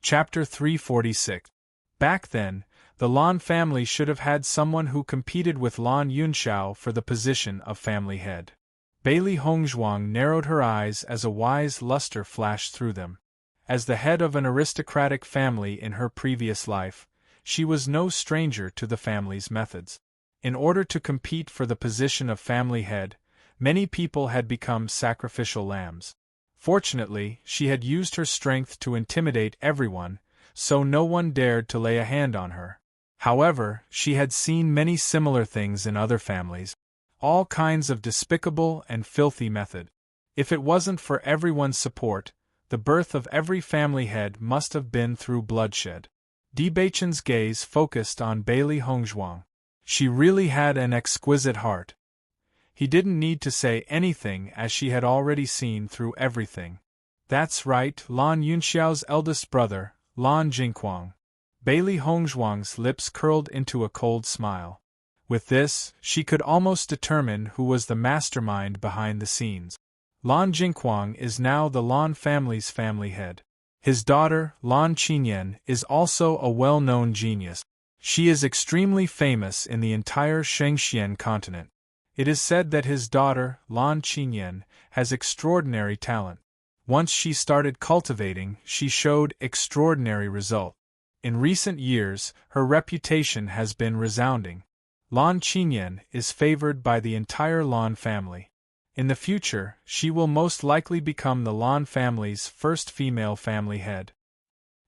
Chapter 346. Back then, the Lan family should have had someone who competed with Lan Yunxiao for the position of family head. Bailey Hongzhuang narrowed her eyes as a wise luster flashed through them. As the head of an aristocratic family in her previous life, she was no stranger to the family's methods. In order to compete for the position of family head, many people had become sacrificial lambs. Fortunately, she had used her strength to intimidate everyone, so no one dared to lay a hand on her. However, she had seen many similar things in other families, all kinds of despicable and filthy method. If it wasn't for everyone's support, the birth of every family head must have been through bloodshed. Di Beichen's gaze focused on Bailey Hongzhuang. She really had an exquisite heart. He didn't need to say anything as she had already seen through everything. That's right, Lan Yunxiao's eldest brother, Lan Jingquang. Bailey Hongzhuang's lips curled into a cold smile. With this, she could almost determine who was the mastermind behind the scenes. Lan Jingquang is now the Lan family's family head. His daughter, Lan Qinyan, is also a well-known genius. She is extremely famous in the entire Shengxian continent. It is said that his daughter, Lan Qinyan, has extraordinary talent. Once she started cultivating, she showed extraordinary result. In recent years, her reputation has been resounding. Lan Qinyan is favored by the entire Lan family. In the future, she will most likely become the Lan family's first female family head.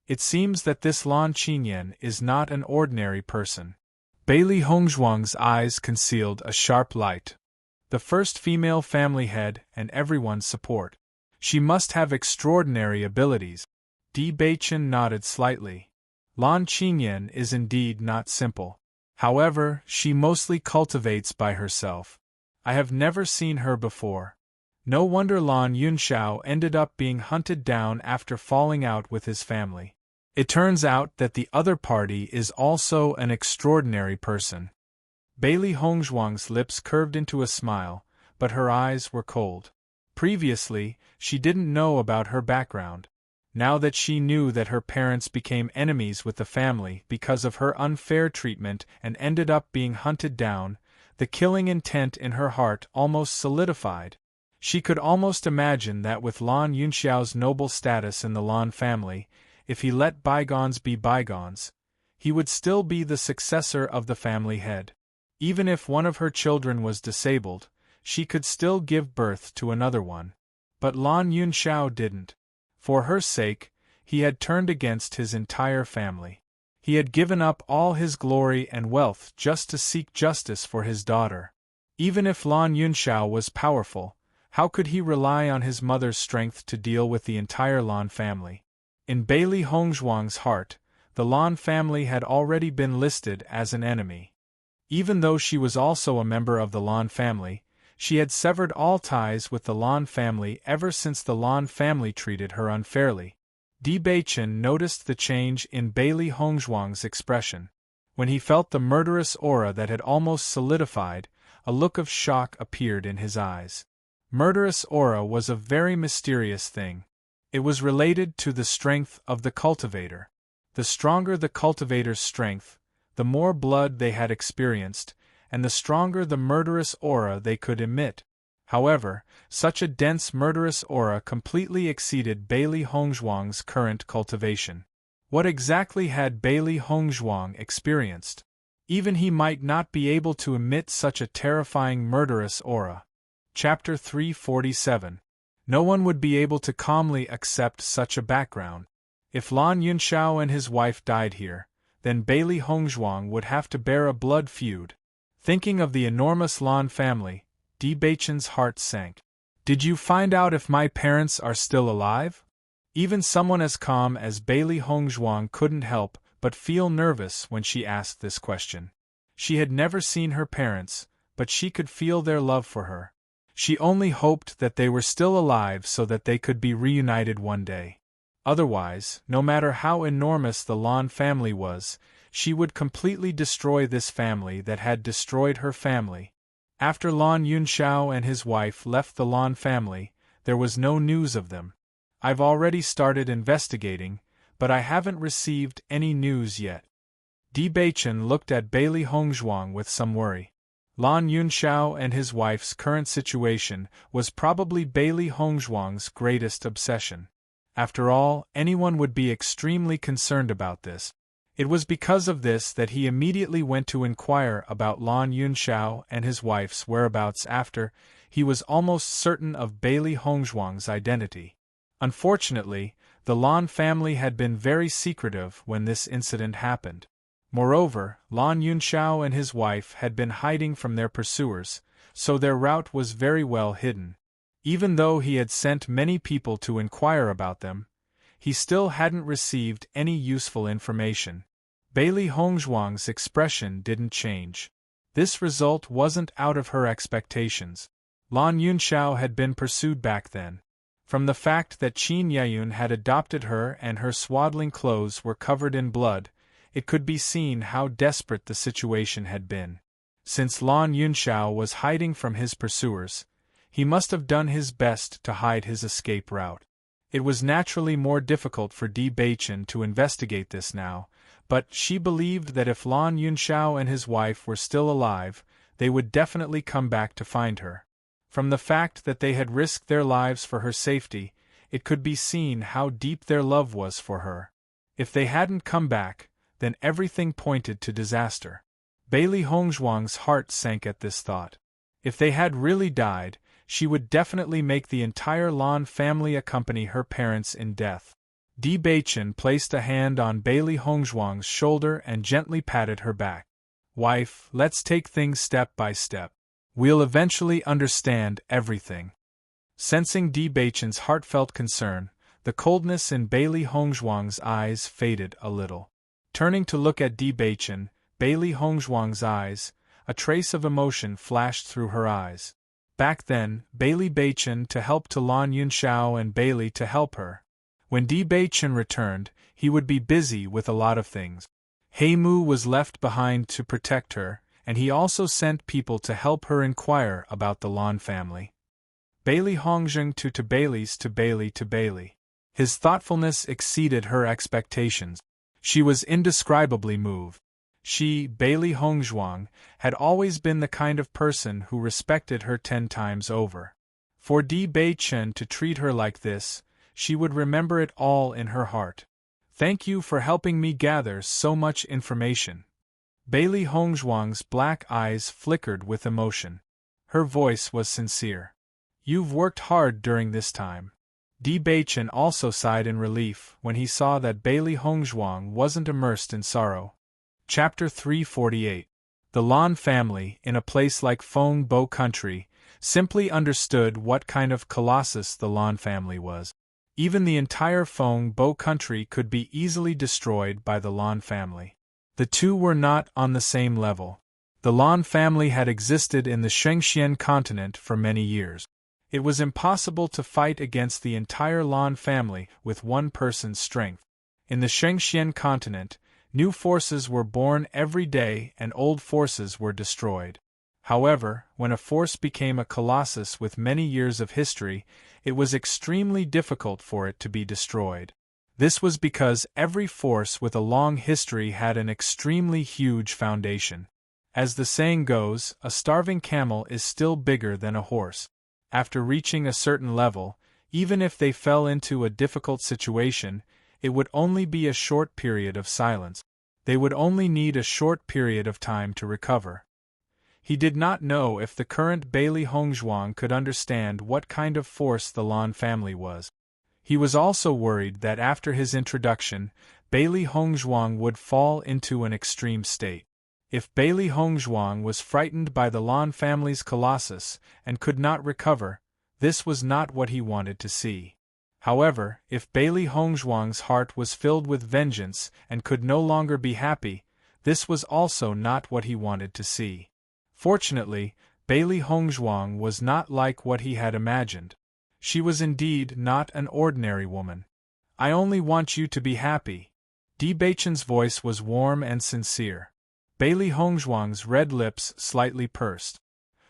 It seems that this Lan Qinyan is not an ordinary person. Bailey Hongzhuang's eyes concealed a sharp light. The first female family head and everyone's support. She must have extraordinary abilities. Di Beichen nodded slightly. Lan Qinyan is indeed not simple. However, she mostly cultivates by herself. I have never seen her before. No wonder Lan Yunxiao ended up being hunted down after falling out with his family. It turns out that the other party is also an extraordinary person. Bailey Hongzhuang's lips curved into a smile, but her eyes were cold. Previously, she didn't know about her background. Now that she knew that her parents became enemies with the family because of her unfair treatment and ended up being hunted down, the killing intent in her heart almost solidified. She could almost imagine that with Lan Yunxiao's noble status in the Lan family, if he let bygones be bygones, he would still be the successor of the family head. Even if one of her children was disabled, she could still give birth to another one. But Lan Yunxiao didn't. For her sake, he had turned against his entire family. He had given up all his glory and wealth just to seek justice for his daughter. Even if Lan Yunxiao was powerful, how could he rely on his mother's strength to deal with the entire Lan family? In Bailey Hongzhuang's heart, the Lan family had already been listed as an enemy. Even though she was also a member of the Lan family, she had severed all ties with the Lan family ever since the Lan family treated her unfairly. Di Beichen noticed the change in Bailey Hongzhuang's expression. When he felt the murderous aura that had almost solidified, a look of shock appeared in his eyes. Murderous aura was a very mysterious thing. It was related to the strength of the cultivator. The stronger the cultivator's strength, the more blood they had experienced, and the stronger the murderous aura they could emit. However, such a dense murderous aura completely exceeded Bailey Hongzhuang's current cultivation. What exactly had Bailey Hongzhuang experienced? Even he might not be able to emit such a terrifying murderous aura. Chapter 347. No one would be able to calmly accept such a background. If Lan Yunxiao and his wife died here, then Bailey Hongzhuang would have to bear a blood feud. Thinking of the enormous Lan family, Di Beichen's heart sank. Did you find out if my parents are still alive? Even someone as calm as Bailey Hongzhuang couldn't help but feel nervous when she asked this question. She had never seen her parents, but she could feel their love for her. She only hoped that they were still alive so that they could be reunited one day. Otherwise, no matter how enormous the Lan family was, she would completely destroy this family that had destroyed her family. After Lan Yunxiao and his wife left the Lan family, there was no news of them. I've already started investigating, but I haven't received any news yet. Di Baichen looked at Bailey Hongzhuang with some worry. Lan Yunxiao and his wife's current situation was probably Bailey Hongzhuang's greatest obsession. After all, anyone would be extremely concerned about this. It was because of this that he immediately went to inquire about Lan Yunxiao and his wife's whereabouts after he was almost certain of Bailey Hongzhuang's identity. Unfortunately, the Lan family had been very secretive when this incident happened. Moreover, Lan Yunxiao and his wife had been hiding from their pursuers, so their route was very well hidden. Even though he had sent many people to inquire about them, he still hadn't received any useful information. Bailey Hongzhuang's expression didn't change. This result wasn't out of her expectations. Lan Yunxiao had been pursued back then. From the fact that Qin Yayun had adopted her and her swaddling clothes were covered in blood, it could be seen how desperate the situation had been. Since Lan Yunxiao was hiding from his pursuers, he must have done his best to hide his escape route. It was naturally more difficult for Di Baichen to investigate this now, but she believed that if Lan Yunxiao and his wife were still alive, they would definitely come back to find her. From the fact that they had risked their lives for her safety, it could be seen how deep their love was for her. If they hadn't come back, then everything pointed to disaster. Bailey Hongzhuang's heart sank at this thought. If they had really died, she would definitely make the entire Lan family accompany her parents in death. Di Baichen placed a hand on Bailey Hongzhuang's shoulder and gently patted her back. "Wife, let's take things step by step. We'll eventually understand everything." Sensing Di Baichen's heartfelt concern, the coldness in Bailey Hongzhuang's eyes faded a little. Turning to look at Di Baichen, Bailey Hongzhuang's eyes, a trace of emotion flashed through her eyes. Back then, Bailey Baichen to help to Lan Yunxiao and Bailey to help her. When Di Baichen returned, he would be busy with a lot of things. Heimu was left behind to protect her, and he also sent people to help her inquire about the Lan family. Bailey Hongzheng to Bailey's to Bailey to Bailey. His thoughtfulness exceeded her expectations. She was indescribably moved. She, Bailey Hongzhuang, had always been the kind of person who respected her 10 times over. For Di Baichen to treat her like this, she would remember it all in her heart. "Thank you for helping me gather so much information." Bailey Hongzhuang's black eyes flickered with emotion. Her voice was sincere. "You've worked hard during this time." Di Baichen also sighed in relief when he saw that Bailey Hongzhuang wasn't immersed in sorrow. Chapter 348. The Lan family, in a place like Feng Bo country, simply understood what kind of colossus the Lan family was. Even the entire Feng Bo country could be easily destroyed by the Lan family. The two were not on the same level. The Lan family had existed in the Shengxian continent for many years. It was impossible to fight against the entire Lan family with one person's strength. In the Shengxian continent, new forces were born every day and old forces were destroyed. However, when a force became a colossus with many years of history, it was extremely difficult for it to be destroyed. This was because every force with a long history had an extremely huge foundation. As the saying goes, a starving camel is still bigger than a horse. After reaching a certain level, even if they fell into a difficult situation, it would only be a short period of silence. They would only need a short period of time to recover. He did not know if the current Bailey Hongzhuang could understand what kind of force the Lan family was. He was also worried that after his introduction, Bailey Hongzhuang would fall into an extreme state. If Bailey Hongzhuang was frightened by the Lan family's colossus and could not recover, this was not what he wanted to see. However, if Bailey Hongzhuang's heart was filled with vengeance and could no longer be happy, this was also not what he wanted to see. Fortunately, Bailey Hongzhuang was not like what he had imagined. She was indeed not an ordinary woman. "I only want you to be happy." Di Baichen's voice was warm and sincere. Bailey Hongzhuang's red lips slightly pursed.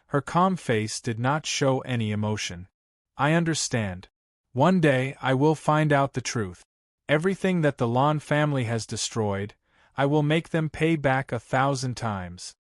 Her calm face did not show any emotion. "I understand. One day I will find out the truth." Everything that the Lon family has destroyed, I will make them pay back 1,000 times.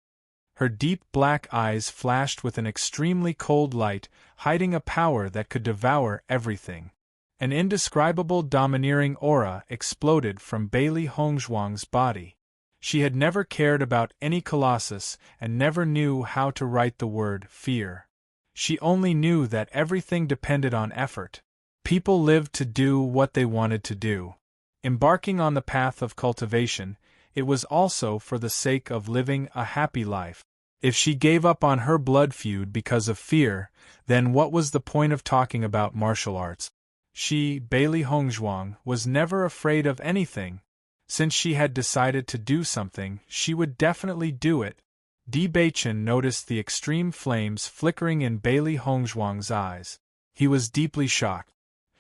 Her deep black eyes flashed with an extremely cold light, hiding a power that could devour everything. An indescribable domineering aura exploded from Bailey Hongzhuang's body. She had never cared about any colossus and never knew how to write the word fear. She only knew that everything depended on effort. People lived to do what they wanted to do. Embarking on the path of cultivation, it was also for the sake of living a happy life. If she gave up on her blood feud because of fear, then what was the point of talking about martial arts? She, Bailey Hongzhuang, was never afraid of anything. Since she had decided to do something, she would definitely do it. Di Beichen noticed the extreme flames flickering in Bailey Hongzhuang's eyes. He was deeply shocked.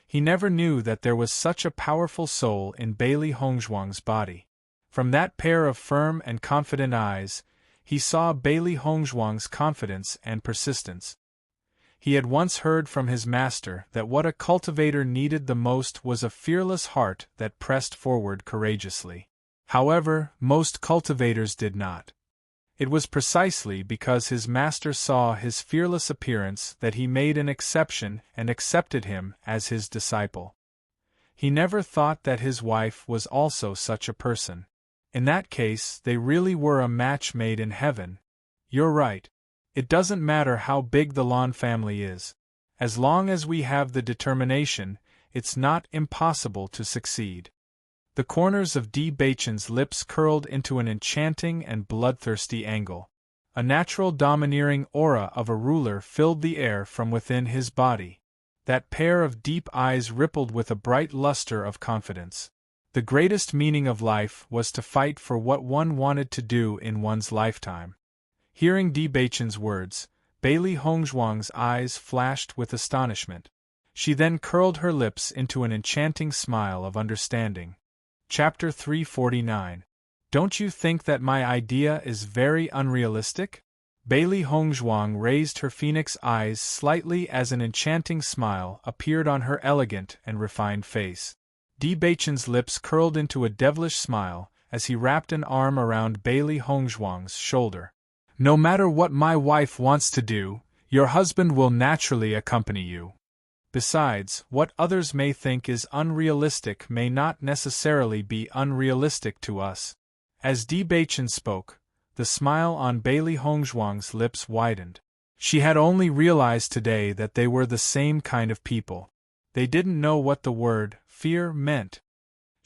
He never knew that there was such a powerful soul in Bailey Hongzhuang's body. From that pair of firm and confident eyes, he saw Bailey Hongzhuang's confidence and persistence. He had once heard from his master that what a cultivator needed the most was a fearless heart that pressed forward courageously. However, most cultivators did not. It was precisely because his master saw his fearless appearance that he made an exception and accepted him as his disciple. He never thought that his wife was also such a person. In that case, they really were a match made in heaven. You're right. It doesn't matter how big the Lon family is. As long as we have the determination, it's not impossible to succeed. The corners of Di Beichen's lips curled into an enchanting and bloodthirsty angle. A natural domineering aura of a ruler filled the air from within his body. That pair of deep eyes rippled with a bright luster of confidence. The greatest meaning of life was to fight for what one wanted to do in one's lifetime. Hearing Di Beichen's words, Bailey Hongzhuang's eyes flashed with astonishment. She then curled her lips into an enchanting smile of understanding. Chapter 349. Don't you think that my idea is very unrealistic? Bailey Hongzhuang raised her phoenix eyes slightly as an enchanting smile appeared on her elegant and refined face. Di Beichen's lips curled into a devilish smile as he wrapped an arm around Bailey Hongzhuang's shoulder. No matter what my wife wants to do, your husband will naturally accompany you. Besides, what others may think is unrealistic may not necessarily be unrealistic to us. As Di Beichen spoke, the smile on Bailey Hongzhuang's lips widened. She had only realized today that they were the same kind of people. They didn't know what the word fear meant.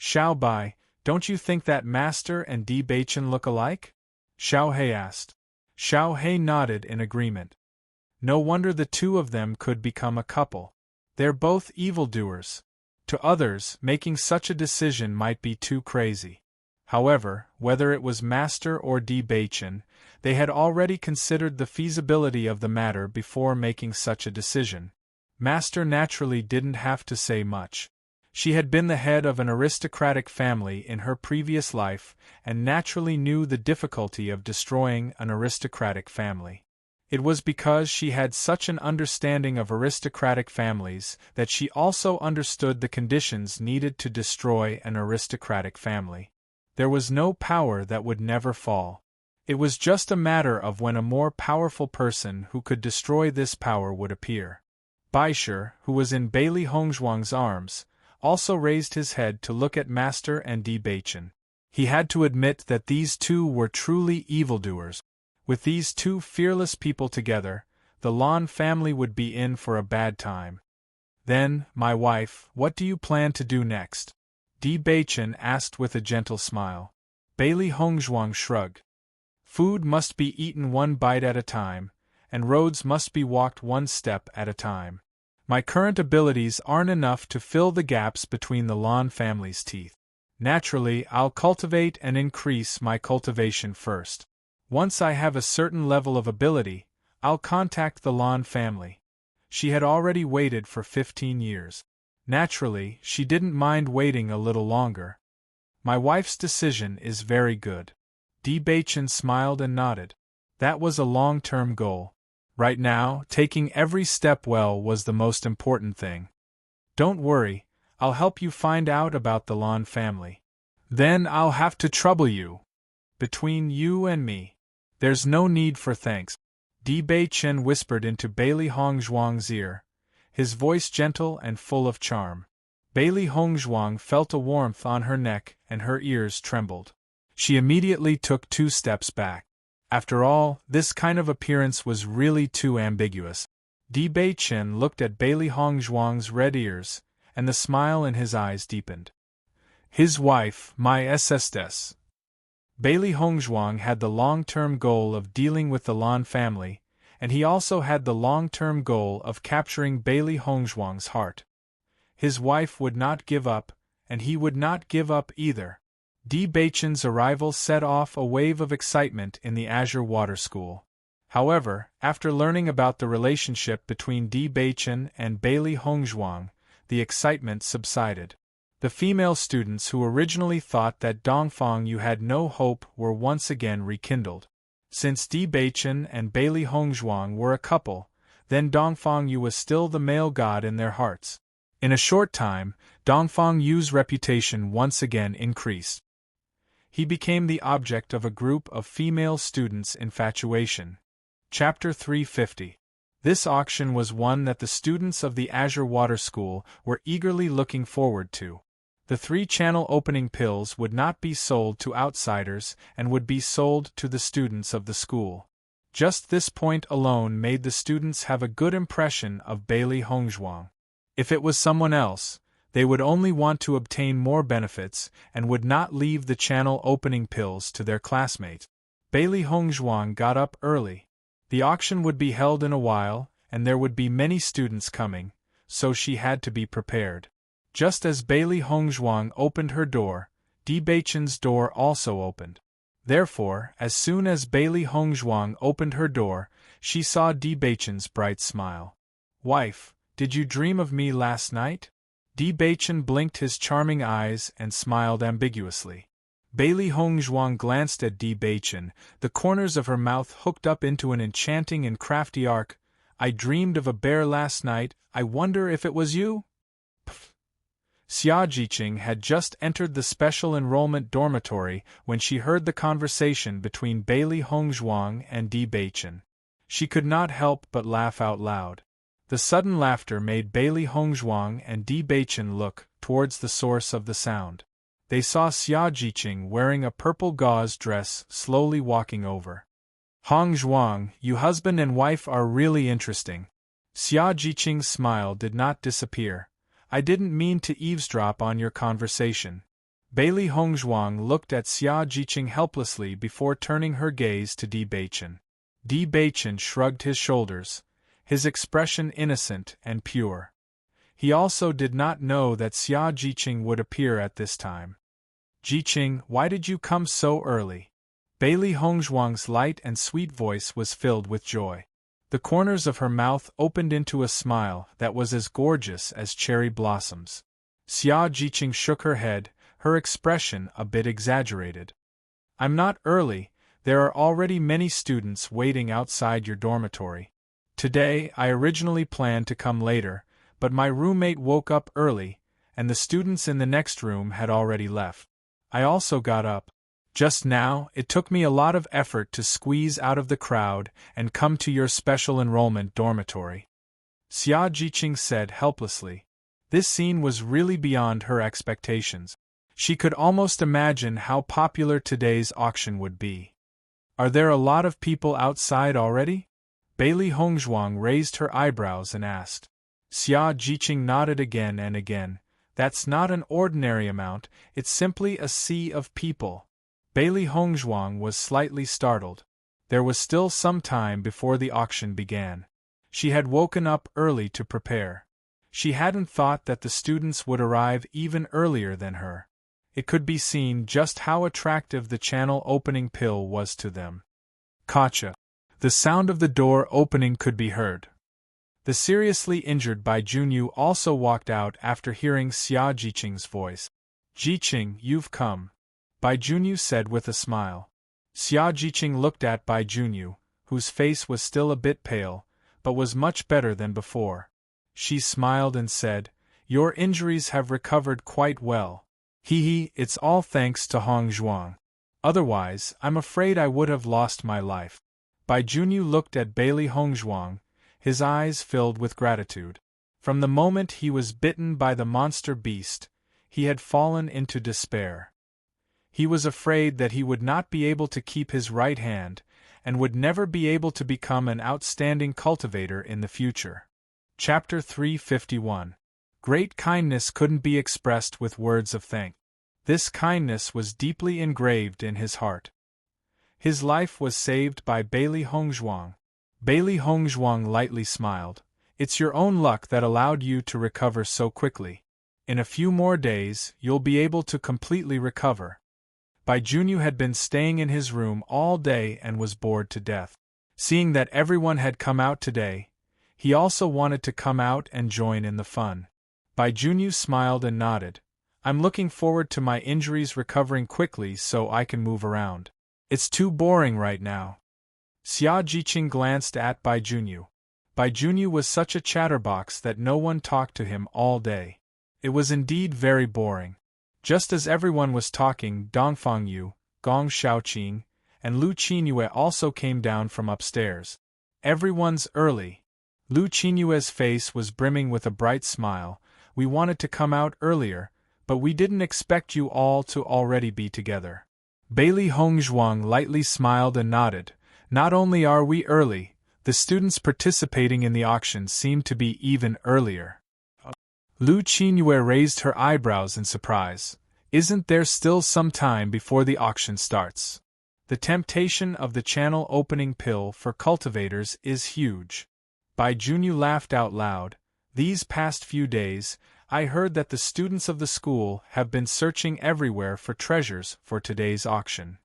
Xiao Bai, don't you think that Master and Di Beichen look alike? Xiao He asked. Xiao He nodded in agreement. No wonder the two of them could become a couple. They're both evildoers. To others, making such a decision might be too crazy. However, whether it was Master or Di Beichen, they had already considered the feasibility of the matter before making such a decision. Master naturally didn't have to say much. She had been the head of an aristocratic family in her previous life and naturally knew the difficulty of destroying an aristocratic family. It was because she had such an understanding of aristocratic families that she also understood the conditions needed to destroy an aristocratic family. There was no power that would never fall. It was just a matter of when a more powerful person who could destroy this power would appear. Baisher, who was in Bailey Hongzhuang's arms, also raised his head to look at Master and Di Beichen. He had to admit that these two were truly evildoers. With these two fearless people together, the Lon family would be in for a bad time. Then, my wife, what do you plan to do next? Di Beichen asked with a gentle smile. Bailey Hongzhuang shrugged. Food must be eaten one bite at a time, and roads must be walked one step at a time. My current abilities aren't enough to fill the gaps between the Lon family's teeth. Naturally, I'll cultivate and increase my cultivation first. Once I have a certain level of ability, I'll contact the Lon family. She had already waited for 15 years. Naturally, she didn't mind waiting a little longer. My wife's decision is very good. Di Beichen smiled and nodded. That was a long-term goal. Right now, taking every step well was the most important thing. Don't worry, I'll help you find out about the Lan family. Then I'll have to trouble you. Between you and me, there's no need for thanks. Di Bei Chen whispered into Bailey Hongzhuang's ear, his voice gentle and full of charm. Bailey Hongzhuang felt a warmth on her neck and her ears trembled. She immediately took 2 steps back. After all, this kind of appearance was really too ambiguous. Di Bei Chen looked at Bailey Hongzhuang's red ears, and the smile in his eyes deepened. His wife, my SSS. Bailey Hongzhuang had the long-term goal of dealing with the Lan family, and he also had the long-term goal of capturing Bailey Hongzhuang's heart. His wife would not give up, and he would not give up either. Di Beichen's arrival set off a wave of excitement in the Azure Water School. However, after learning about the relationship between Di Beichen and Bailey Hongzhuang, the excitement subsided. The female students who originally thought that Dongfang Yu had no hope were once again rekindled. Since Di Beichen and Bailey Hongzhuang were a couple, then Dongfang Yu was still the male god in their hearts. In a short time, Dongfang Yu's reputation once again increased. He became the object of a group of female students' infatuation. Chapter 350. This auction was one that the students of the Azure Water School were eagerly looking forward to. The 3-channel opening pills would not be sold to outsiders and would be sold to the students of the school. Just this point alone made the students have a good impression of Bailey Hongzhuang. If it was someone else, they would only want to obtain more benefits and would not leave the channel opening pills to their classmates. Bailey Hongzhuang got up early. The auction would be held in a while, and there would be many students coming, so she had to be prepared. Just as Bailey Hongzhuang opened her door, Di Beichen's door also opened. Therefore, as soon as Bailey Hongzhuang opened her door, she saw Di Beichen's bright smile. "Wife, did you dream of me last night?" Di Beichen blinked his charming eyes and smiled ambiguously. Bailey Hongzhuang glanced at Di Beichen, the corners of her mouth hooked up into an enchanting and crafty arc. "I dreamed of a bear last night, I wonder if it was you?" Pff. Xia Jiqing had just entered the special enrollment dormitory when she heard the conversation between Bailey Hongzhuang and Di Beichen. She could not help but laugh out loud. The sudden laughter made Bailey Hongzhuang and Di Beichen look towards the source of the sound. They saw Xia Jiqing wearing a purple gauze dress slowly walking over. "Hongzhuang, you husband and wife are really interesting." Xia Jiqing's smile did not disappear. "I didn't mean to eavesdrop on your conversation." Bailey Hongzhuang looked at Xia Jiqing helplessly before turning her gaze to Di Beichen. Di Beichen shrugged his shoulders, his expression innocent and pure. He also did not know that Xia Jiqing would appear at this time. "Jiqing, why did you come so early?" Bailey Hongzhuang's light and sweet voice was filled with joy. The corners of her mouth opened into a smile that was as gorgeous as cherry blossoms. Xia Jiqing shook her head, her expression a bit exaggerated. "I'm not early, there are already many students waiting outside your dormitory. Today, I originally planned to come later, but my roommate woke up early, and the students in the next room had already left. I also got up. Just now, it took me a lot of effort to squeeze out of the crowd and come to your special enrollment dormitory," Xia Jiqing said helplessly. This scene was really beyond her expectations. She could almost imagine how popular today's auction would be. "Are there a lot of people outside already?" Bailey Hongzhuang raised her eyebrows and asked. Xia Jiqing nodded again and again. "That's not an ordinary amount, it's simply a sea of people." Bailey Hongzhuang was slightly startled. There was still some time before the auction began. She had woken up early to prepare. She hadn't thought that the students would arrive even earlier than her. It could be seen just how attractive the channel opening pill was to them. "Gotcha." The sound of the door opening could be heard. The seriously injured Bai Junyu also walked out after hearing Xia Jiqing's voice. "Jiqing, you've come," Bai Junyu said with a smile. Xia Jiqing looked at Bai Junyu, whose face was still a bit pale, but was much better than before. She smiled and said, Your injuries have recovered quite well. Hee, it's all thanks to Hong Zhuang. Otherwise, I'm afraid I would have lost my life. Bai Junyu looked at Bailey Hongzhuang, his eyes filled with gratitude. From the moment he was bitten by the monster beast, he had fallen into despair. He was afraid that he would not be able to keep his right hand, and would never be able to become an outstanding cultivator in the future. Chapter 351. Great kindness couldn't be expressed with words of thanks. This kindness was deeply engraved in his heart. His life was saved by Bailey Hongzhuang. Bailey Hongzhuang lightly smiled. It's your own luck that allowed you to recover so quickly. In a few more days, you'll be able to completely recover. Bai Junyu had been staying in his room all day and was bored to death. Seeing that everyone had come out today, he also wanted to come out and join in the fun. Bai Junyu smiled and nodded. I'm looking forward to my injuries recovering quickly so I can move around. It's too boring right now. Xia Jiqing glanced at Bai Junyu. Bai Junyu was such a chatterbox that no one talked to him all day. It was indeed very boring. Just as everyone was talking, Dongfang Yu, Gong Shaoqing, and Lu Qinyue also came down from upstairs. Everyone's early. Lu Qinyue's face was brimming with a bright smile. We wanted to come out earlier, but we didn't expect you all to already be together. Bailey Hongzhuang lightly smiled and nodded. Not only are we early, the students participating in the auction seem to be even earlier. Lu Qinyue raised her eyebrows in surprise. Isn't there still some time before the auction starts? The temptation of the channel opening pill for cultivators is huge. Bai Junyu laughed out loud. These past few days, I heard that the students of the school have been searching everywhere for treasures for today's auction.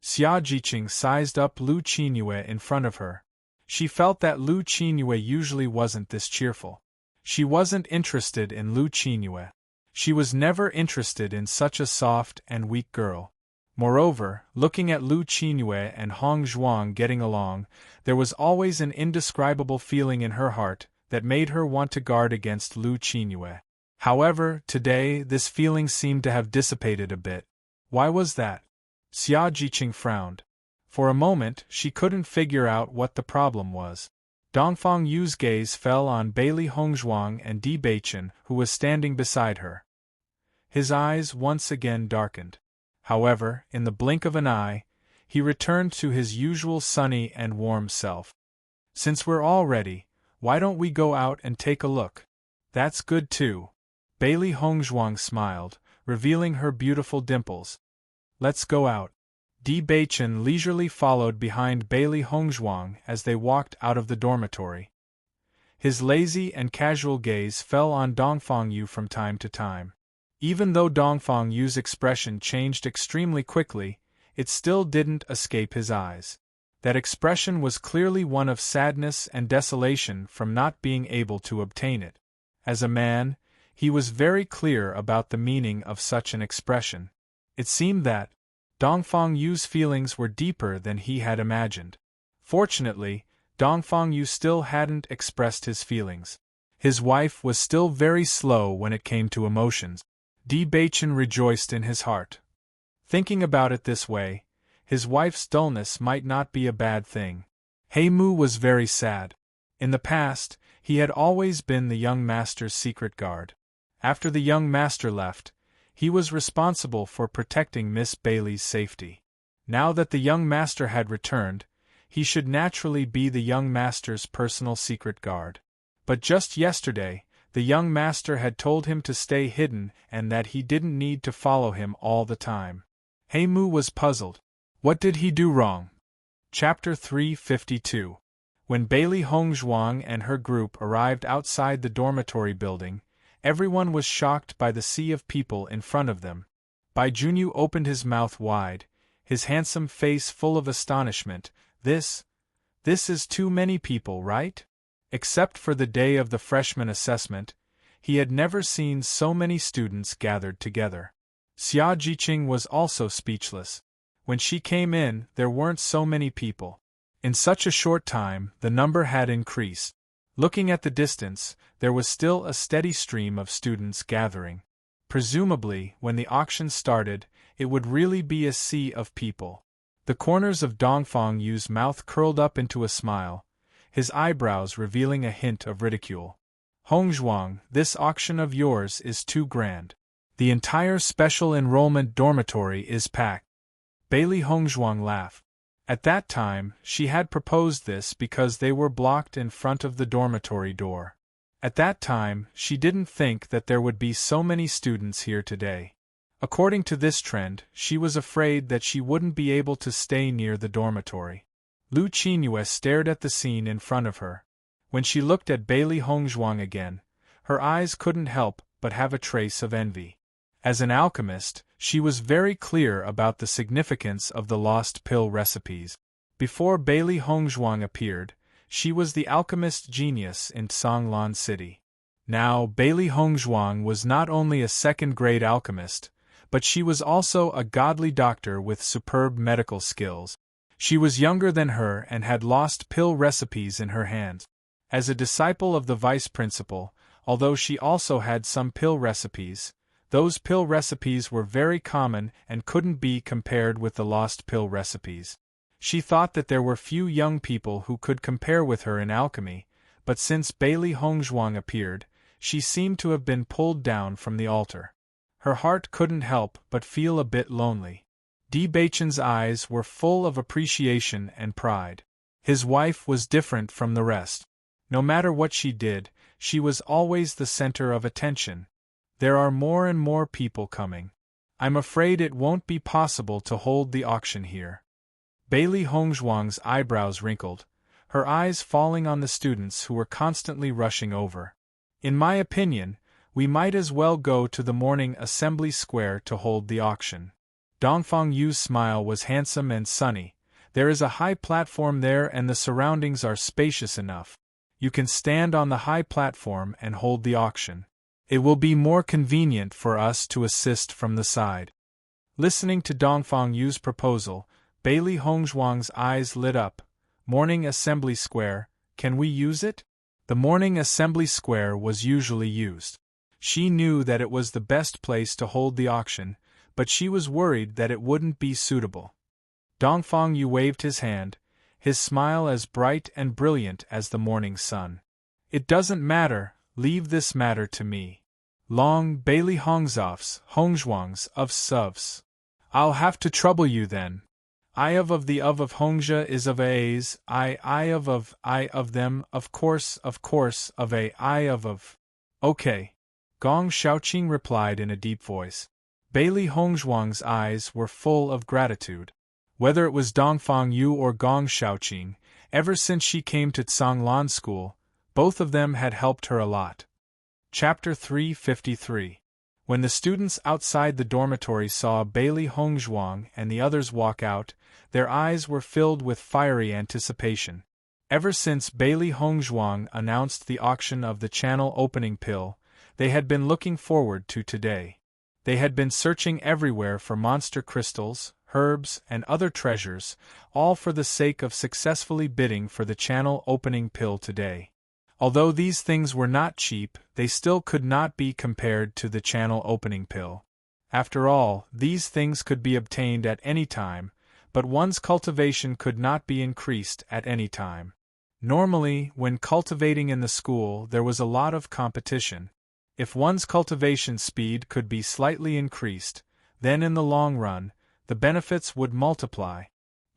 Xia Jiqing sized up Lu Qinyue in front of her. She felt that Lu Qinyue usually wasn't this cheerful. She wasn't interested in Lu Qinyue. She was never interested in such a soft and weak girl. Moreover, looking at Lu Qinyue and Hong Zhuang getting along, there was always an indescribable feeling in her heart that made her want to guard against Lu Qinyue. However, today this feeling seemed to have dissipated a bit. Why was that? Xia Jiqing frowned. For a moment, she couldn't figure out what the problem was. Dongfang Yu's gaze fell on Bailey Hongzhuang and Di Beichen, who was standing beside her. His eyes once again darkened. However, in the blink of an eye, he returned to his usual sunny and warm self. Since we're all ready, why don't we go out and take a look? That's good too. Bailey Hongzhuang smiled, revealing her beautiful dimples. Let's go out. Di Beichen leisurely followed behind Bailey Hongzhuang as they walked out of the dormitory. His lazy and casual gaze fell on Dongfang Yu from time to time. Even though Dongfang Yu's expression changed extremely quickly, it still didn't escape his eyes. That expression was clearly one of sadness and desolation from not being able to obtain it. As a man, he was very clear about the meaning of such an expression. It seemed that Dongfang Yu's feelings were deeper than he had imagined. Fortunately, Dongfang Yu still hadn't expressed his feelings. His wife was still very slow when it came to emotions. Di Beichen rejoiced in his heart. Thinking about it this way, his wife's dullness might not be a bad thing. He Mu was very sad. In the past, he had always been the young master's secret guard. After the young master left, he was responsible for protecting Miss Bailey's safety. Now that the young master had returned, he should naturally be the young master's personal secret guard. But just yesterday, the young master had told him to stay hidden and that he didn't need to follow him all the time. He Mu was puzzled. What did he do wrong? Chapter 352. When Bailey Hongzhuang and her group arrived outside the dormitory building, everyone was shocked by the sea of people in front of them. Bai Junyu opened his mouth wide, his handsome face full of astonishment. This is too many people, right? Except for the day of the freshman assessment, he had never seen so many students gathered together. Xia Jiqing was also speechless. When she came in, there weren't so many people. In such a short time, the number had increased. Looking at the distance, there was still a steady stream of students gathering. Presumably, when the auction started, it would really be a sea of people. The corners of Dongfang Yu's mouth curled up into a smile, his eyebrows revealing a hint of ridicule. Hongzhuang, this auction of yours is too grand. The entire special enrollment dormitory is packed. Bailey Hongzhuang laughed. At that time, she had proposed this because they were blocked in front of the dormitory door. At that time, she didn't think that there would be so many students here today. According to this trend, she was afraid that she wouldn't be able to stay near the dormitory. Lu Qinyue stared at the scene in front of her. When she looked at Bailey Hongzhuang again, her eyes couldn't help but have a trace of envy. As an alchemist, she was very clear about the significance of the lost pill recipes. Before Bailey Hongzhuang appeared, she was the alchemist genius in Songlan City. Now, Bailey Hongzhuang was not only a second-grade alchemist, but she was also a godly doctor with superb medical skills. She was younger than her and had lost pill recipes in her hands. As a disciple of the vice principal, although she also had some pill recipes, those pill recipes were very common and couldn't be compared with the lost pill recipes. She thought that there were few young people who could compare with her in alchemy, but since Bailey Hongzhuang appeared, she seemed to have been pulled down from the altar. Her heart couldn't help but feel a bit lonely. Di Baichen's eyes were full of appreciation and pride. His wife was different from the rest. No matter what she did, she was always the center of attention. There are more and more people coming. I'm afraid it won't be possible to hold the auction here. Bailey Hongzhuang's eyebrows wrinkled, her eyes falling on the students who were constantly rushing over. In my opinion, we might as well go to the morning assembly square to hold the auction. Dongfang Yu's smile was handsome and sunny. There is a high platform there and the surroundings are spacious enough. You can stand on the high platform and hold the auction. It will be more convenient for us to assist from the side. Listening to Dongfang Yu's proposal, Bailey Hongzhuang's eyes lit up. Morning Assembly Square, can we use it? The Morning Assembly Square was usually used. She knew that it was the best place to hold the auction, but she was worried that it wouldn't be suitable. Dongfang Yu waved his hand, his smile as bright and brilliant as the morning sun. It doesn't matter, leave this matter to me. Long Bailey Hongzhuang's of Suvs. I'll have to trouble you then. I of the of Hongzha is of A's, I of them, of course, of a I of. Okay. Gong Shaoqing replied in a deep voice. Bailey Hongzhuang's eyes were full of gratitude. Whether it was Dongfang Yu or Gong Shaoqing, ever since she came to Songlan School, both of them had helped her a lot. Chapter 353. When the students outside the dormitory saw Bailey Hongzhuang and the others walk out, their eyes were filled with fiery anticipation. Ever since Bailey Hongzhuang announced the auction of the channel opening pill, they had been looking forward to today. They had been searching everywhere for monster crystals, herbs, and other treasures, all for the sake of successfully bidding for the channel opening pill today. Although these things were not cheap, they still could not be compared to the channel opening pill. After all, these things could be obtained at any time, but one's cultivation could not be increased at any time. Normally, when cultivating in the school, there was a lot of competition. If one's cultivation speed could be slightly increased, then in the long run, the benefits would multiply.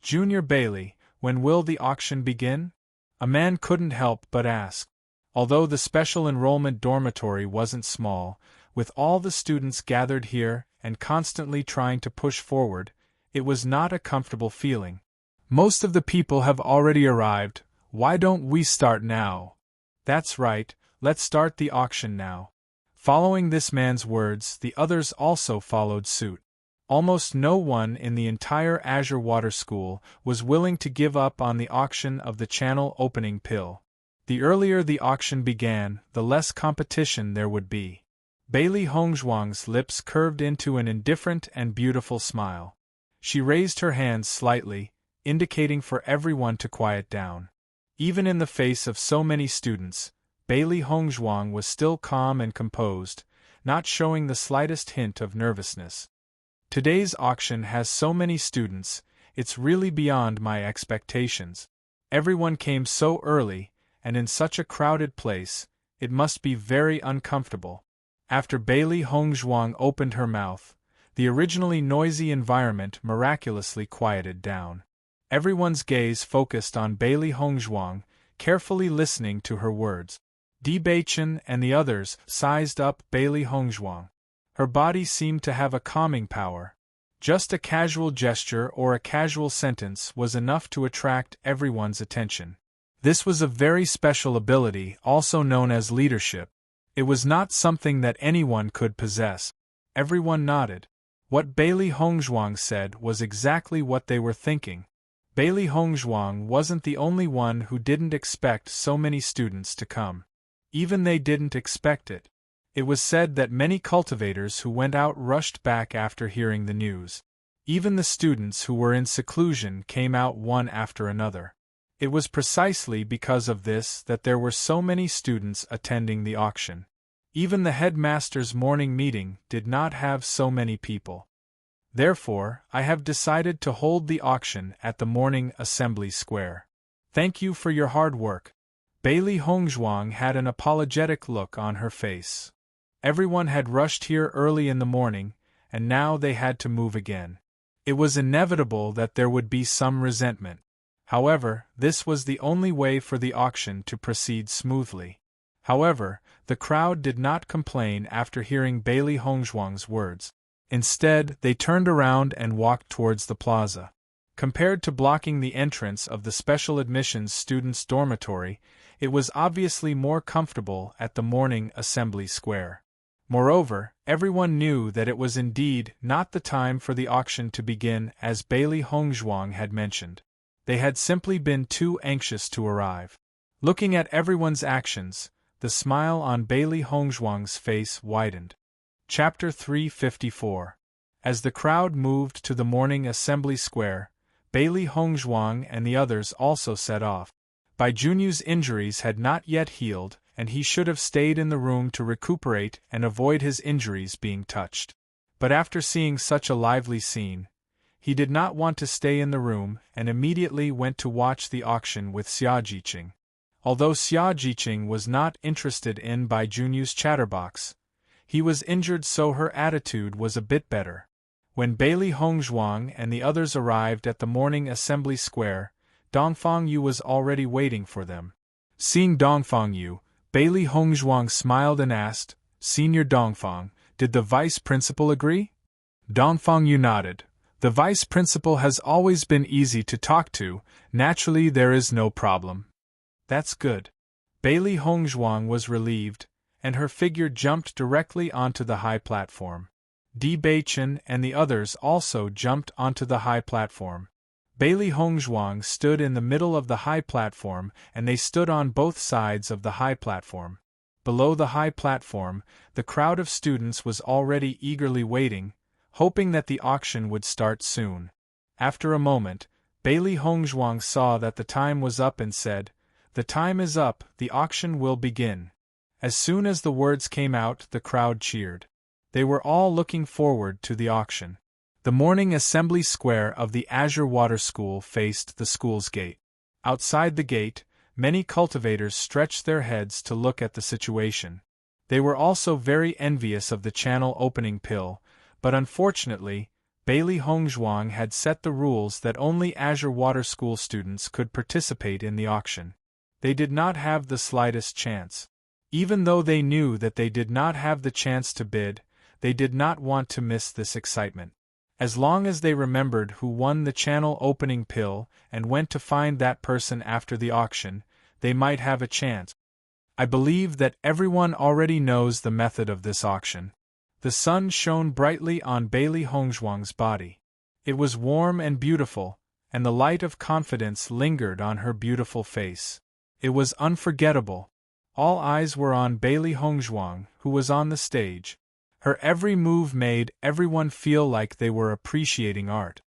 Junior Bailey, when will the auction begin? A man couldn't help but ask. Although the special enrollment dormitory wasn't small, with all the students gathered here and constantly trying to push forward, it was not a comfortable feeling. Most of the people have already arrived, why don't we start now? That's right, let's start the auction now. Following this man's words, the others also followed suit. Almost no one in the entire Azure Water School was willing to give up on the auction of the channel opening pill. The earlier the auction began, the less competition there would be. Bailey Hongzhuang's lips curved into an indifferent and beautiful smile. She raised her hands slightly, indicating for everyone to quiet down. Even in the face of so many students, Bailey Hongzhuang was still calm and composed, not showing the slightest hint of nervousness. Today's auction has so many students, it's really beyond my expectations. Everyone came so early, and in such a crowded place, it must be very uncomfortable. After Bailey Hongzhuang opened her mouth, the originally noisy environment miraculously quieted down. Everyone's gaze focused on Bailey Hongzhuang, carefully listening to her words. Di Beichen and the others sized up Bailey Hongzhuang. Her body seemed to have a calming power. Just a casual gesture or a casual sentence was enough to attract everyone's attention. This was a very special ability, also known as leadership. It was not something that anyone could possess. Everyone nodded. What Bailey Hongzhuang said was exactly what they were thinking. Bailey Hongzhuang wasn't the only one who didn't expect so many students to come. Even they didn't expect it. It was said that many cultivators who went out rushed back after hearing the news. Even the students who were in seclusion came out one after another. It was precisely because of this that there were so many students attending the auction. Even the headmaster's morning meeting did not have so many people. Therefore, I have decided to hold the auction at the morning assembly square. Thank you for your hard work. Bailey Hongzhuang had an apologetic look on her face. Everyone had rushed here early in the morning, and now they had to move again. It was inevitable that there would be some resentment. However, this was the only way for the auction to proceed smoothly. However, the crowd did not complain after hearing Bailey Hongzhuang's words. Instead, they turned around and walked towards the plaza. Compared to blocking the entrance of the special admissions students' dormitory, it was obviously more comfortable at the morning assembly square. Moreover, everyone knew that it was indeed not the time for the auction to begin, as Bailey Hongzhuang had mentioned. They had simply been too anxious to arrive. Looking at everyone's actions, the smile on Bailey Hongzhuang's face widened. Chapter 354. As the crowd moved to the morning assembly square, Bailey Hongzhuang and the others also set off. Bai Junyu's injuries had not yet healed, and he should have stayed in the room to recuperate and avoid his injuries being touched. But after seeing such a lively scene, he did not want to stay in the room and immediately went to watch the auction with Xia Jiqing. Although Xia Jiqing was not interested in Bai Junyu's chatterbox, he was injured, so her attitude was a bit better. When Bailey Hongzhuang and the others arrived at the morning assembly square, Dongfang Yu was already waiting for them. Seeing Dongfang Yu, Bailey Hongzhuang smiled and asked, "Senior Dongfang, did the vice principal agree?" Dongfang Yu nodded. "The vice principal has always been easy to talk to, naturally there is no problem." "That's good." Bailey Hongzhuang was relieved, and her figure jumped directly onto the high platform. Di Beichen and the others also jumped onto the high platform. Bailey Hongzhuang stood in the middle of the high platform, and they stood on both sides of the high platform. Below the high platform, the crowd of students was already eagerly waiting, hoping that the auction would start soon. After a moment, Bailey Hongzhuang saw that the time was up and said, "The time is up, the auction will begin." As soon as the words came out, the crowd cheered. They were all looking forward to the auction. The morning assembly square of the Azure Water School faced the school's gate. Outside the gate, many cultivators stretched their heads to look at the situation. They were also very envious of the channel opening pill, but unfortunately, Bailey Hongzhuang had set the rules that only Azure Water School students could participate in the auction. They did not have the slightest chance. Even though they knew that they did not have the chance to bid, they did not want to miss this excitement. As long as they remembered who won the channel opening pill and went to find that person after the auction, they might have a chance. I believe that everyone already knows the method of this auction. The sun shone brightly on Bailey Hongzhuang's body. It was warm and beautiful, and the light of confidence lingered on her beautiful face. It was unforgettable. All eyes were on Bailey Hongzhuang, who was on the stage. Her every move made everyone feel like they were appreciating art.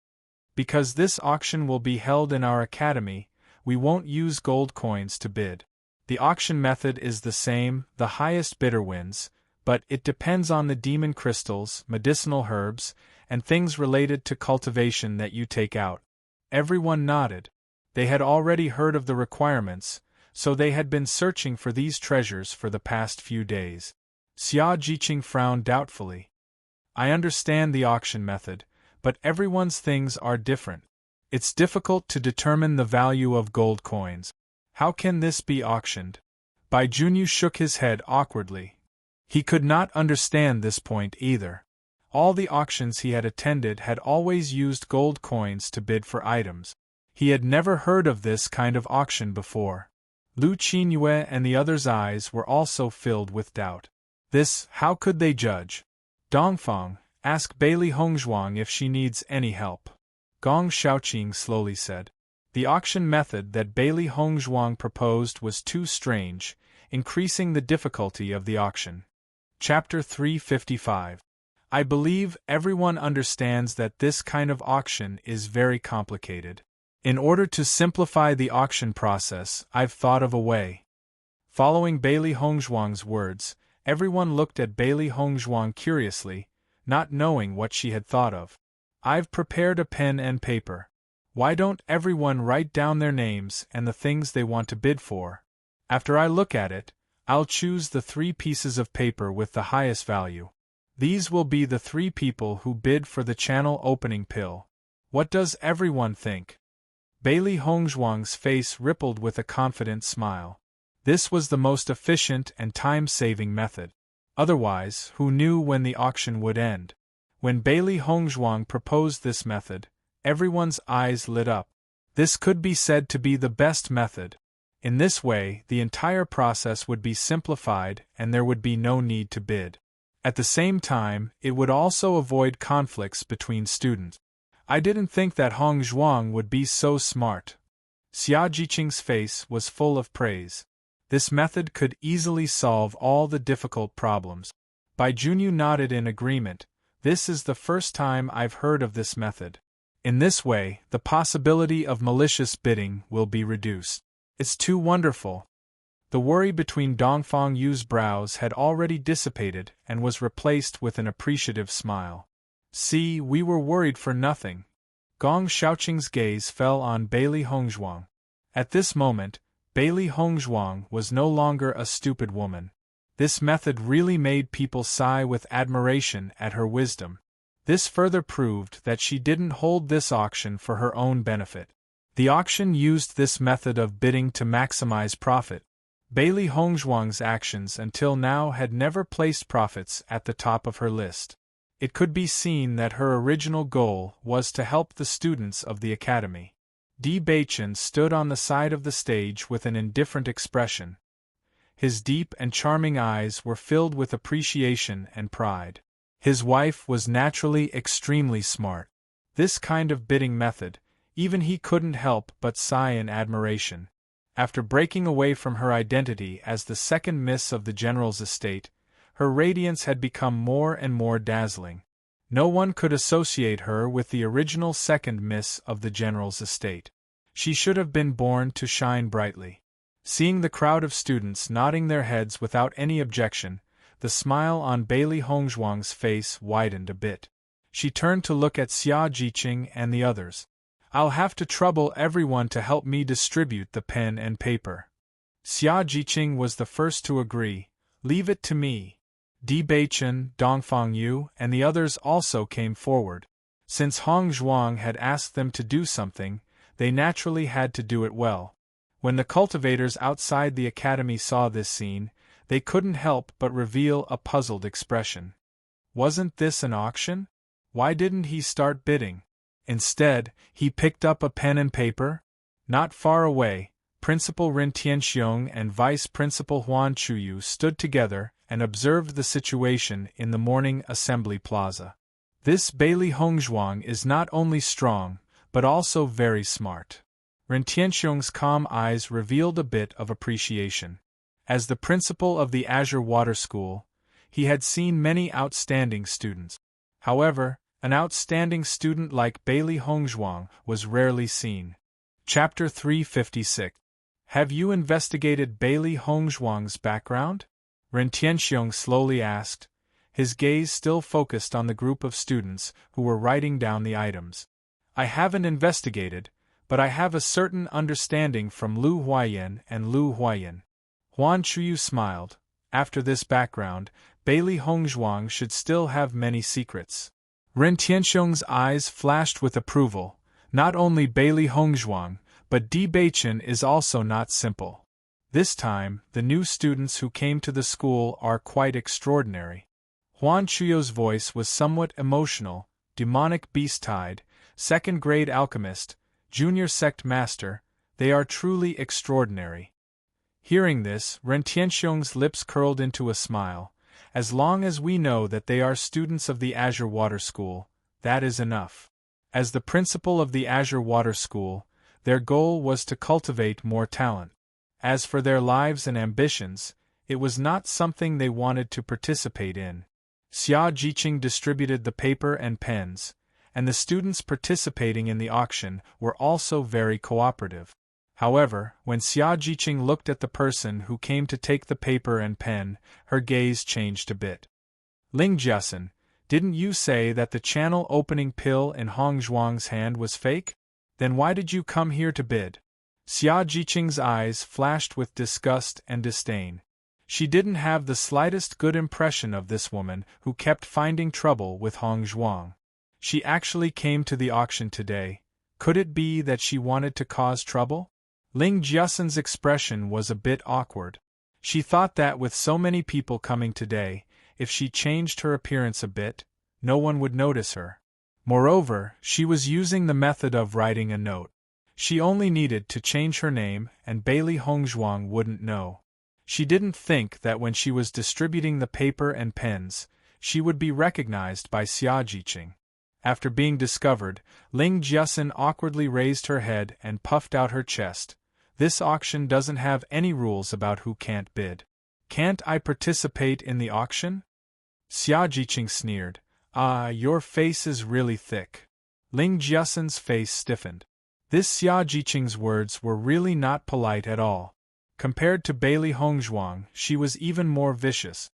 Because this auction will be held in our academy, we won't use gold coins to bid. The auction method is the same, the highest bidder wins, but it depends on the demon crystals, medicinal herbs, and things related to cultivation that you take out. Everyone nodded. They had already heard of the requirements, so they had been searching for these treasures for the past few days. Xia Jiqing frowned doubtfully. I understand the auction method, but everyone's things are different. It's difficult to determine the value of gold coins. How can this be auctioned? Bai Junyu shook his head awkwardly. He could not understand this point either. All the auctions he had attended had always used gold coins to bid for items. He had never heard of this kind of auction before. Lu Qinyue and the others' eyes were also filled with doubt. How could they judge? Dongfang, ask Bailey Hongzhuang if she needs any help. Gong Shaoqing slowly said. The auction method that Bailey Hongzhuang proposed was too strange, increasing the difficulty of the auction. Chapter 355. I believe everyone understands that this kind of auction is very complicated. In order to simplify the auction process, I've thought of a way. Following Bailey Hongzhuang's words, everyone looked at Bailey Hongzhuang curiously, not knowing what she had thought of. I've prepared a pen and paper. Why don't everyone write down their names and the things they want to bid for? After I look at it, I'll choose the 3 pieces of paper with the highest value. These will be the 3 people who bid for the channel opening pill. What does everyone think? Bailey Hongzhuang's face rippled with a confident smile. This was the most efficient and time-saving method. Otherwise, who knew when the auction would end? When Bailey Hongzhuang proposed this method, everyone's eyes lit up. This could be said to be the best method. In this way, the entire process would be simplified and there would be no need to bid. At the same time, it would also avoid conflicts between students. I didn't think that Hongzhuang would be so smart. Xia Jiqing's face was full of praise. This method could easily solve all the difficult problems. Bai Junyu nodded in agreement. This is the first time I've heard of this method. In this way, the possibility of malicious bidding will be reduced. It's too wonderful. The worry between Dongfang Yu's brows had already dissipated and was replaced with an appreciative smile. See, we were worried for nothing. Gong Shaoqing's gaze fell on Bailey Hongzhuang. At this moment, Bailey Hongzhuang was no longer a stupid woman. This method really made people sigh with admiration at her wisdom. This further proved that she didn't hold this auction for her own benefit. The auction used this method of bidding to maximize profit. Bailey Hongzhuang's actions until now had never placed profits at the top of her list. It could be seen that her original goal was to help the students of the academy. Di Beichen stood on the side of the stage with an indifferent expression. His deep and charming eyes were filled with appreciation and pride. His wife was naturally extremely smart. This kind of bidding method, even he couldn't help but sigh in admiration. After breaking away from her identity as the second miss of the general's estate, her radiance had become more and more dazzling. No one could associate her with the original second miss of the general's estate. She should have been born to shine brightly. Seeing the crowd of students nodding their heads without any objection, the smile on Bailey Hongzhuang's face widened a bit. She turned to look at Xia Jiqing and the others. I'll have to trouble everyone to help me distribute the pen and paper. Xia Jiqing was the first to agree. Leave it to me. Di Beichen, Dongfang Yu, and the others also came forward. Since Hongzhuang had asked them to do something, they naturally had to do it well. When the cultivators outside the academy saw this scene, they couldn't help but reveal a puzzled expression. Wasn't this an auction? Why didn't he start bidding? Instead, he picked up a pen and paper. Not far away, Principal Rin Tianxiong and Vice Principal Huan Chuyu stood together and observed the situation in the morning assembly plaza. This Bailey Hongzhuang is not only strong, but also very smart. Rin Tianxiong's calm eyes revealed a bit of appreciation. As the principal of the Azure Water School, he had seen many outstanding students. However, an outstanding student like Bailey Hongzhuang was rarely seen. Chapter 356. Have you investigated Bailey Hongzhuang's background? Ren Tianxiong slowly asked, his gaze still focused on the group of students who were writing down the items. I haven't investigated, but I have a certain understanding from Lu Huayan and Lu Huayan. Huan Chuyu smiled. After this background, Bailey Hongzhuang should still have many secrets. Ren Tianxiong's eyes flashed with approval. Not only Bailey Hongzhuang, but Di Beichen is also not simple. This time, the new students who came to the school are quite extraordinary. Huan Chuyu's voice was somewhat emotional. Demonic beast-tide, second-grade alchemist, junior sect master, they are truly extraordinary. Hearing this, Ren Tianxiong's lips curled into a smile. As long as we know that they are students of the Azure Water School, that is enough. As the principal of the Azure Water School, their goal was to cultivate more talent. As for their lives and ambitions, it was not something they wanted to participate in. Xia Jiqing distributed the paper and pens, and the students participating in the auction were also very cooperative. However, when Xia Jiqing looked at the person who came to take the paper and pen, her gaze changed a bit. Ling Jiasen, didn't you say that the channel opening pill in Hongzhuang's hand was fake? Then why did you come here to bid? Xia Jiqing's eyes flashed with disgust and disdain. She didn't have the slightest good impression of this woman who kept finding trouble with Hongzhuang. She actually came to the auction today. Could it be that she wanted to cause trouble? Ling Jiasen's expression was a bit awkward. She thought that with so many people coming today, if she changed her appearance a bit, no one would notice her. Moreover, she was using the method of writing a note. She only needed to change her name and Bailey Hongzhuang wouldn't know. She didn't think that when she was distributing the paper and pens, she would be recognized by Xia Jiqing. After being discovered, Ling Jiasen awkwardly raised her head and puffed out her chest. This auction doesn't have any rules about who can't bid. Can't I participate in the auction? Xia Jiqing sneered. Ah, your face is really thick. Ling Jiasen's face stiffened. This Xia Jiqing's words were really not polite at all. Compared to Bailey Hongzhuang, she was even more vicious.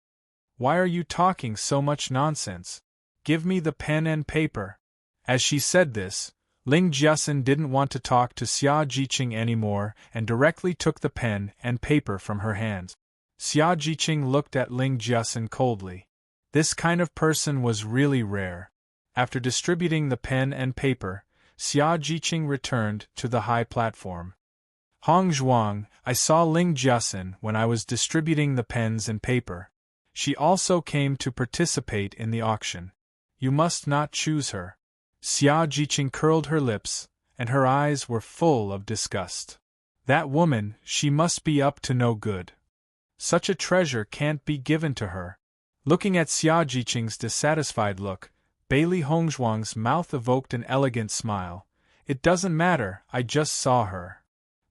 Why are you talking so much nonsense? Give me the pen and paper. As she said this, Ling Jiasen didn't want to talk to Xia Jiqing anymore and directly took the pen and paper from her hands. Xia Jiqing looked at Ling Jiasen coldly. This kind of person was really rare. After distributing the pen and paper, Xia Jiqing returned to the high platform. Hongzhuang, I saw Ling Jiasen when I was distributing the pens and paper. She also came to participate in the auction. You must not choose her. Xia Jiqing curled her lips, and her eyes were full of disgust. That woman, she must be up to no good. Such a treasure can't be given to her. Looking at Xia Jiqing's dissatisfied look, Bailey Hongzhuang's mouth evoked an elegant smile. It doesn't matter, I just saw her.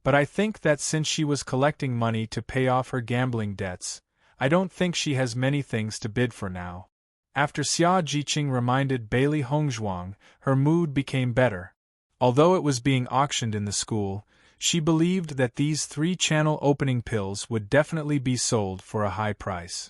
But I think that since she was collecting money to pay off her gambling debts, I don't think she has many things to bid for now. After Xia Jiqing reminded Bailey Hongzhuang, her mood became better. Although it was being auctioned in the school, she believed that these 3-channel opening pills would definitely be sold for a high price.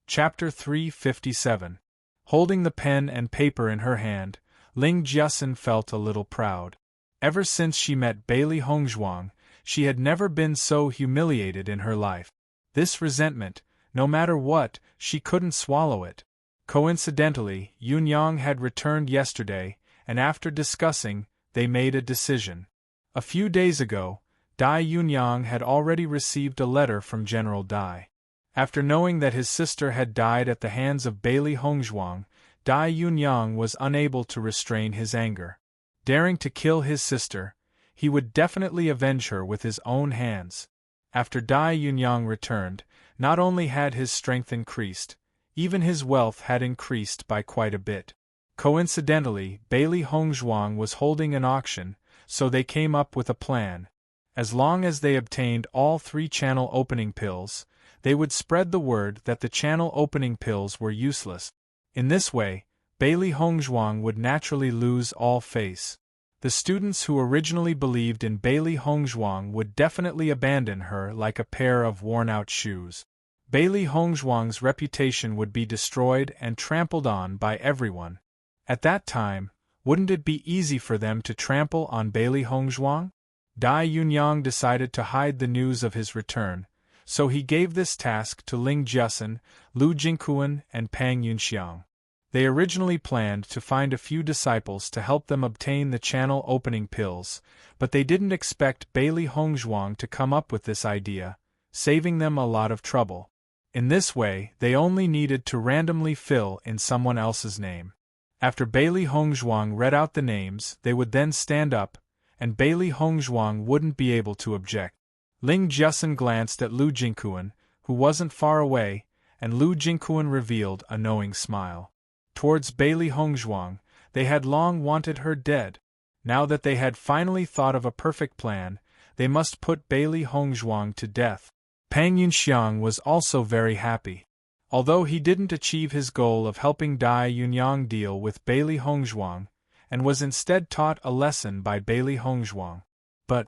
Chapter 357. Holding the pen and paper in her hand, Ling Jiasen felt a little proud. Ever since she met Bailey Hongzhuang, she had never been so humiliated in her life. This resentment, no matter what, she couldn't swallow it. Coincidentally, Yunyang had returned yesterday, and after discussing, they made a decision. A few days ago, Dai Yunyang had already received a letter from General Dai. After knowing that his sister had died at the hands of Bailey Hongzhuang, Dai Yunyang was unable to restrain his anger. Daring to kill his sister, he would definitely avenge her with his own hands. After Dai Yunyang returned, not only had his strength increased, even his wealth had increased by quite a bit. Coincidentally, Bailey Hongzhuang was holding an auction, so they came up with a plan. As long as they obtained all 3-channel opening pills, they would spread the word that the channel opening pills were useless. In this way, Bailey Hongzhuang would naturally lose all face. The students who originally believed in Bailey Hongzhuang would definitely abandon her like a pair of worn-out shoes. Bailey Hongzhuang's reputation would be destroyed and trampled on by everyone. At that time, wouldn't it be easy for them to trample on Bailey Hongzhuang? Dai Yunyang decided to hide the news of his return, so he gave this task to Ling Jiasen, Lu Jingquan, and Pang Yunxiang. They originally planned to find a few disciples to help them obtain the channel opening pills, but they didn't expect Bailey Hongzhuang to come up with this idea, saving them a lot of trouble. In this way, they only needed to randomly fill in someone else's name. After Bailey Hongzhuang read out the names, they would then stand up, and Bailey Hongzhuang wouldn't be able to object. Ling Jiasen glanced at Lu Jingquan, who wasn't far away, and Lu Jingquan revealed a knowing smile. Towards Bailey Hongzhuang, they had long wanted her dead. Now that they had finally thought of a perfect plan, they must put Bailey Hongzhuang to death. Pang Yunxiang was also very happy. Although he didn't achieve his goal of helping Dai Yunyang deal with Bailey Hongzhuang, and was instead taught a lesson by Bailey Hongzhuang. But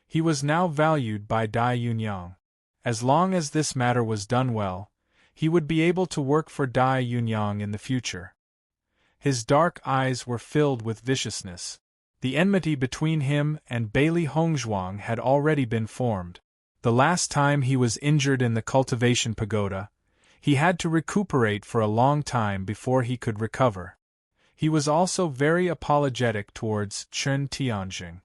he was now valued by Dai Yunyang. As long as this matter was done well, he would be able to work for Dai Yunyang in the future. His dark eyes were filled with viciousness. The enmity between him and Bailey Hongzhuang had already been formed. The last time he was injured in the cultivation pagoda, he had to recuperate for a long time before he could recover. He was also very apologetic towards Chen Tianjing.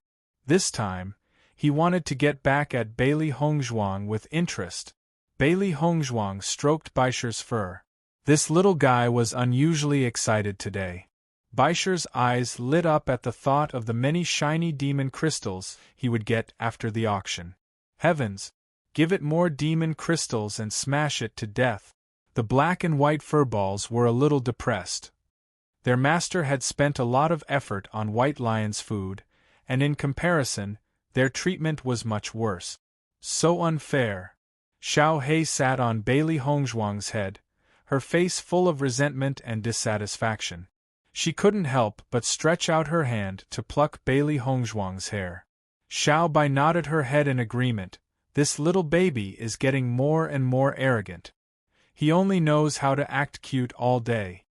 This time, he wanted to get back at Bailey Hongzhuang with interest. Bailey Hongzhuang stroked Baisher's fur. This little guy was unusually excited today. Baisher's eyes lit up at the thought of the many shiny demon crystals he would get after the auction. Heavens! Give it more demon crystals and smash it to death. The black and white furballs were a little depressed. Their master had spent a lot of effort on White Lion's food, and in comparison, their treatment was much worse. So unfair. Xiao Hei sat on Bailey Hongzhuang's head, her face full of resentment and dissatisfaction. She couldn't help but stretch out her hand to pluck Bailey Hongzhuang's hair. Xiao Bai nodded her head in agreement. This little baby is getting more and more arrogant. He only knows how to act cute all day.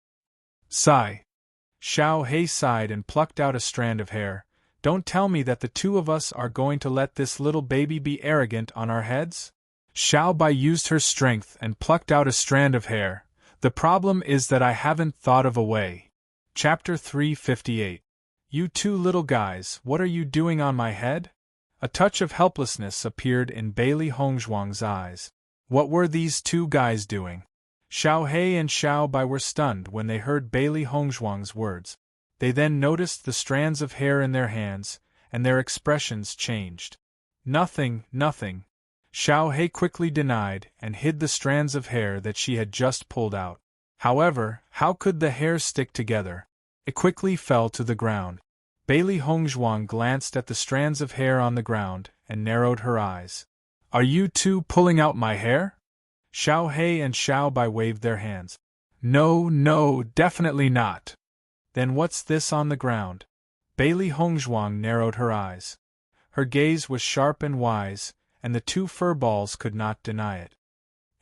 Sigh. Xiao Hei sighed and plucked out a strand of hair. Don't tell me that the two of us are going to let this little baby be arrogant on our heads? Xiao Bai used her strength and plucked out a strand of hair. The problem is that I haven't thought of a way. Chapter 358. You two little guys, what are you doing on my head? A touch of helplessness appeared in Bailey Hongzhuang's eyes. What were these two guys doing? Xiao Hei and Xiao Bai were stunned when they heard Bailey Hongzhuang's words. They then noticed the strands of hair in their hands, and their expressions changed. Nothing. Xiao Hei quickly denied and hid the strands of hair that she had just pulled out. However, how could the hair stick together? It quickly fell to the ground. Bailey Hongzhuang glanced at the strands of hair on the ground and narrowed her eyes. Are you two pulling out my hair? Xiao Hei and Xiao Bai waved their hands. No, definitely not. Then what's this on the ground? Bailey Hongzhuang narrowed her eyes. Her gaze was sharp and wise, and the two furballs could not deny it.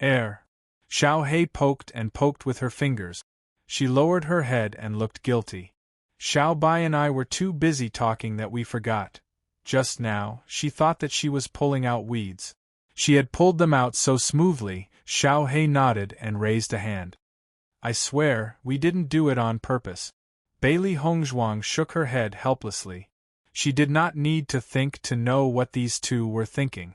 Air. Xiao Hei poked and poked with her fingers. She lowered her head and looked guilty. Xiao Bai and I were too busy talking that we forgot. Just now, she thought that she was pulling out weeds. She had pulled them out so smoothly. Xiao Hei nodded and raised a hand. I swear, we didn't do it on purpose. Bailey Hongzhuang shook her head helplessly. She did not need to think to know what these two were thinking.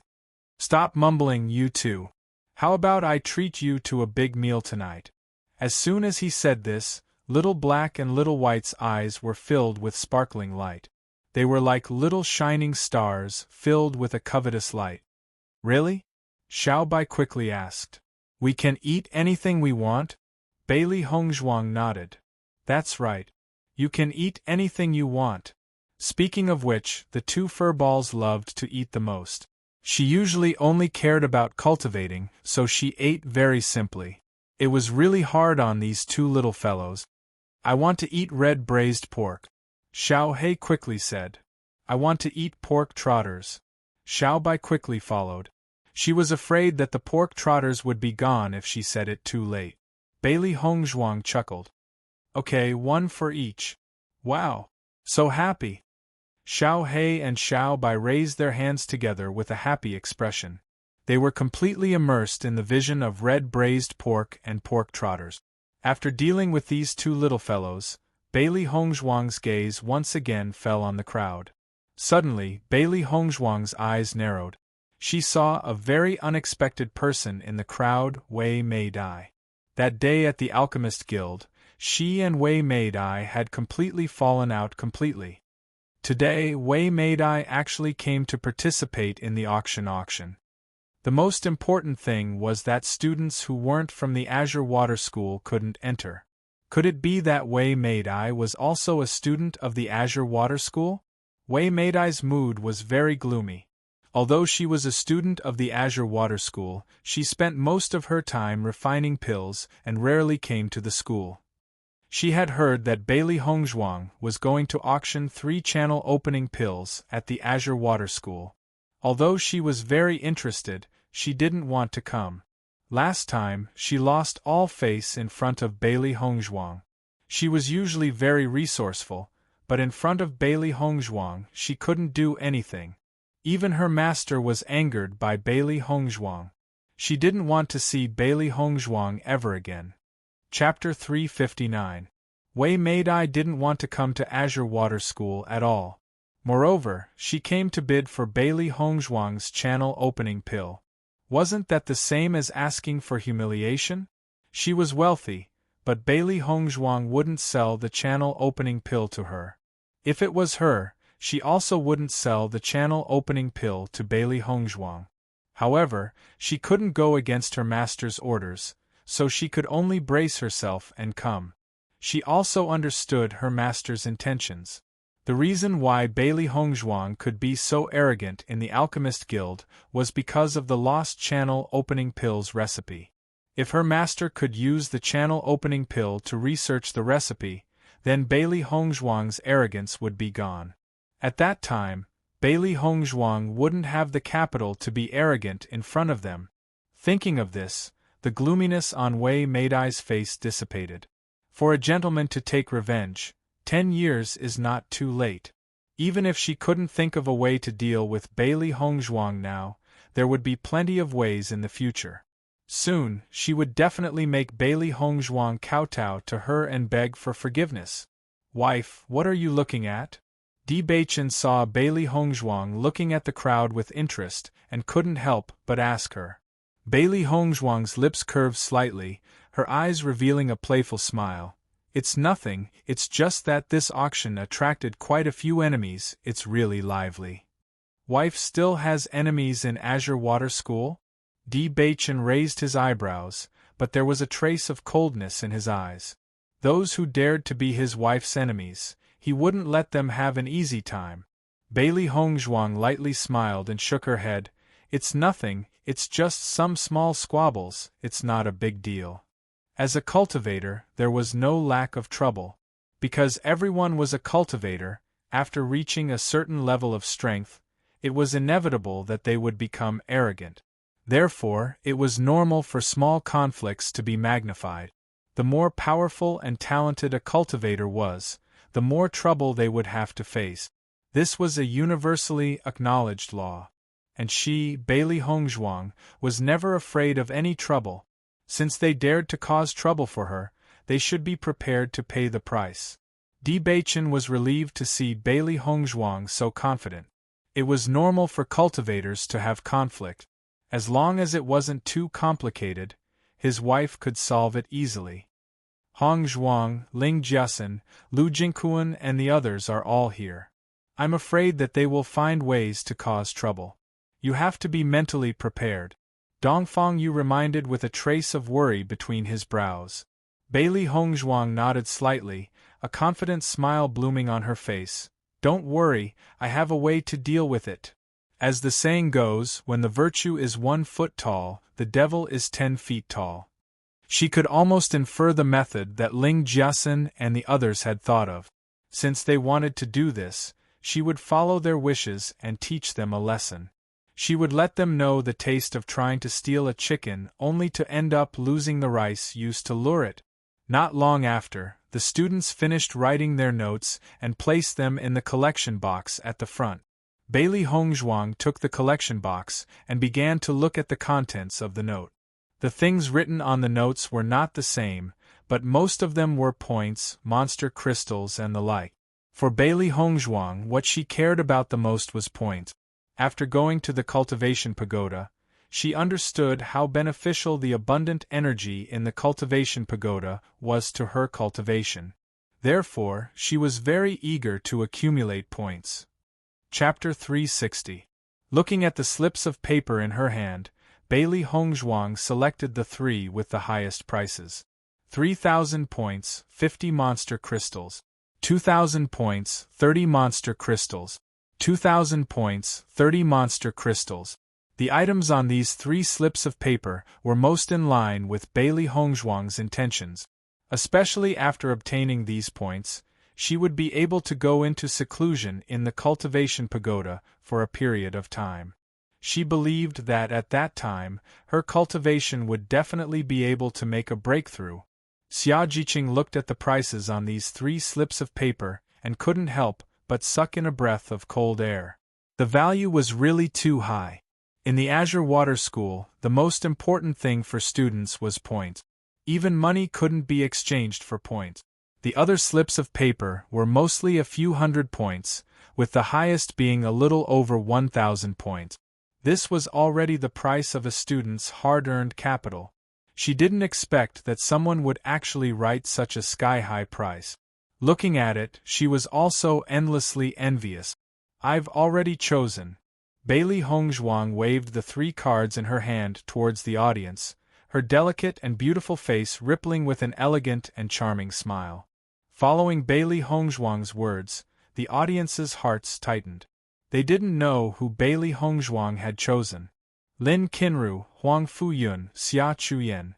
Stop mumbling, you two. How about I treat you to a big meal tonight? As soon as he said this, Little Black and Little White's eyes were filled with sparkling light. They were like little shining stars filled with a covetous light. Really? Xiao Bai quickly asked. We can eat anything we want? Bailey Hongzhuang nodded. That's right. You can eat anything you want. Speaking of which, the two furballs loved to eat the most. She usually only cared about cultivating, so she ate very simply. It was really hard on these two little fellows. I want to eat red braised pork. Xiao Hei quickly said. I want to eat pork trotters. Xiao Bai quickly followed. She was afraid that the pork trotters would be gone if she said it too late. Bailey Hongzhuang chuckled. Okay, one for each. Wow! So happy! Xiao He and Xiao Bai raised their hands together with a happy expression. They were completely immersed in the vision of red braised pork and pork trotters. After dealing with these two little fellows, Bailey Hongzhuang's gaze once again fell on the crowd. Suddenly, Bailey Hongzhuang's eyes narrowed. She saw a very unexpected person in the crowd, Wei Meidai. That day at the Alchemist Guild, she and Wei Meidai had completely fallen out completely. Today, Wei Meidai actually came to participate in the auction. The most important thing was that students who weren't from the Azure Water School couldn't enter. Could it be that Wei Meidai was also a student of the Azure Water School? Wei Meidai's mood was very gloomy. Although she was a student of the Azure Water School, she spent most of her time refining pills and rarely came to the school. She had heard that Bailey Hongzhuang was going to auction 3-channel opening pills at the Azure Water School. Although she was very interested, she didn't want to come. Last time, she lost all face in front of Bailey Hongzhuang. She was usually very resourceful, but in front of Bailey Hongzhuang she couldn't do anything. Even her master was angered by Bailey Hongzhuang. She didn't want to see Bailey Hongzhuang ever again. Chapter 359. Wei Meidai didn't want to come to Azure Water School at all. Moreover, she came to bid for Bailey Hongzhuang's channel opening pill. Wasn't that the same as asking for humiliation? She was wealthy, but Bailey Hongzhuang wouldn't sell the channel opening pill to her. If it was her, she also wouldn't sell the channel opening pill to Bailey Hongzhuang. However, she couldn't go against her master's orders, so she could only brace herself and come. She also understood her master's intentions. The reason why Bailey Hongzhuang could be so arrogant in the Alchemist Guild was because of the lost channel opening pill's recipe. If her master could use the channel opening pill to research the recipe, then Bailey Hongzhuang's arrogance would be gone. At that time, Bailey Hongzhuang wouldn't have the capital to be arrogant in front of them. Thinking of this, the gloominess on Wei Meidai's face dissipated. For a gentleman to take revenge, 10 years is not too late. Even if she couldn't think of a way to deal with Bailey Hongzhuang now, there would be plenty of ways in the future. Soon, she would definitely make Bailey Hongzhuang kowtow to her and beg for forgiveness. Wife, what are you looking at? Di Beichen saw Bailey Hongzhuang looking at the crowd with interest and couldn't help but ask her. Bailey Hongzhuang's lips curved slightly, her eyes revealing a playful smile. It's nothing, it's just that this auction attracted quite a few enemies, it's really lively. Wife still has enemies in Azure Water School? Di Beichen raised his eyebrows, but there was a trace of coldness in his eyes. Those who dared to be his wife's enemies, he wouldn't let them have an easy time. Bailey Hongzhuang lightly smiled and shook her head. It's nothing, it's just some small squabbles, it's not a big deal. As a cultivator, there was no lack of trouble. Because everyone was a cultivator, after reaching a certain level of strength, it was inevitable that they would become arrogant. Therefore, it was normal for small conflicts to be magnified. The more powerful and talented a cultivator was, the more trouble they would have to face. This was a universally acknowledged law. And she, Bailey Hongzhuang, was never afraid of any trouble. Since they dared to cause trouble for her, they should be prepared to pay the price. Di Beichen was relieved to see Bailey Hongzhuang so confident. It was normal for cultivators to have conflict. As long as it wasn't too complicated, his wife could solve it easily. Hongzhuang, Ling Jiasen, Lu Jingquan and the others are all here. I'm afraid that they will find ways to cause trouble. You have to be mentally prepared. Dongfang Yu reminded with a trace of worry between his brows. Bailey Hongzhuang nodded slightly, a confident smile blooming on her face. Don't worry, I have a way to deal with it. As the saying goes, when the virtue is 1 foot tall, the devil is 10 feet tall. She could almost infer the method that Ling Jiasen and the others had thought of. Since they wanted to do this, she would follow their wishes and teach them a lesson. She would let them know the taste of trying to steal a chicken only to end up losing the rice used to lure it. Not long after, the students finished writing their notes and placed them in the collection box at the front. Bailey Hongzhuang took the collection box and began to look at the contents of the note. The things written on the notes were not the same, but most of them were points, monster crystals and the like. For Bailey Hongzhuang, what she cared about the most was points. After going to the cultivation pagoda, she understood how beneficial the abundant energy in the cultivation pagoda was to her cultivation. Therefore, she was very eager to accumulate points. Chapter 360. Looking at the slips of paper in her hand, Bailey Hongzhuang selected the three with the highest prices. 3,000 points, 50 monster crystals. 2,000 points, 30 monster crystals. 2,000 points, 30 monster crystals. The items on these three slips of paper were most in line with Bailey Hongzhuang's intentions. Especially after obtaining these points, she would be able to go into seclusion in the cultivation pagoda for a period of time. She believed that at that time, her cultivation would definitely be able to make a breakthrough. Xia Jiqing looked at the prices on these three slips of paper and couldn't help but suck in a breath of cold air. The value was really too high. In the Azure Water School, the most important thing for students was points. Even money couldn't be exchanged for points. The other slips of paper were mostly a few hundred points, with the highest being a little over 1,000 points. This was already the price of a student's hard-earned capital. She didn't expect that someone would actually write such a sky-high price. Looking at it, she was also endlessly envious. I've already chosen. Bailey Hongzhuang waved the three cards in her hand towards the audience, her delicate and beautiful face rippling with an elegant and charming smile. Following Bailey Hongzhuang's words, the audience's hearts tightened. They didn't know who Bailey Hongzhuang had chosen. Lin Qinru, Huang Fuyun, Xia Chuyan.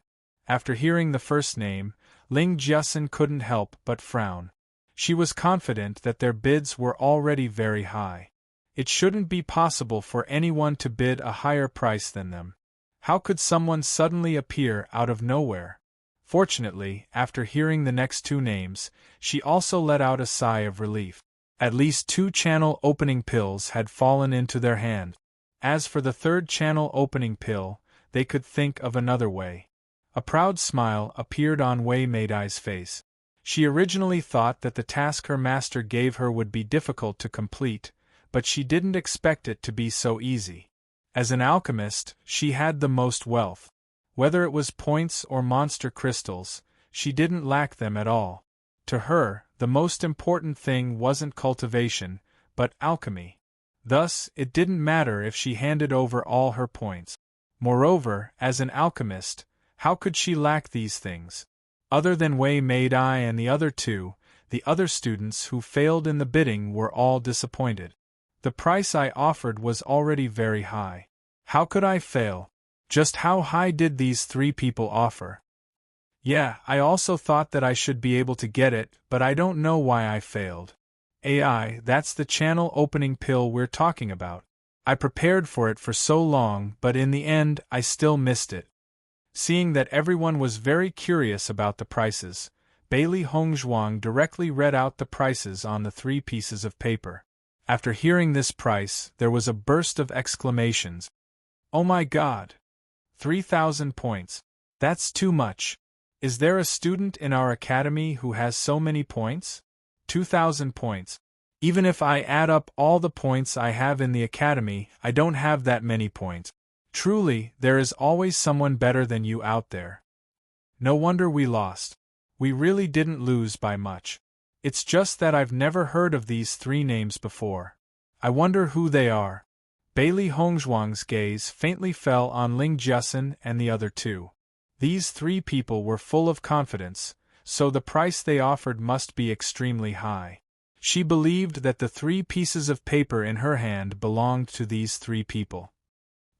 After hearing the first name, Ling Jiasen couldn't help but frown. She was confident that their bids were already very high. It shouldn't be possible for anyone to bid a higher price than them. How could someone suddenly appear out of nowhere? Fortunately, after hearing the next two names, she also let out a sigh of relief. At least 2 channel opening pills had fallen into their hand. As for the third channel opening pill, they could think of another way. A proud smile appeared on Wei Meidai's face. She originally thought that the task her master gave her would be difficult to complete, but she didn't expect it to be so easy. As an alchemist, she had the most wealth. Whether it was points or monster crystals, she didn't lack them at all. To her, the most important thing wasn't cultivation, but alchemy. Thus, it didn't matter if she handed over all her points. Moreover, as an alchemist, how could she lack these things? Other than Wei Meidai and the other two, the other students who failed in the bidding were all disappointed. The price I offered was already very high. How could I fail? Just how high did these 3 people offer? Yeah, I also thought that I should be able to get it, but I don't know why I failed. AI, that's the channel opening pill we're talking about. I prepared for it for so long, but in the end, I still missed it. Seeing that everyone was very curious about the prices, Bailey Hongzhuang directly read out the prices on the 3 pieces of paper. After hearing this price, there was a burst of exclamations. Oh my God! 3,000 points. That's too much. Is there a student in our academy who has so many points? 2,000 points. Even if I add up all the points I have in the academy, I don't have that many points. Truly, there is always someone better than you out there. No wonder we lost. We really didn't lose by much. It's just that I've never heard of these 3 names before. I wonder who they are. Bailey Hongzhuang's gaze faintly fell on Ling Jiasen and the other 2. These 3 people were full of confidence, so the price they offered must be extremely high. She believed that the 3 pieces of paper in her hand belonged to these 3 people.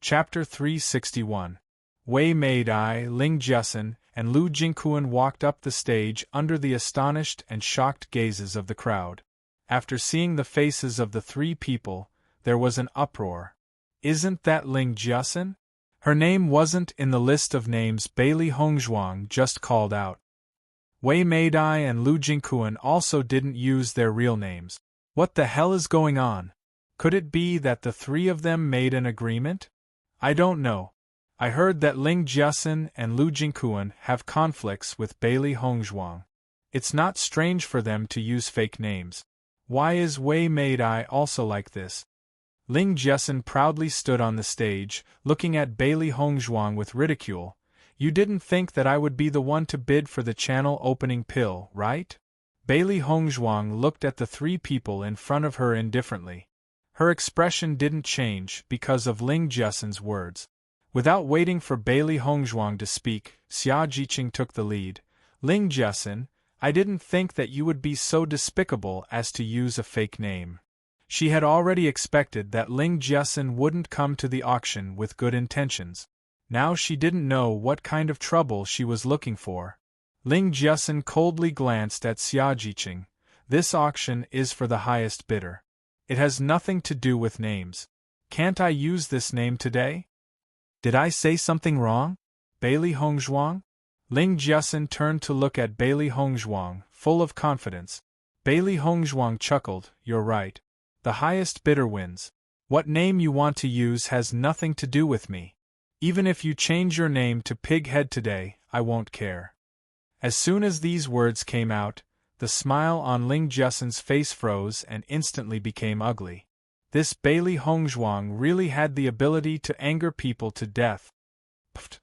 Chapter 361. Wei Meidai, Ling Jiasen, and Lu Jingquan walked up the stage under the astonished and shocked gazes of the crowd. After seeing the faces of the three people, there was an uproar. Isn't that Ling Jiasen? Her name wasn't in the list of names Bailey Hongzhuang just called out. Wei Meidai and Lu Jingquan also didn't use their real names. What the hell is going on? Could it be that the three of them made an agreement? I don't know. I heard that Ling Jiasen and Lu Jingquan have conflicts with Bailey Hongzhuang. It's not strange for them to use fake names. Why is Wei Meidai also like this? Ling Jiasen proudly stood on the stage, looking at Bailey Hongzhuang with ridicule. You didn't think that I would be the one to bid for the channel opening pill, right? Bailey Hongzhuang looked at the three people in front of her indifferently. Her expression didn't change because of Ling Jiasen's words. Without waiting for Bailey Hongzhuang to speak, Xia Jiqing took the lead. Ling Jiasen, I didn't think that you would be so despicable as to use a fake name. She had already expected that Ling Jiasen wouldn't come to the auction with good intentions. Now she didn't know what kind of trouble she was looking for. Ling Jiasen coldly glanced at Xia Jiqing. This auction is for the highest bidder. It has nothing to do with names. Can't I use this name today? Did I say something wrong? Bailey Hongzhuang? Ling Jiasen turned to look at Bailey Hongzhuang, full of confidence. Bailey Hongzhuang chuckled, You're right. The highest bidder wins. What name you want to use has nothing to do with me. Even if you change your name to Pighead today, I won't care. As soon as these words came out, the smile on Ling Jiasen's face froze and instantly became ugly. This Bailey Hongzhuang really had the ability to anger people to death. Pfft.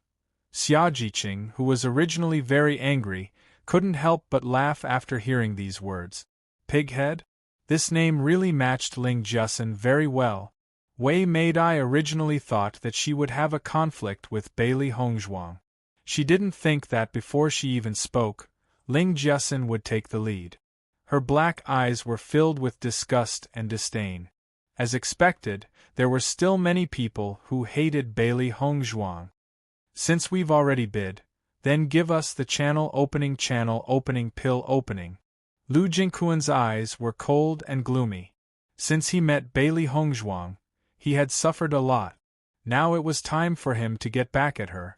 Xia Jiqing, who was originally very angry, couldn't help but laugh after hearing these words. Pighead? This name really matched Ling Jiasen very well. Wei Meidai originally thought that she would have a conflict with Bailey Hongzhuang. She didn't think that before she even spoke, Ling Jiasen would take the lead. Her black eyes were filled with disgust and disdain. As expected, there were still many people who hated Bailey Hongzhuang. Since we've already bid, then give us the channel opening pill opening. Lu Jingquan's eyes were cold and gloomy. Since he met Bailey Hongzhuang, he had suffered a lot. Now it was time for him to get back at her.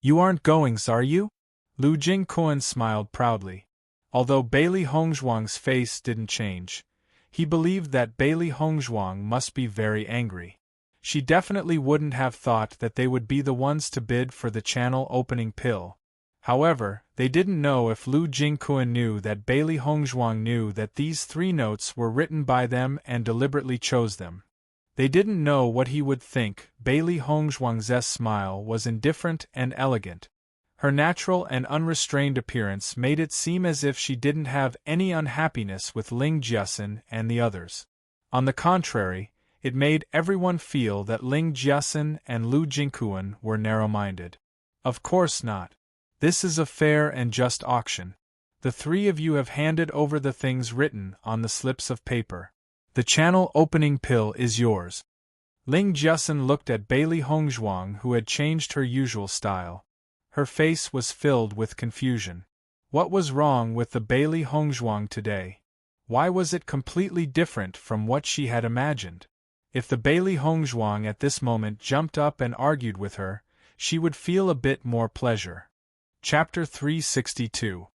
You aren't going, are you? Lu Jingquan smiled proudly. Although Bailey Hongzhuang's face didn't change, he believed that Bailey Hongzhuang must be very angry. She definitely wouldn't have thought that they would be the ones to bid for the channel opening pill. However, they didn't know if Lu Jingquan knew that Bailey Hongzhuang knew that these three notes were written by them and deliberately chose them. They didn't know what he would think. Bailey Hongzhuang's smile was indifferent and elegant. Her natural and unrestrained appearance made it seem as if she didn't have any unhappiness with Ling Jiasen and the others. On the contrary, it made everyone feel that Ling Jiasen and Lu Jingquan were narrow-minded. Of course not. This is a fair and just auction. The three of you have handed over the things written on the slips of paper. The channel opening pill is yours. Ling Jiasen looked at Bailey Hongzhuang, who had changed her usual style. Her face was filled with confusion. What was wrong with the Bailey Hongzhuang today? Why was it completely different from what she had imagined? If the Bailey Hongzhuang at this moment jumped up and argued with her, she would feel a bit more pleasure. Chapter 362.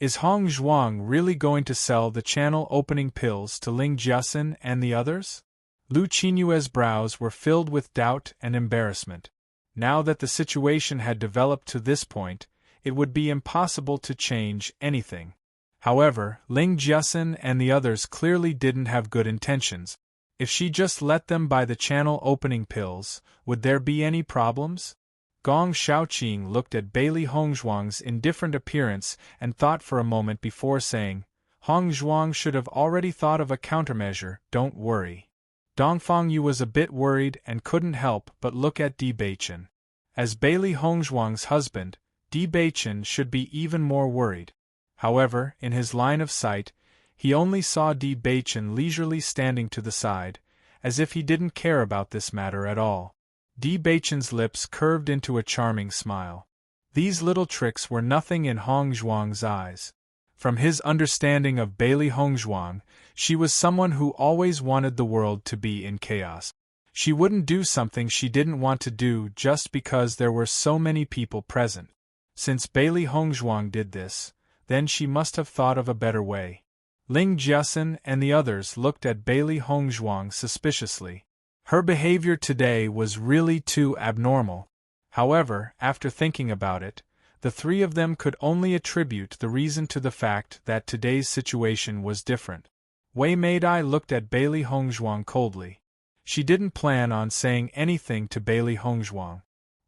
Is Hongzhuang really going to sell the channel opening pills to Ling Jiasen and the others? Lu Qinyue's brows were filled with doubt and embarrassment. Now that the situation had developed to this point, it would be impossible to change anything. However, Ling Jiasen and the others clearly didn't have good intentions. If she just let them buy the channel opening pills, would there be any problems? Gong Shaoqing looked at Bailey Hongzhuang's indifferent appearance and thought for a moment before saying, Hongzhuang should have already thought of a countermeasure, don't worry. Dongfang Yu was a bit worried and couldn't help but look at Di Beichen. As Bailey Hongzhuang's husband, Di Beichen should be even more worried. However, in his line of sight, he only saw Di Beichen leisurely standing to the side, as if he didn't care about this matter at all. Di Beichen's lips curved into a charming smile. These little tricks were nothing in Hongzhuang's eyes. From his understanding of Bailey Hongzhuang, she was someone who always wanted the world to be in chaos. She wouldn't do something she didn't want to do just because there were so many people present. Since Bailey Hongzhuang did this, then she must have thought of a better way. Ling Jiasen and the others looked at Bailey Hongzhuang suspiciously. Her behavior today was really too abnormal. However, after thinking about it, the three of them could only attribute the reason to the fact that today's situation was different. Wei Meidai looked at Bailey Hongzhuang coldly. She didn't plan on saying anything to Bailey Hongzhuang.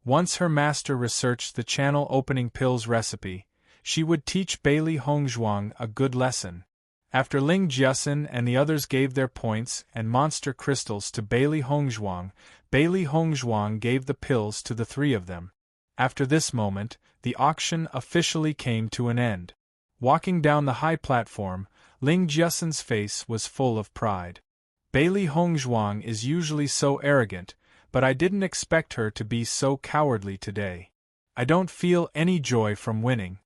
Once her master researched the channel opening pills recipe, she would teach Bailey Hongzhuang a good lesson. After Ling Jiasen and the others gave their points and monster crystals to Bailey Hongzhuang gave the pills to the three of them. After this moment, the auction officially came to an end. Walking down the high platform, Ling Jiasen's face was full of pride. Bailey Hongzhuang is usually so arrogant, but I didn't expect her to be so cowardly today. I don't feel any joy from winning.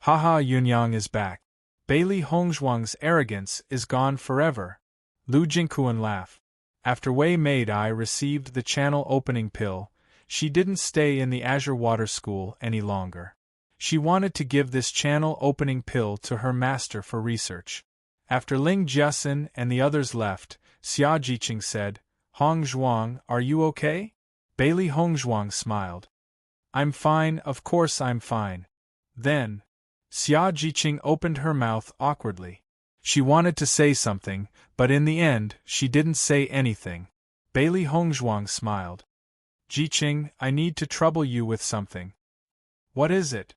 Haha, Yunyang is back. Bailey Hongzhuang's arrogance is gone forever. Lu Jingquan laughed. After Wei Meidai received the channel opening pill, she didn't stay in the Azure Water School any longer. She wanted to give this channel opening pill to her master for research. After Ling Jiasen and the others left, Xia Jiqing said, "Hongzhuang, are you okay?" Bailey Hongzhuang smiled. "I'm fine, of course I'm fine." Then, Xia Jiqing opened her mouth awkwardly. She wanted to say something, but in the end, she didn't say anything. Bailey Hongzhuang smiled. "Jiqing, I need to trouble you with something." "What is it?"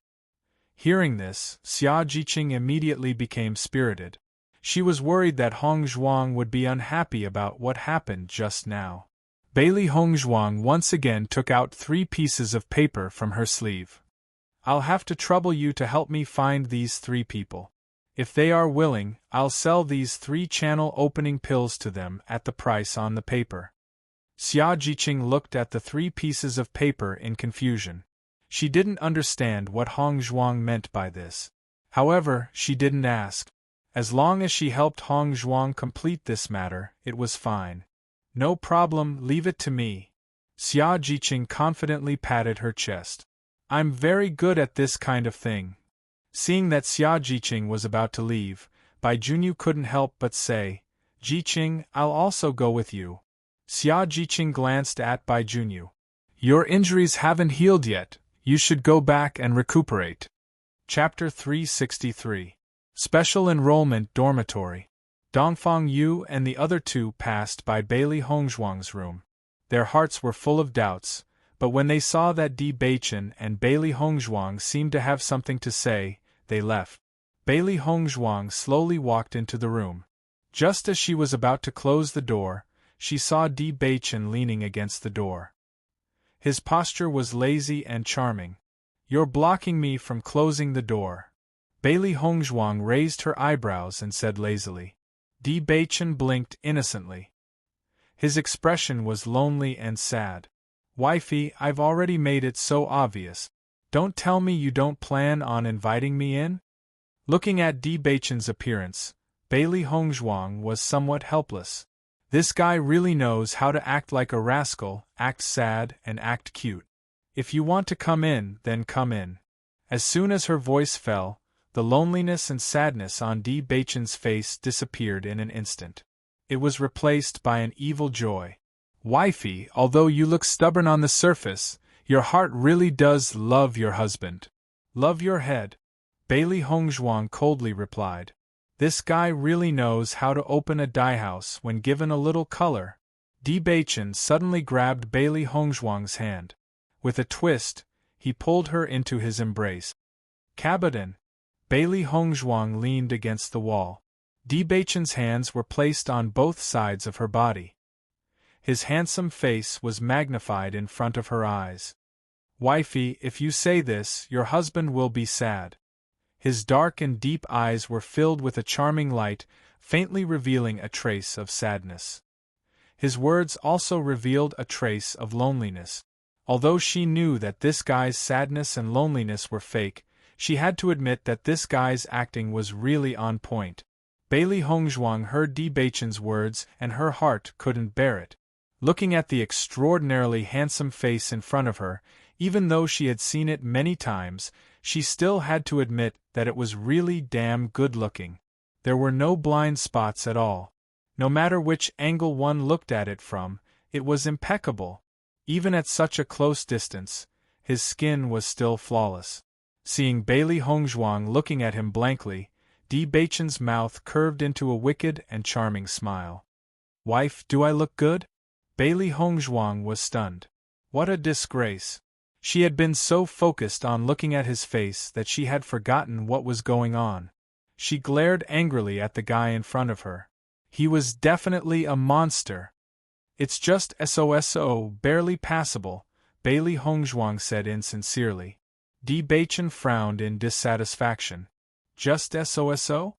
Hearing this, Xia Jiqing immediately became spirited. She was worried that Hongzhuang would be unhappy about what happened just now. Bailey Hongzhuang once again took out 3 pieces of paper from her sleeve. "I'll have to trouble you to help me find these 3 people. If they are willing, I'll sell these 3 channel opening pills to them at the price on the paper." Xia Jiqing looked at the 3 pieces of paper in confusion. She didn't understand what Hongzhuang meant by this. However, she didn't ask. As long as she helped Hongzhuang complete this matter, it was fine. "No problem, leave it to me." Xia Jiqing confidently patted her chest. "I'm very good at this kind of thing." Seeing that Xia Jiqing was about to leave, Bai Junyu couldn't help but say, "Jiqing, I'll also go with you." Xia Jiqing glanced at Bai Junyu. "Your injuries haven't healed yet, you should go back and recuperate." Chapter 363. Special Enrollment Dormitory. Dongfang Yu and the other 2 passed by Bailey Hongzhuang's room. Their hearts were full of doubts, but when they saw that Di Beichen and Bailey Hongzhuang seemed to have something to say, they left. Bailey Hongzhuang slowly walked into the room. Just as she was about to close the door, she saw Di Beichen leaning against the door. His posture was lazy and charming. "You're blocking me from closing the door." Bailey Hongzhuang raised her eyebrows and said lazily. Di Beichen blinked innocently. His expression was lonely and sad. "Wifey, I've already made it so obvious. Don't tell me you don't plan on inviting me in?" Looking at Di Beichen's appearance, Bailey Hongzhuang was somewhat helpless. This guy really knows how to act like a rascal, act sad, and act cute. "If you want to come in, then come in." As soon as her voice fell, the loneliness and sadness on Di Beichen's face disappeared in an instant. It was replaced by an evil joy. "Wifey, although you look stubborn on the surface, your heart really does love your husband." "Love your head," Bailey Hongzhuang coldly replied. This guy really knows how to open a dye house when given a little color. Di Beichen suddenly grabbed Bailey Hongzhuang's hand. With a twist, he pulled her into his embrace. "Kabadan!" Bailey Hongzhuang leaned against the wall. Di Beichen's hands were placed on both sides of her body. His handsome face was magnified in front of her eyes. "Wifey, if you say this, your husband will be sad." His dark and deep eyes were filled with a charming light, faintly revealing a trace of sadness. His words also revealed a trace of loneliness. Although she knew that this guy's sadness and loneliness were fake, She had to admit that this guy's acting was really on point. Bailey Hongzhuang heard Di Beichen's words and her heart couldn't bear it. Looking at the extraordinarily handsome face in front of her, even though she had seen it many times, she still had to admit that it was really damn good-looking. There were no blind spots at all. No matter which angle one looked at it from, it was impeccable. Even at such a close distance, his skin was still flawless. Seeing Bailey Hongzhuang looking at him blankly, Di Beichen's mouth curved into a wicked and charming smile. "Wife, do I look good?" Bailey Hongzhuang was stunned. What a disgrace. She had been so focused on looking at his face that she had forgotten what was going on. She glared angrily at the guy in front of her. He was definitely a monster. "It's just so barely passable," Bailey Hongzhuang said insincerely. Di Beichen frowned in dissatisfaction. "Just so?"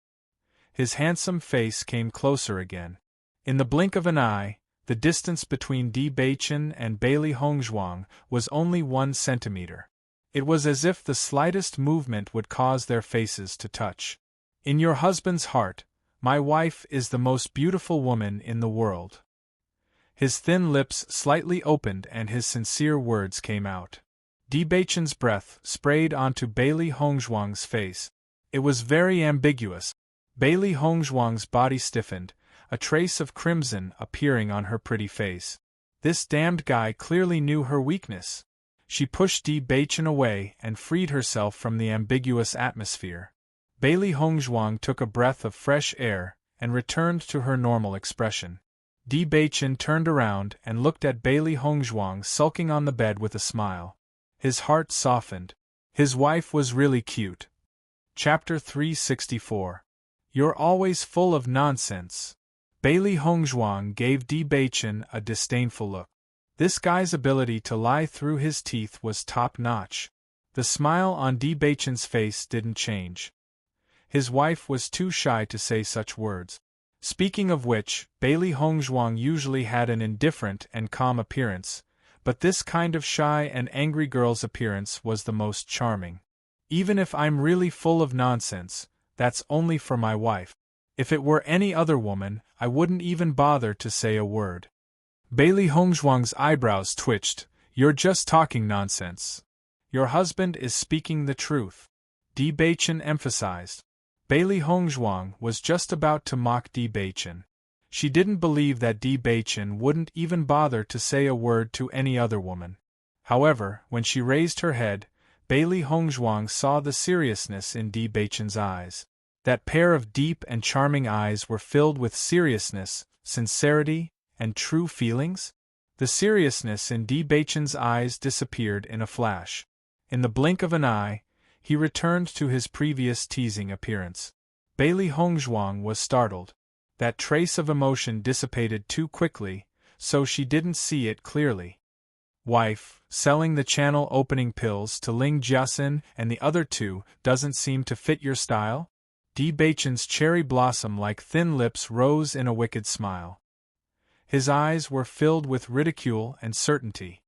His handsome face came closer again. In the blink of an eye, the distance between Di Beichen and Bailey Hongzhuang was only 1 centimeter. It was as if the slightest movement would cause their faces to touch. "In your husband's heart, my wife is the most beautiful woman in the world." His thin lips slightly opened and his sincere words came out. Di Beichen's breath sprayed onto Bailey Hongzhuang's face. It was very ambiguous. Bailey Hongzhuang's body stiffened, a trace of crimson appearing on her pretty face. This damned guy clearly knew her weakness. She pushed Di Beichen away and freed herself from the ambiguous atmosphere. Bailey Hongzhuang took a breath of fresh air and returned to her normal expression. Di Beichen turned around and looked at Bailey Hongzhuang sulking on the bed with a smile. His heart softened. His wife was really cute. Chapter 364. You're always full of nonsense. Bailey Hongzhuang gave Di Beichen a disdainful look. This guy's ability to lie through his teeth was top-notch. The smile on Di Beichen's face didn't change. His wife was too shy to say such words. Speaking of which, Bailey Hongzhuang usually had an indifferent and calm appearance, but this kind of shy and angry girl's appearance was the most charming. "Even if I'm really full of nonsense, that's only for my wife. If it were any other woman, I wouldn't even bother to say a word." Bailey Hongzhuang's eyebrows twitched. "You're just talking nonsense. Your husband is speaking the truth," Di Beichen emphasized. Bailey Hongzhuang was just about to mock Di Beichen. She didn't believe that Di Beichen wouldn't even bother to say a word to any other woman. However, when she raised her head, Bailey Hongzhuang saw the seriousness in Di Beichen's eyes. That pair of deep and charming eyes were filled with seriousness, sincerity, and true feelings. The seriousness in Di Beichen's eyes disappeared in a flash. In the blink of an eye, he returned to his previous teasing appearance. Bailey Hongzhuang was startled. That trace of emotion dissipated too quickly, so she didn't see it clearly. "Wife, selling the channel opening pills to Ling Jiaxin and the other two doesn't seem to fit your style?" Di Beichen's cherry blossom-like thin lips rose in a wicked smile. His eyes were filled with ridicule and certainty.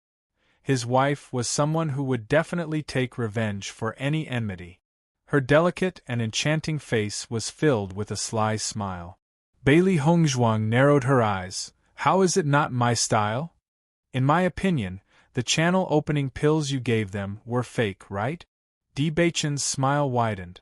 His wife was someone who would definitely take revenge for any enmity. Her delicate and enchanting face was filled with a sly smile. Bailey Hongzhuang narrowed her eyes. "How is it not my style? In my opinion, the channel opening pills you gave them were fake, right?" Di Beichen's smile widened.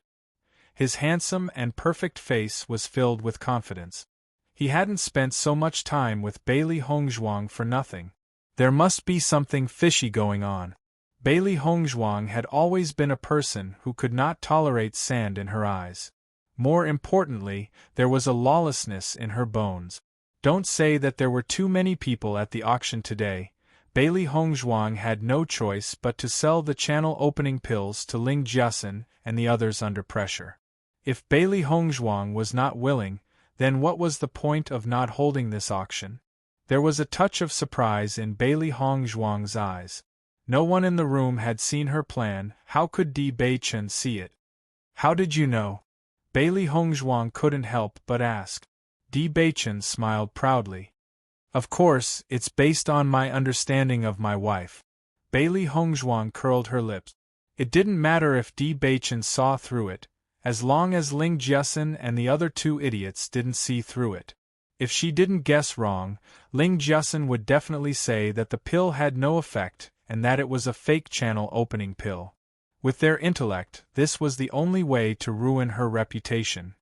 His handsome and perfect face was filled with confidence. He hadn't spent so much time with Bailey Hongzhuang for nothing. There must be something fishy going on. Bailey Hongzhuang had always been a person who could not tolerate sand in her eyes. More importantly, there was a lawlessness in her bones. Don't say that there were too many people at the auction today. Bailey Hongzhuang had no choice but to sell the channel opening pills to Ling Jiaxin and the others under pressure. If Bailey Hongzhuang was not willing, then what was the point of not holding this auction? There was a touch of surprise in Bailey Hongzhuang's eyes. No one in the room had seen her plan. How could Di Beichen see it? "How did you know?" Bailey Hongzhuang couldn't help but ask. Di Beichen smiled proudly. "Of course, it's based on my understanding of my wife." Bailey Hongzhuang curled her lips. It didn't matter if Di Baichen saw through it, as long as Ling Jiasen and the other two idiots didn't see through it. If she didn't guess wrong, Ling Jiasen would definitely say that the pill had no effect and that it was a fake channel opening pill. With their intellect, this was the only way to ruin her reputation.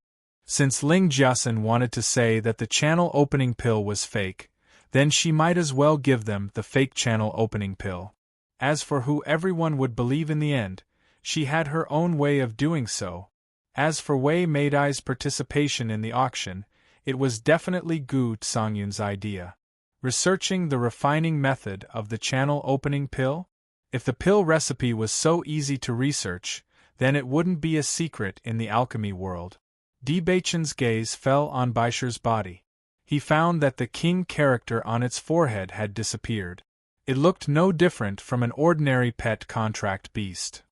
Since Ling Jiasen wanted to say that the channel opening pill was fake, then she might as well give them the fake channel opening pill. As for who everyone would believe in the end, she had her own way of doing so. As for Wei Meidai's participation in the auction, it was definitely Gu Songyun's idea. Researching the refining method of the channel opening pill? If the pill recipe was so easy to research, then it wouldn't be a secret in the alchemy world. Di Baichen's gaze fell on Baisher's body. He found that the king character on its forehead had disappeared. It looked no different from an ordinary pet contract beast.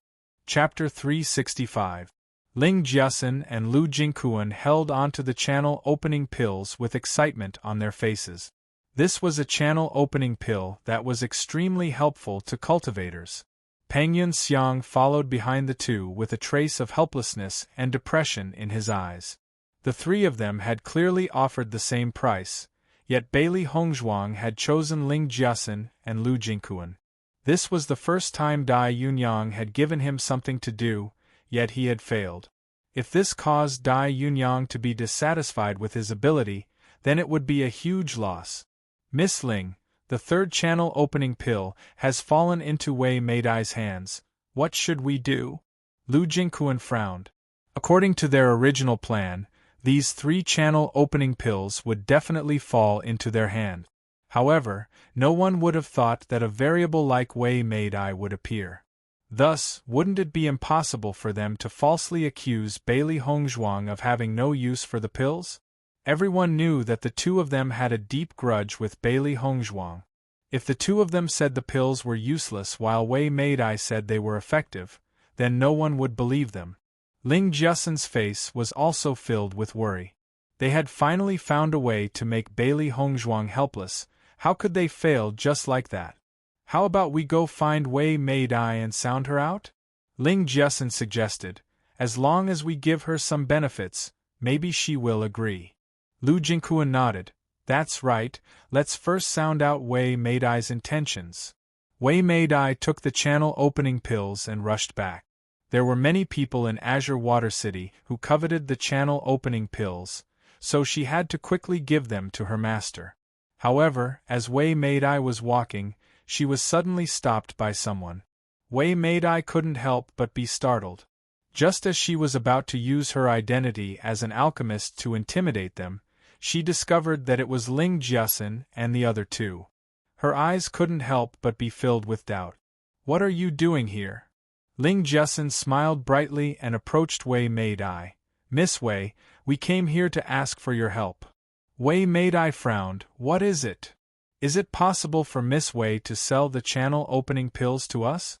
Chapter 365. Ling Jiasen and Lu Jingquan held onto the channel opening pills with excitement on their faces. This was a channel opening pill that was extremely helpful to cultivators. Peng Yunxiang followed behind the two with a trace of helplessness and depression in his eyes. The three of them had clearly offered the same price, yet Bailey Hongzhuang had chosen Ling Jiasen and Lu Jingquan. This was the first time Dai Yunyang had given him something to do, yet he had failed. If this caused Dai Yunyang to be dissatisfied with his ability, then it would be a huge loss. Miss Ling, the third channel opening pill has fallen into Wei Meidai's hands. What should we do? Lu Jingquan frowned. According to their original plan, these three channel opening pills would definitely fall into their hand. However, no one would have thought that a variable like Wei Meidai would appear. Thus, wouldn't it be impossible for them to falsely accuse Bailey Hongzhuang of having no use for the pills? Everyone knew that the two of them had a deep grudge with Bailey Hongzhuang. If the two of them said the pills were useless while Wei Meidai said they were effective, then no one would believe them. Ling Jiasen's face was also filled with worry. They had finally found a way to make Bailey Hongzhuang helpless. How could they fail just like that? How about we go find Wei Meidai and sound her out? Ling Jiasen suggested. As long as we give her some benefits, maybe she will agree. Lu Jingquan nodded. That's right, let's first sound out Wei Meidai's intentions. Wei Meidai took the channel opening pills and rushed back. There were many people in Azure Water City who coveted the channel opening pills, so she had to quickly give them to her master. However, as Wei Meidai was walking, she was suddenly stopped by someone. Wei Meidai couldn't help but be startled. Just as she was about to use her identity as an alchemist to intimidate them, she discovered that it was Ling Jiasen and the other two. Her eyes couldn't help but be filled with doubt. What are you doing here? Ling Jiasen smiled brightly and approached Wei Meidai. Miss Wei, we came here to ask for your help. Wei Meidai frowned. What is it? Is it possible for Miss Wei to sell the channel opening pills to us?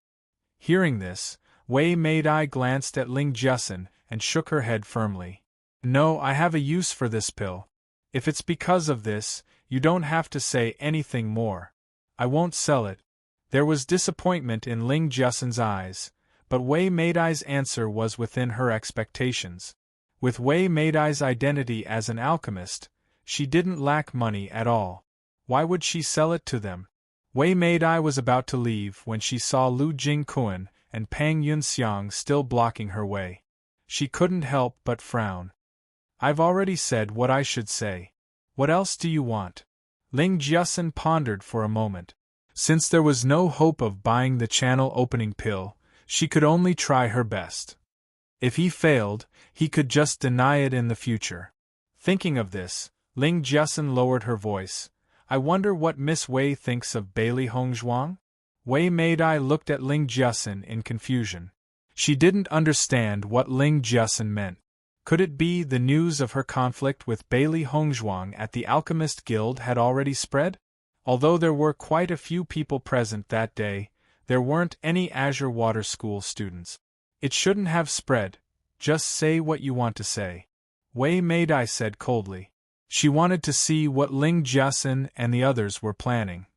Hearing this, Wei Meidai glanced at Ling Jiasen and shook her head firmly. No, I have a use for this pill. If it's because of this, you don't have to say anything more. I won't sell it. There was disappointment in Ling Jiasen's eyes, but Wei Meidai's answer was within her expectations. With Wei Meidai's identity as an alchemist, she didn't lack money at all. Why would she sell it to them? Wei Meidai was about to leave when she saw Lu Jingquan and Peng Yunxiang still blocking her way. She couldn't help but frown. I've already said what I should say. What else do you want? Ling Jiasen pondered for a moment. Since there was no hope of buying the channel opening pill, she could only try her best. If he failed, he could just deny it in the future. Thinking of this, Ling Jiasen lowered her voice. I wonder what Miss Wei thinks of Bailey Hongzhuang? Wei Meidai looked at Ling Jiasen in confusion. She didn't understand what Ling Jiasen meant. Could it be the news of her conflict with Bailey Hongzhuang at the Alchemist Guild had already spread? Although there were quite a few people present that day, there weren't any Azure Water School students. It shouldn't have spread. Just say what you want to say. Wei Meidai said coldly. She wanted to see what Ling Jiasen and the others were planning.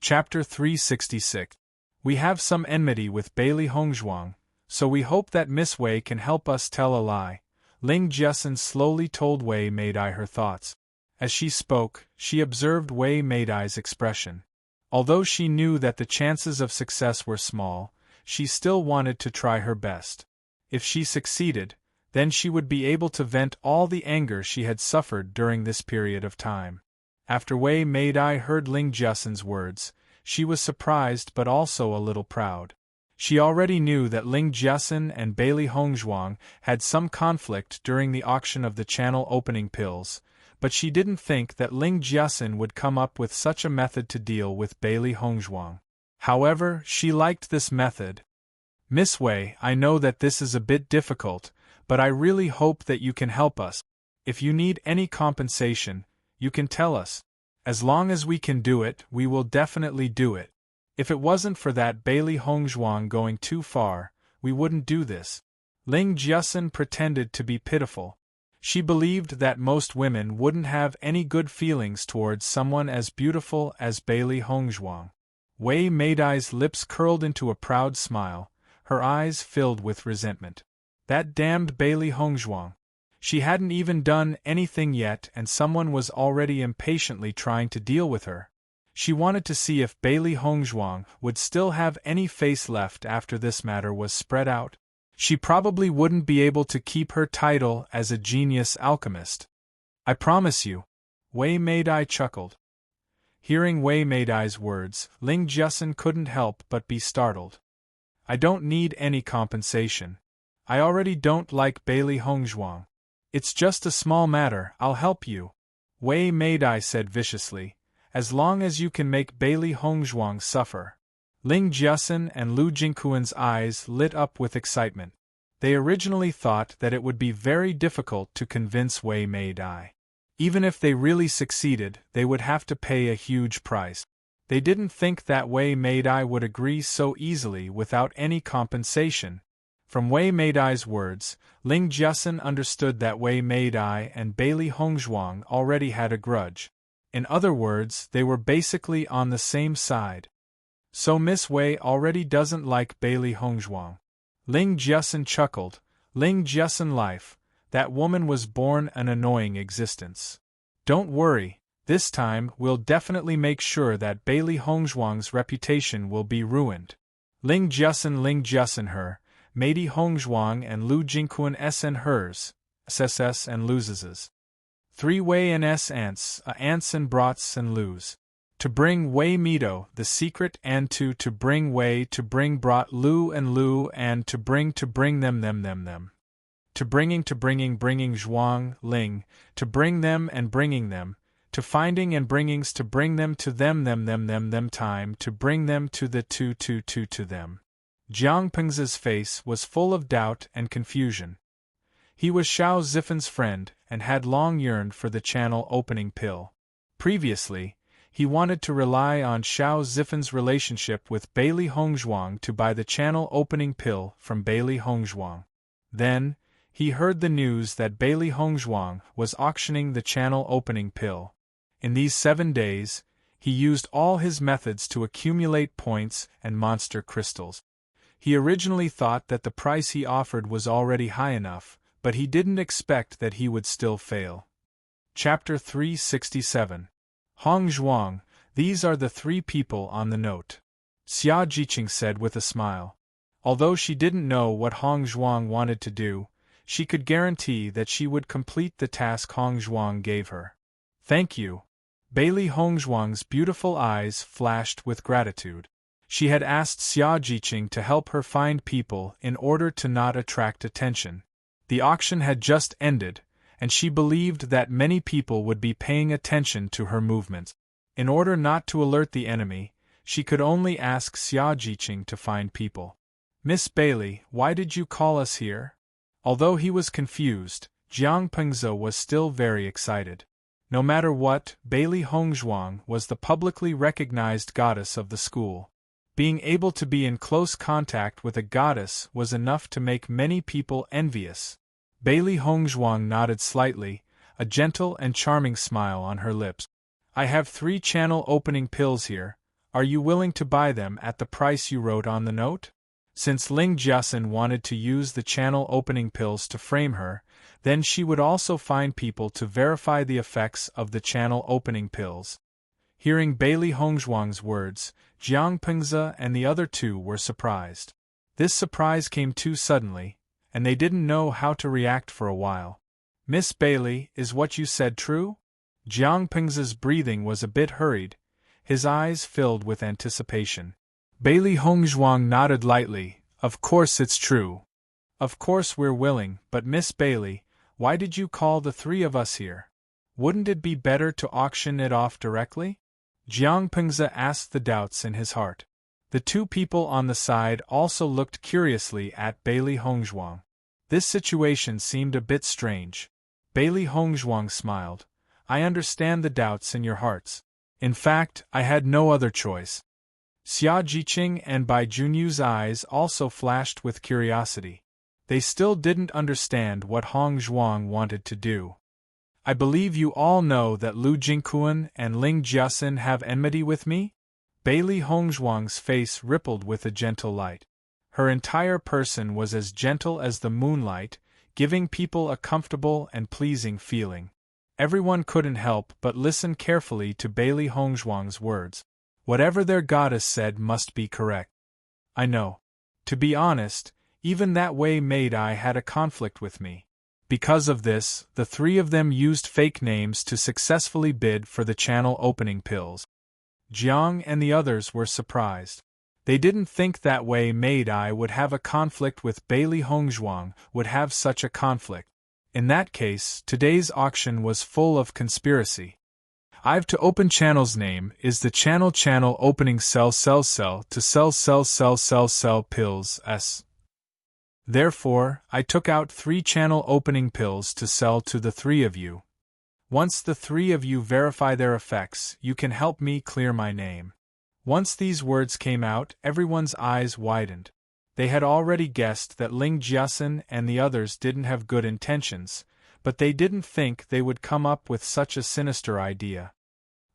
Chapter 366. We have some enmity with Bailey Hongzhuang, So we hope that Miss Wei can help us tell a lie. Ling Jiasun slowly told Wei Maidai her thoughts. As she spoke, she observed Wei Maidai's expression. Although she knew that the chances of success were small, she still wanted to try her best. If she succeeded, then she would be able to vent all the anger she had suffered during this period of time. After Wei Maidai heard Ling Jiasun's words, she was surprised but also a little proud. She already knew that Ling Jiasun and Bailey Hongzhuang had some conflict during the auction of the channel opening pills, but she didn't think that Ling Jiasun would come up with such a method to deal with Bailey Hongzhuang. However, she liked this method. Miss Wei, I know that this is a bit difficult, but I really hope that you can help us. If you need any compensation, you can tell us. As long as we can do it, we will definitely do it. If it wasn't for that Bailey Hongzhuang going too far, we wouldn't do this. Ling Jiasun pretended to be pitiful. She believed that most women wouldn't have any good feelings towards someone as beautiful as Bailey Hongzhuang. Wei Maidai's lips curled into a proud smile, her eyes filled with resentment. That damned Bailey Hongzhuang. She hadn't even done anything yet and someone was already impatiently trying to deal with her. She wanted to see if Bailey Hongzhuang would still have any face left after this matter was spread out. She probably wouldn't be able to keep her title as a genius alchemist. I promise you. Wei Maidai chuckled. Hearing Wei Maidai's words, Ling Jiasun couldn't help but be startled. I don't need any compensation. I already don't like Bailey Hongzhuang. It's just a small matter, I'll help you. Wei Maidai said viciously, as long as you can make Bailey Hongzhuang suffer. Ling Jiasun and Lu Jingquan's eyes lit up with excitement. They originally thought that it would be very difficult to convince Wei Maidai. Even if they really succeeded, they would have to pay a huge price. They didn't think that Wei Maidai would agree so easily without any compensation. From Wei Maidai's words, Ling Jiasun understood that Wei Maidai and Bailey Hongzhuang already had a grudge. In other words, they were basically on the same side. So Miss Wei already doesn't like Bailey Hongzhuang. Ling Jiasun chuckled. Ling Jiasun life, that woman was born an annoying existence. Don't worry, this time we'll definitely make sure that Bailey Hongzhuang's reputation will be ruined. Ling Jiasun her, Maidi Hongzhuang and Lu Jingquan and hers, SSS and Luz's. 3 Wei and S ants, ants and brats and Luz. To bring Wei Mido, the secret, and to bring Wei, to bring brought Lu, and to bring them. To bringing Zhuang, Ling, to bring them and bringing them, to finding and bringings to bring them to them time, to bring them to the to them. Jiang Pengzi's face was full of doubt and confusion. He was Xiao Zifan's friend and had long yearned for the channel opening pill. Previously, he wanted to rely on Xiao Zifan's relationship with Bailey Hongzhuang to buy the channel opening pill from Bailey Hongzhuang. Then, he heard the news that Bailey Hongzhuang was auctioning the channel opening pill. In these 7 days, he used all his methods to accumulate points and monster crystals. He originally thought that the price he offered was already high enough, but he didn't expect that he would still fail. Chapter 367. Hongzhuang, these are the 3 people on the note. Xia Jiqing said with a smile. Although she didn't know what Hongzhuang wanted to do, she could guarantee that she would complete the task Hongzhuang gave her. Thank you. Bailey Hongzhuang's beautiful eyes flashed with gratitude. She had asked Xia Jiqing to help her find people in order to not attract attention. The auction had just ended, and she believed that many people would be paying attention to her movements. In order not to alert the enemy, she could only ask Xia Jiqing to find people. Miss Bailey, why did you call us here? Although he was confused, Jiang Pengzi was still very excited. No matter what, Bailey Hongzhuang was the publicly recognized goddess of the school. Being able to be in close contact with a goddess was enough to make many people envious. Bailey Hongzhuang nodded slightly, a gentle and charming smile on her lips. I have 3 channel opening pills here. Are you willing to buy them at the price you wrote on the note? Since Ling Jiasen wanted to use the channel opening pills to frame her, then she would also find people to verify the effects of the channel opening pills. Hearing Bailey Hongzhuang's words, Jiang Pengze and the other two were surprised. This surprise came too suddenly, and they didn't know how to react for a while. Miss Bailey, is what you said true? Jiang Pengze's breathing was a bit hurried, his eyes filled with anticipation. Bailey Hongzhuang nodded lightly. Of course it's true. Of course we're willing, but Miss Bailey, why did you call the three of us here? Wouldn't it be better to auction it off directly? Jiang Pengze asked the doubts in his heart. The two people on the side also looked curiously at Bailey Hongzhuang. This situation seemed a bit strange. Bailey Hongzhuang smiled. I understand the doubts in your hearts. In fact, I had no other choice. Xia Jiqing and Bai Junyu's eyes also flashed with curiosity. They still didn't understand what Hongzhuang wanted to do. I believe you all know that Lu Jingquan and Ling Jiasen have enmity with me? Bailey Hongzhuang's face rippled with a gentle light. Her entire person was as gentle as the moonlight, giving people a comfortable and pleasing feeling. Everyone couldn't help but listen carefully to Bailey Hongzhuang's words. Whatever their goddess said must be correct. I know. To be honest, even that Wei maid I had a conflict with me. Because of this, the three of them used fake names to successfully bid for the channel opening pills. Jiang and the others were surprised. They didn't think that Wei maid I would have a conflict with Bailey Hongzhuang, would have such a conflict. In that case, today's auction was full of conspiracy. I've to open channel's name is the channel opening sell to sell pills s. Therefore, I took out 3 channel opening pills to sell to the 3 of you. Once the 3 of you verify their effects, you can help me clear my name. Once these words came out, everyone's eyes widened. They had already guessed that Ling Jiasen and the others didn't have good intentions, but they didn't think they would come up with such a sinister idea.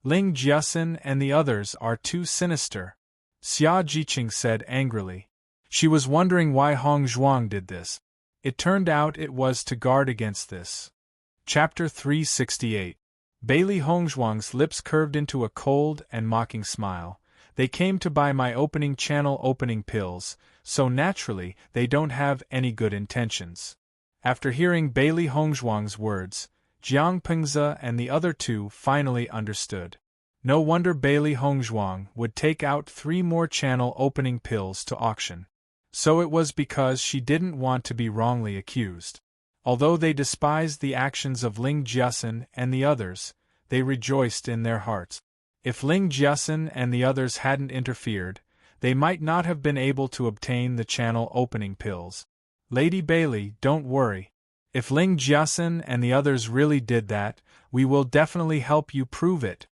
Ling Jiasen and the others are too sinister, Xia Jiqing said angrily. She was wondering why Hongzhuang did this. It turned out it was to guard against this. Chapter 368. Bailey Hongzhuang's lips curved into a cold and mocking smile. They came to buy my opening channel opening pills, so naturally they don't have any good intentions. After hearing Bailey Hongzhuang's words, Jiang Pengze and the other two finally understood. No wonder Bailey Hongzhuang would take out 3 more channel opening pills to auction. So it was because she didn't want to be wrongly accused. Although they despised the actions of Ling Jiasen and the others, they rejoiced in their hearts. If Ling Jiasen and the others hadn't interfered, they might not have been able to obtain the channel opening pills. Lady Bailey, don't worry. If Ling Jiasen and the others really did that, we will definitely help you prove it.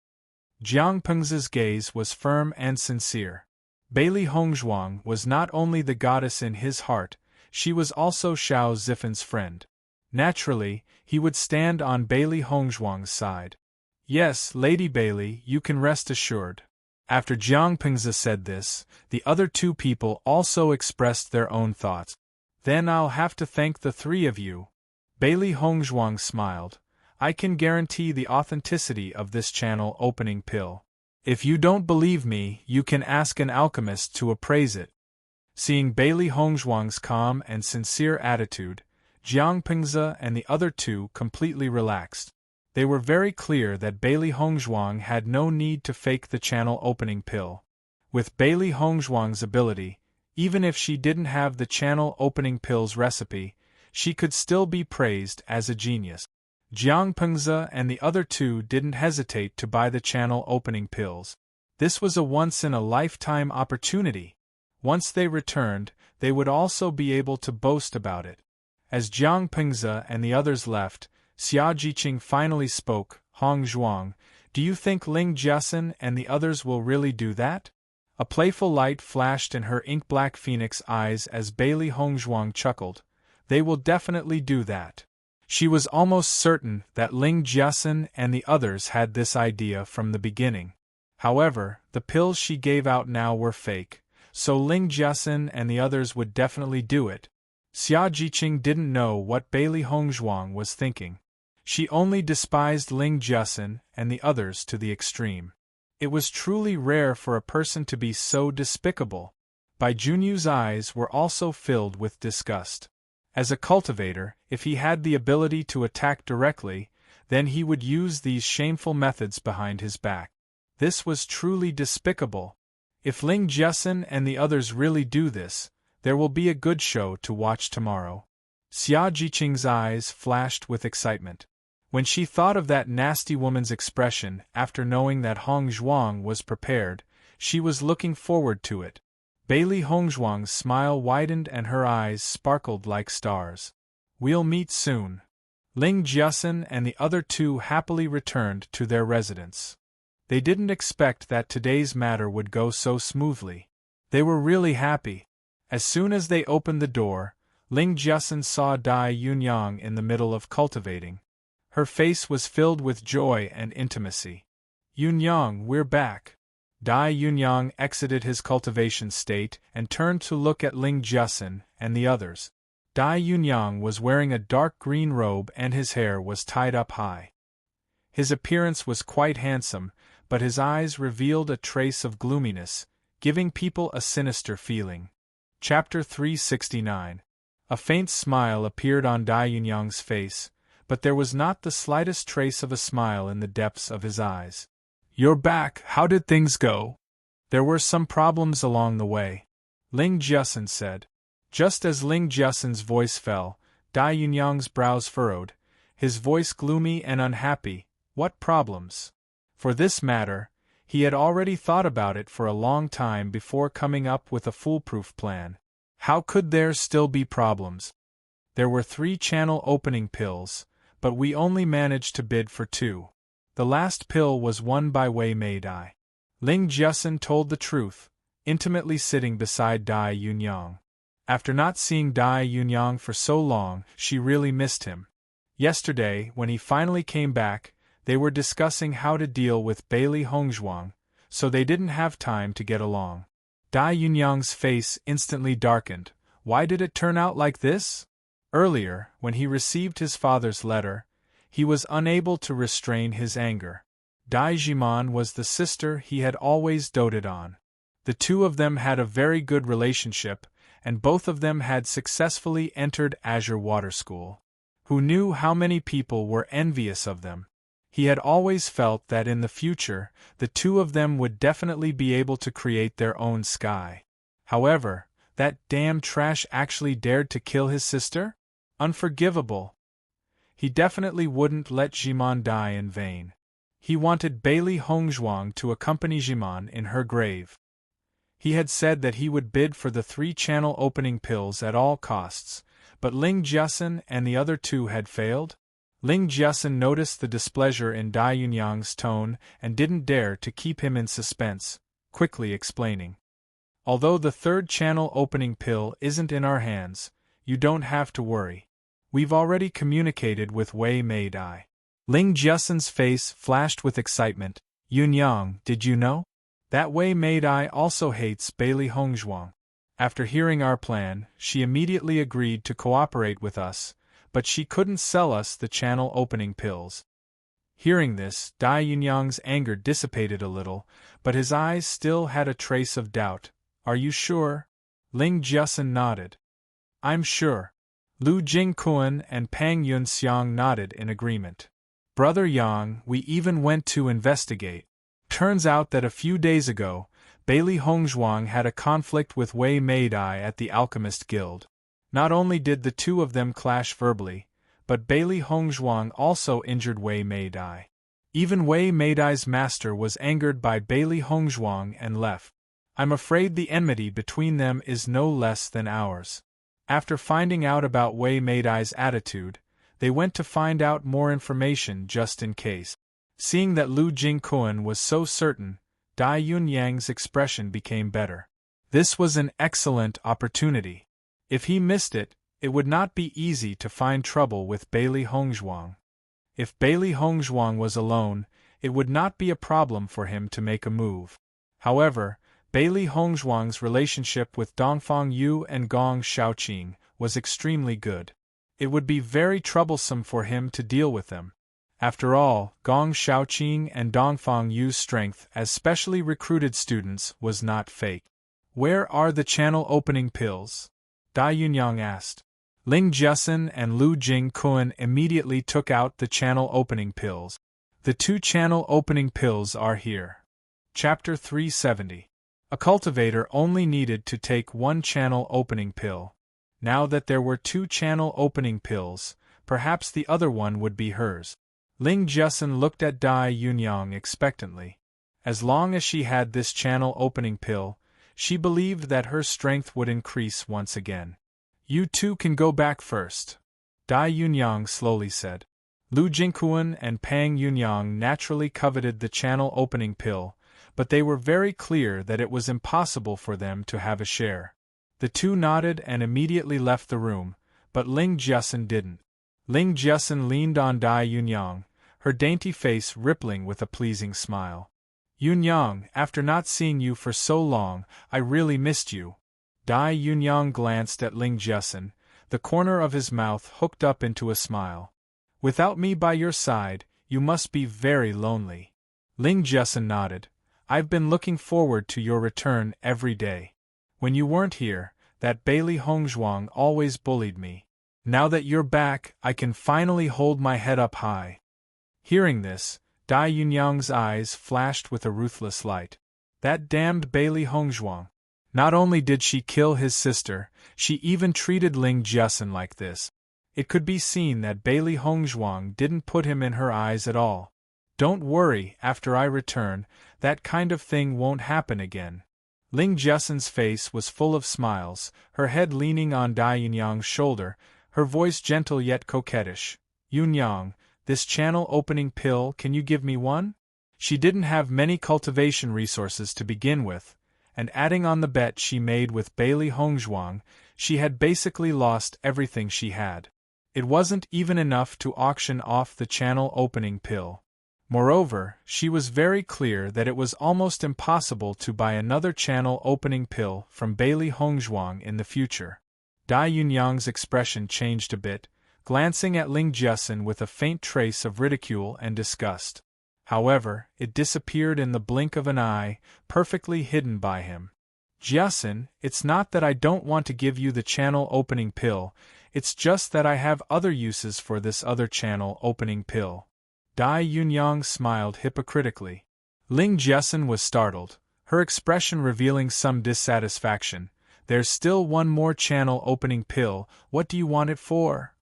Jiang Pengze's gaze was firm and sincere. Bailey Hongzhuang was not only the goddess in his heart, she was also Xiao Zifan's friend. Naturally, he would stand on Bailey Hongzhuang's side. Yes, Lady Bailey, you can rest assured. After Jiang Pengze said this, the other 2 people also expressed their own thoughts. Then I'll have to thank the 3 of you. Bailey Hongzhuang smiled. I can guarantee the authenticity of this channel opening pill. If you don't believe me, you can ask an alchemist to appraise it. Seeing Bailey Hongzhuang's calm and sincere attitude, Jiang Pengze and the other 2 completely relaxed. They were very clear that Bailey Hongzhuang had no need to fake the channel opening pill. With Bailey Hongzhuang's ability, even if she didn't have the channel opening pill's recipe, she could still be praised as a genius. Jiang Pengze and the other 2 didn't hesitate to buy the channel opening pills. This was a once-in-a-lifetime opportunity. Once they returned, they would also be able to boast about it. As Jiang Pengze and the others left, Xia Jiqing finally spoke. Hongzhuang, do you think Ling Jiasen and the others will really do that? A playful light flashed in her ink-black phoenix eyes as Bailey Hongzhuang chuckled. They will definitely do that. She was almost certain that Ling Jiasen and the others had this idea from the beginning. However, the pills she gave out now were fake, so Ling Jiasen and the others would definitely do it. Xia Jiqing didn't know what Bailey Hongzhuang was thinking. She only despised Ling Jiasen and the others to the extreme. It was truly rare for a person to be so despicable. Bai Junyu's eyes were also filled with disgust. As a cultivator, if he had the ability to attack directly, then he would use these shameful methods behind his back. This was truly despicable. If Ling Jiasen and the others really do this, there will be a good show to watch tomorrow. Xia Jiqing's eyes flashed with excitement. When she thought of that nasty woman's expression after knowing that Hongzhuang was prepared, she was looking forward to it. Bailey Hongzhuang's smile widened and her eyes sparkled like stars. We'll meet soon. Ling Jiasen and the other two happily returned to their residence. They didn't expect that today's matter would go so smoothly. They were really happy. As soon as they opened the door, Ling Jiasen saw Dai Yunyang in the middle of cultivating. Her face was filled with joy and intimacy. Yunyang, we're back. Dai Yunyang exited his cultivation state and turned to look at Ling Jiasen and the others. Dai Yunyang was wearing a dark green robe and his hair was tied up high. His appearance was quite handsome, but his eyes revealed a trace of gloominess, giving people a sinister feeling. Chapter 369. A faint smile appeared on Dai Yunyang's face, but there was not the slightest trace of a smile in the depths of his eyes. You're back, how did things go? There were some problems along the way, Ling Jiasen said. Just as Ling Jiasen's voice fell, Dai Yunyang's brows furrowed, his voice gloomy and unhappy. What problems? For this matter, he had already thought about it for a long time before coming up with a foolproof plan. How could there still be problems? There were 3 channel opening pills, but we only managed to bid for 2. The last pill was won by Wei Meidai. Ling Jiasen told the truth, intimately sitting beside Dai Yunyang. After not seeing Dai Yunyang for so long, she really missed him. Yesterday, when he finally came back, they were discussing how to deal with Bailey Hongzhuang, so they didn't have time to get along. Dai Yunyang's face instantly darkened. Why did it turn out like this? Earlier, when he received his father's letter, he was unable to restrain his anger. Dai Jiman was the sister he had always doted on. The two of them had a very good relationship, and both of them had successfully entered Azure Water School. Who knew how many people were envious of them? He had always felt that in the future, the two of them would definitely be able to create their own sky. However, that damn trash actually dared to kill his sister? Unforgivable. He definitely wouldn't let Jiman die in vain. He wanted Bailey Hongzhuang to accompany Jiman in her grave. He had said that he would bid for the 3 channel opening pills at all costs, but Ling Jiasen and the other 2 had failed? Ling Jiasen noticed the displeasure in Dai Yunyang's tone and didn't dare to keep him in suspense, quickly explaining. Although the 3rd channel opening pill isn't in our hands, you don't have to worry. We've already communicated with Wei Meidai. Ling Jiasen's face flashed with excitement. Yunyang, did you know? That Wei Meidai also hates Bailey Hongzhuang. After hearing our plan, she immediately agreed to cooperate with us, but she couldn't sell us the channel opening pills. Hearing this, Dai Yunyang's anger dissipated a little, but his eyes still had a trace of doubt. Are you sure? Ling Jiasen nodded. I'm sure. Lu Jingkuan and Pang Yunxiang nodded in agreement. Brother Yang, we even went to investigate. Turns out that a few days ago, Bailey Hongzhuang had a conflict with Wei Meidai at the Alchemist Guild. Not only did the two of them clash verbally, but Bailey Hongzhuang also injured Wei Meidai. Even Wei Meidai's master was angered by Bailey Hongzhuang and left. I'm afraid the enmity between them is no less than ours. After finding out about Wei Meidai's attitude, they went to find out more information just in case. Seeing that Lu Jingkuan was so certain, Dai Yunyang's expression became better. This was an excellent opportunity. If he missed it, it would not be easy to find trouble with Bailey Hongzhuang. If Bailey Hongzhuang was alone, it would not be a problem for him to make a move. However, Bailey Hongzhuang's relationship with Dongfang Yu and Gong Shaoqing was extremely good. It would be very troublesome for him to deal with them. After all, Gong Shaoqing and Dongfang Yu's strength as specially recruited students was not fake. Where are the channel opening pills? Dai Yunyang asked. Ling Jiasen and Lu Jingquan immediately took out the channel opening pills. The 2 channel opening pills are here. Chapter 370. A cultivator only needed to take 1 channel opening pill. Now that there were 2 channel opening pills, perhaps the other one would be hers. Ling Jiasen looked at Dai Yunyang expectantly. As long as she had this channel opening pill, she believed that her strength would increase once again. You 2 can go back first, Dai Yunyang slowly said. Lu Jingquan and Pang Yunyang naturally coveted the channel opening pill, but they were very clear that it was impossible for them to have a share. The 2 nodded and immediately left the room, but Ling Jiasen didn't. Ling Jiasen leaned on Dai Yunyang, her dainty face rippling with a pleasing smile. Yunyang, after not seeing you for so long, I really missed you. Dai Yunyang glanced at Ling Jiasen, the corner of his mouth hooked up into a smile. Without me by your side, you must be very lonely. Ling Jiasen nodded. I've been looking forward to your return every day. When you weren't here, that Bailey Hongzhuang always bullied me. Now that you're back, I can finally hold my head up high. Hearing this, Dai Yunyang's eyes flashed with a ruthless light. That damned Bailey Hongzhuang. Not only did she kill his sister, she even treated Ling Jiasen like this. It could be seen that Bailey Hongzhuang didn't put him in her eyes at all. Don't worry, after I return, that kind of thing won't happen again. Ling Jiasen's face was full of smiles, her head leaning on Dai Yunyang's shoulder, her voice gentle yet coquettish. Yunyang, this channel opening pill, can you give me one? She didn't have many cultivation resources to begin with, and adding on the bet she made with Bailey Hongzhuang, she had basically lost everything she had. It wasn't even enough to auction off the channel opening pill. Moreover, she was very clear that it was almost impossible to buy another channel opening pill from Bailey Hongzhuang in the future. Dai Yunyang's expression changed a bit, glancing at Ling Jiasen with a faint trace of ridicule and disgust. However, it disappeared in the blink of an eye, perfectly hidden by him. Jiasen, it's not that I don't want to give you the channel opening pill, it's just that I have other uses for this other channel opening pill. Dai Yunyang smiled hypocritically. Ling Jiasen was startled, her expression revealing some dissatisfaction. There's still one more channel opening pill, what do you want it for?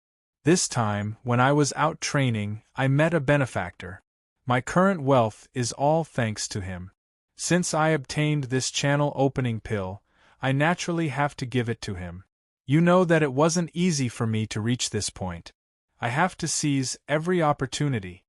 This time, when I was out training, I met a benefactor. My current wealth is all thanks to him. Since I obtained this channel opening pill, I naturally have to give it to him. You know that it wasn't easy for me to reach this point. I have to seize every opportunity.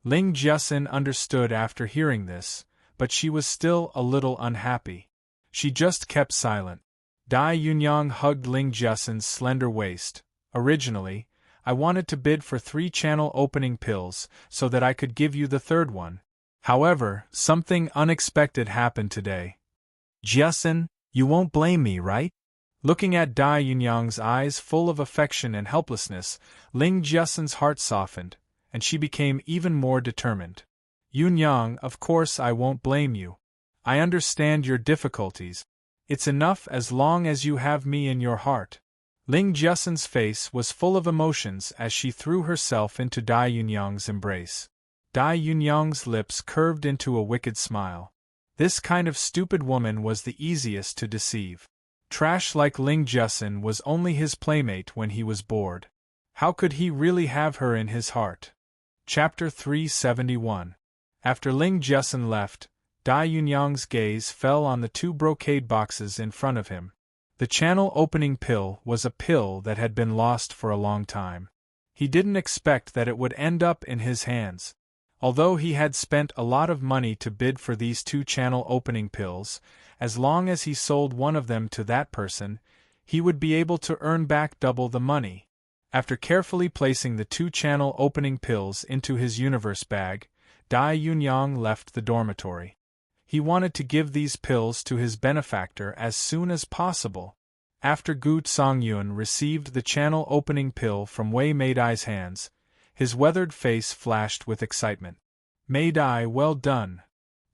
Ling Jiasen understood after hearing this, but she was still a little unhappy. She just kept silent. Dai Yunyang hugged Ling Jiasen's slender waist. Originally, I wanted to bid for 3 channel opening pills so that I could give you the third one. However, something unexpected happened today. Jiasen, you won't blame me, right? Looking at Dai Yunyang's eyes full of affection and helplessness, Ling Jiasen's heart softened, and she became even more determined. Yunyang, of course I won't blame you. I understand your difficulties. It's enough as long as you have me in your heart. Ling Jiasen's face was full of emotions as she threw herself into Dai Yunyang's embrace. Dai Yunyang's lips curved into a wicked smile. This kind of stupid woman was the easiest to deceive. Trash like Ling Jiasen was only his playmate when he was bored. How could he really have her in his heart? Chapter 371. After Ling Jiasen left, Dai Yunyang's gaze fell on the 2 brocade boxes in front of him. The channel opening pill was a pill that had been lost for a long time. He didn't expect that it would end up in his hands. Although he had spent a lot of money to bid for these 2 channel opening pills, as long as he sold one of them to that person, he would be able to earn back double the money. After carefully placing the 2 channel opening pills into his universe bag, Dai Yunyang left the dormitory. He wanted to give these pills to his benefactor as soon as possible. After Gu Songyun received the channel opening pill from Wei Meidai's hands, his weathered face flashed with excitement. Meidai, well done.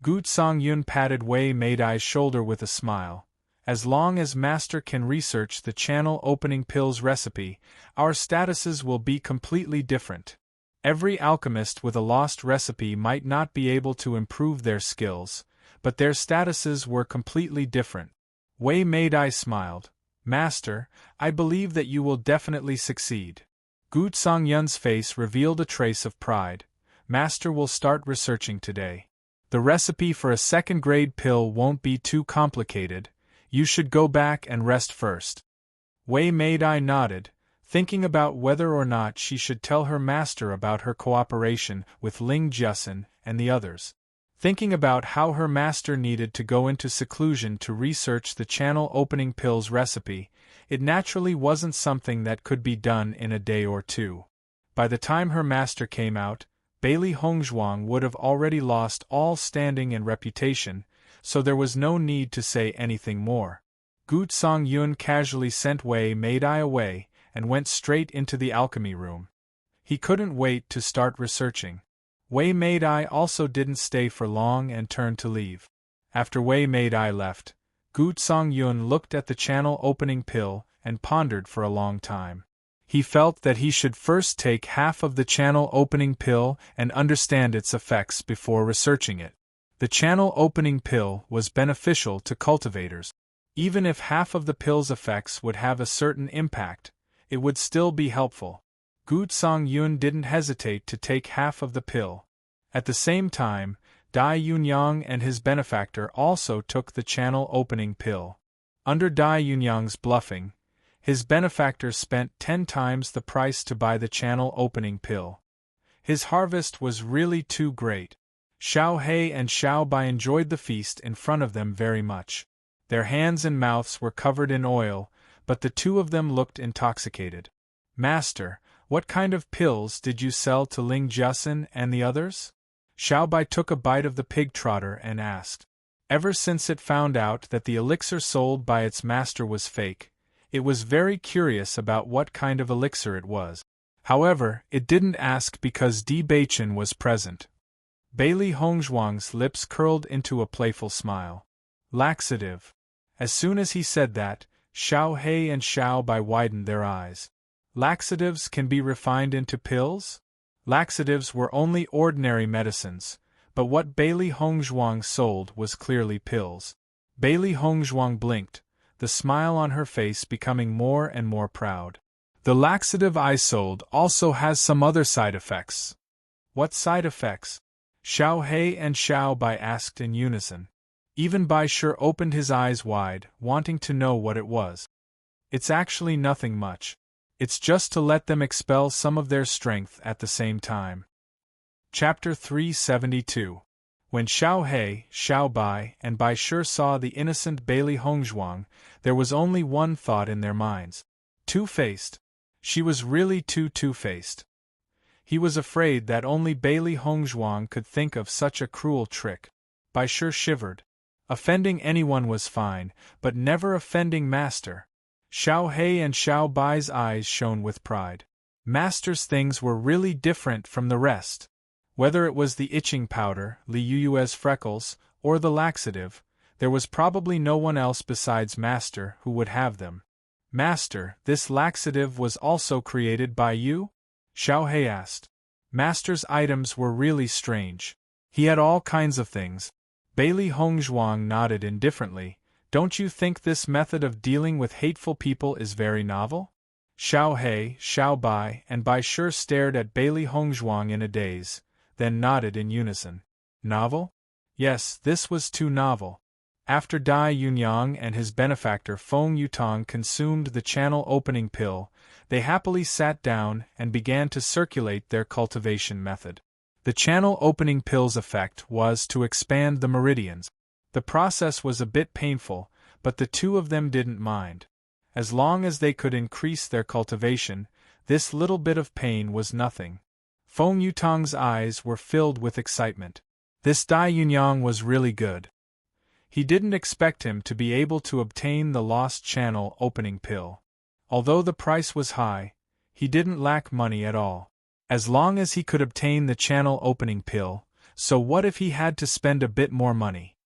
Gu Songyun patted Wei Meidai's shoulder with a smile. As long as Master can research the channel opening pill's recipe, our statuses will be completely different. Every alchemist with a lost recipe might not be able to improve their skills, but their statuses were completely different. Wei Meidai smiled. Master, I believe that you will definitely succeed. Gu Songyun's face revealed a trace of pride. Master will start researching today. The recipe for a second-grade pill won't be too complicated. You should go back and rest first. Wei Meidai nodded, thinking about whether or not she should tell her master about her cooperation with Ling Jiasen and the others. Thinking about how her master needed to go into seclusion to research the channel opening pill's recipe, it naturally wasn't something that could be done in a day or two. By the time her master came out, Bailey Hongzhuang would have already lost all standing and reputation, so there was no need to say anything more. Gu Songyun casually sent Wei Meidai away and went straight into the alchemy room. He couldn't wait to start researching. Wei Meidai also didn't stay for long and turned to leave. After Wei Meidai left, Gu Songyun looked at the channel opening pill and pondered for a long time. He felt that he should first take half of the channel opening pill and understand its effects before researching it. The channel opening pill was beneficial to cultivators. Even if half of the pill's effects would have a certain impact, it would still be helpful. Gu Songyun didn't hesitate to take half of the pill. At the same time, Dai Yunyang and his benefactor also took the channel opening pill. Under Dai Yunyang's bluffing, his benefactor spent 10 times the price to buy the channel opening pill. His harvest was really too great. Xiao He and Xiao Bai enjoyed the feast in front of them very much. Their hands and mouths were covered in oil, but the two of them looked intoxicated. Master, what kind of pills did you sell to Ling Jiasen and the others? Xiao Bai took a bite of the pig trotter and asked. Ever since it found out that the elixir sold by its master was fake, it was very curious about what kind of elixir it was. However, it didn't ask because Di Beichen was present. Bailey Hongzhuang's lips curled into a playful smile. Laxative. As soon as he said that, Xiao He and Xiao Bai widened their eyes. Laxatives can be refined into pills? Laxatives were only ordinary medicines, but what Bailey Hongzhuang sold was clearly pills. Bailey Hongzhuang blinked, the smile on her face becoming more and more proud. The laxative I sold also has some other side effects. What side effects? Xiao He and Xiao Bai asked in unison. Even Bai Shi opened his eyes wide, wanting to know what it was. It's actually nothing much. It's just to let them expel some of their strength at the same time. Chapter 372. When Xiao He, Xiao Bai, and Bai Shi saw the innocent Bailey Hongzhuang, there was only one thought in their minds. Two-faced. She was really two-faced. He was afraid that only Bailey Hongzhuang could think of such a cruel trick. Bai Shi shivered. Offending anyone was fine, but never offending Master. Xiao He and Xiao Bai's eyes shone with pride. Master's things were really different from the rest. Whether it was the itching powder, Li Yu's freckles, or the laxative, there was probably no one else besides Master who would have them. Master, this laxative was also created by you? Xiao He asked. Master's items were really strange. He had all kinds of things. Bailey Hongzhuang nodded indifferently. Don't you think this method of dealing with hateful people is very novel? Xiao He, Xiao Bai, and Bai Shi stared at Bailey Hongzhuang in a daze, then nodded in unison. Novel? Yes, this was too novel. After Dai Yunyang and his benefactor Feng Yutong consumed the channel opening pill, they happily sat down and began to circulate their cultivation method. The channel opening pill's effect was to expand the meridians. The process was a bit painful, but the two of them didn't mind. As long as they could increase their cultivation, this little bit of pain was nothing. Feng Yutong's eyes were filled with excitement. This Dai Yunyang was really good. He didn't expect him to be able to obtain the lost channel opening pill. Although the price was high, he didn't lack money at all. As long as he could obtain the channel opening pill, so what if he had to spend a bit more money?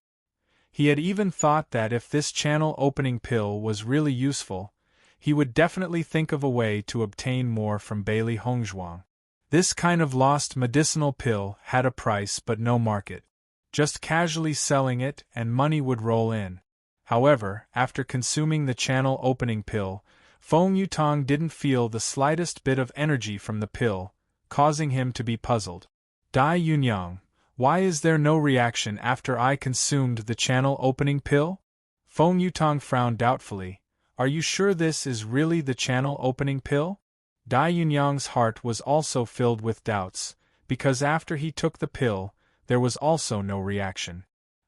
He had even thought that if this channel opening pill was really useful, he would definitely think of a way to obtain more from Bailey Hongzhuang. This kind of lost medicinal pill had a price but no market. Just casually selling it and money would roll in. However, after consuming the channel opening pill, Feng Yutong didn't feel the slightest bit of energy from the pill, causing him to be puzzled. Dai Yunyang, why is there no reaction after I consumed the channel opening pill? Feng Yutong frowned doubtfully. Are you sure this is really the channel opening pill? Dai Yunyang's heart was also filled with doubts, because after he took the pill, there was also no reaction.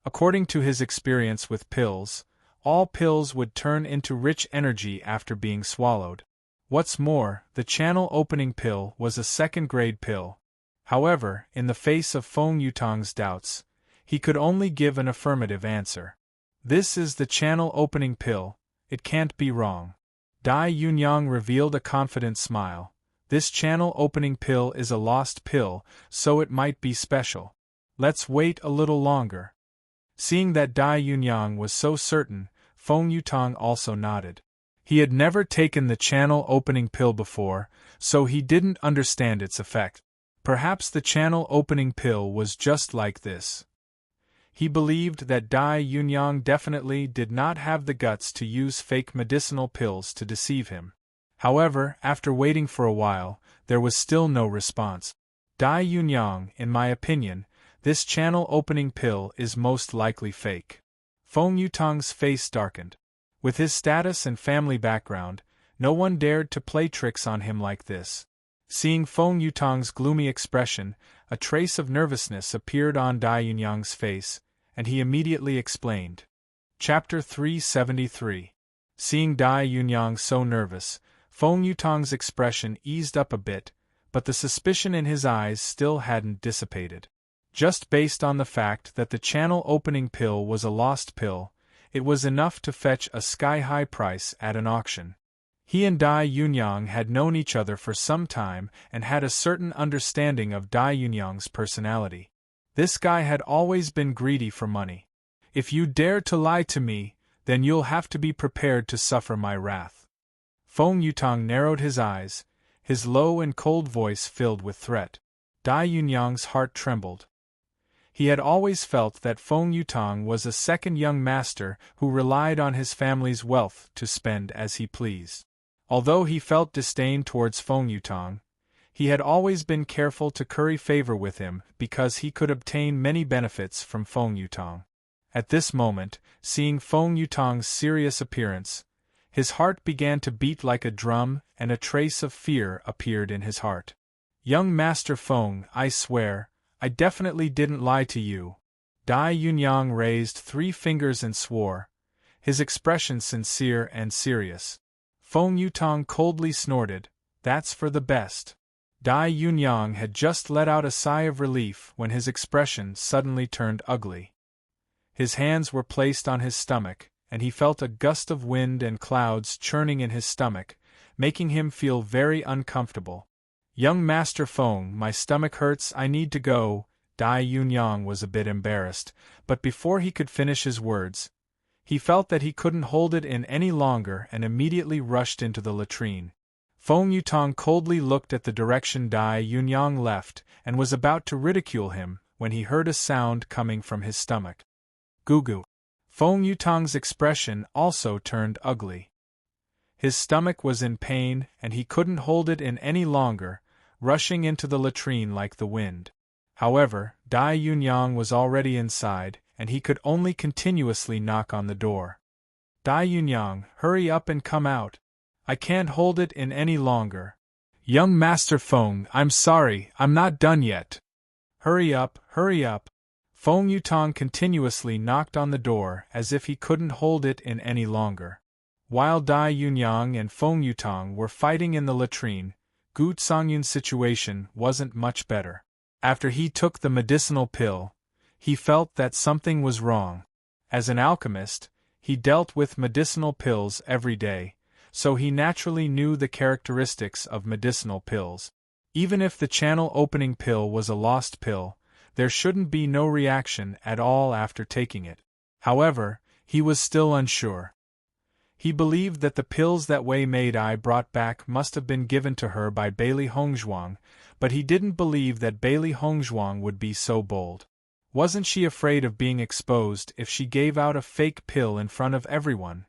According to his experience with pills, all pills would turn into rich energy after being swallowed. What's more, the channel opening pill was a second-grade pill. However, in the face of Feng Yutong's doubts, he could only give an affirmative answer. This is the channel opening pill, it can't be wrong. Dai Yunyang revealed a confident smile. This channel opening pill is a lost pill, so it might be special. Let's wait a little longer. Seeing that Dai Yunyang was so certain, Feng Yutong also nodded. He had never taken the channel opening pill before, so he didn't understand its effect. Perhaps the channel opening pill was just like this. He believed that Dai Yunyang definitely did not have the guts to use fake medicinal pills to deceive him. However, after waiting for a while, there was still no response. Dai Yunyang, in my opinion, this channel opening pill is most likely fake. Feng Yutong's face darkened. With his status and family background, no one dared to play tricks on him like this. Seeing Feng Yutong's gloomy expression, a trace of nervousness appeared on Dai Yunyang's face, and he immediately explained. Chapter 373. Seeing Dai Yunyang so nervous, Feng Yutong's expression eased up a bit, but the suspicion in his eyes still hadn't dissipated. Just based on the fact that the channel opening pill was a lost pill, it was enough to fetch a sky-high price at an auction. He and Dai Yunyang had known each other for some time and had a certain understanding of Dai Yunyang's personality. This guy had always been greedy for money. If you dare to lie to me, then you'll have to be prepared to suffer my wrath. Feng Yutong narrowed his eyes, his low and cold voice filled with threat. Dai Yunyang's heart trembled. He had always felt that Feng Yutong was a second young master who relied on his family's wealth to spend as he pleased. Although he felt disdain towards Feng Yutong, he had always been careful to curry favor with him because he could obtain many benefits from Feng Yutong. At this moment, seeing Feng Yutong's serious appearance, his heart began to beat like a drum and a trace of fear appeared in his heart. Young Master Feng, I swear, I definitely didn't lie to you. Dai Yunyang raised 3 fingers and swore, his expression sincere and serious. Feng Yutong coldly snorted, that's for the best. Dai Yunyang had just let out a sigh of relief when his expression suddenly turned ugly. His hands were placed on his stomach, and he felt a gust of wind and clouds churning in his stomach, making him feel very uncomfortable. Young Master Feng, my stomach hurts, I need to go. Dai Yunyang was a bit embarrassed, but before he could finish his words, he felt that he couldn't hold it in any longer and immediately rushed into the latrine. Feng Yutong coldly looked at the direction Dai Yunyang left and was about to ridicule him when he heard a sound coming from his stomach. Goo-goo. Feng Yutong's expression also turned ugly. His stomach was in pain and he couldn't hold it in any longer, rushing into the latrine like the wind. However, Dai Yunyang was already inside, and he could only continuously knock on the door. Dai Yunyang, hurry up and come out. I can't hold it in any longer. Young Master Feng, I'm sorry, I'm not done yet. Hurry up, hurry up. Feng Yutong continuously knocked on the door as if he couldn't hold it in any longer. While Dai Yunyang and Feng Yutong were fighting in the latrine, Gu Songyun's situation wasn't much better. After he took the medicinal pill, he felt that something was wrong. As an alchemist, he dealt with medicinal pills every day, so he naturally knew the characteristics of medicinal pills. Even if the channel opening pill was a lost pill, there shouldn't be no reaction at all after taking it. However, he was still unsure. He believed that the pills that Wei Meidai brought back must have been given to her by Bailey Hongzhuang, but he didn't believe that Bailey Hongzhuang would be so bold. Wasn't she afraid of being exposed if she gave out a fake pill in front of everyone?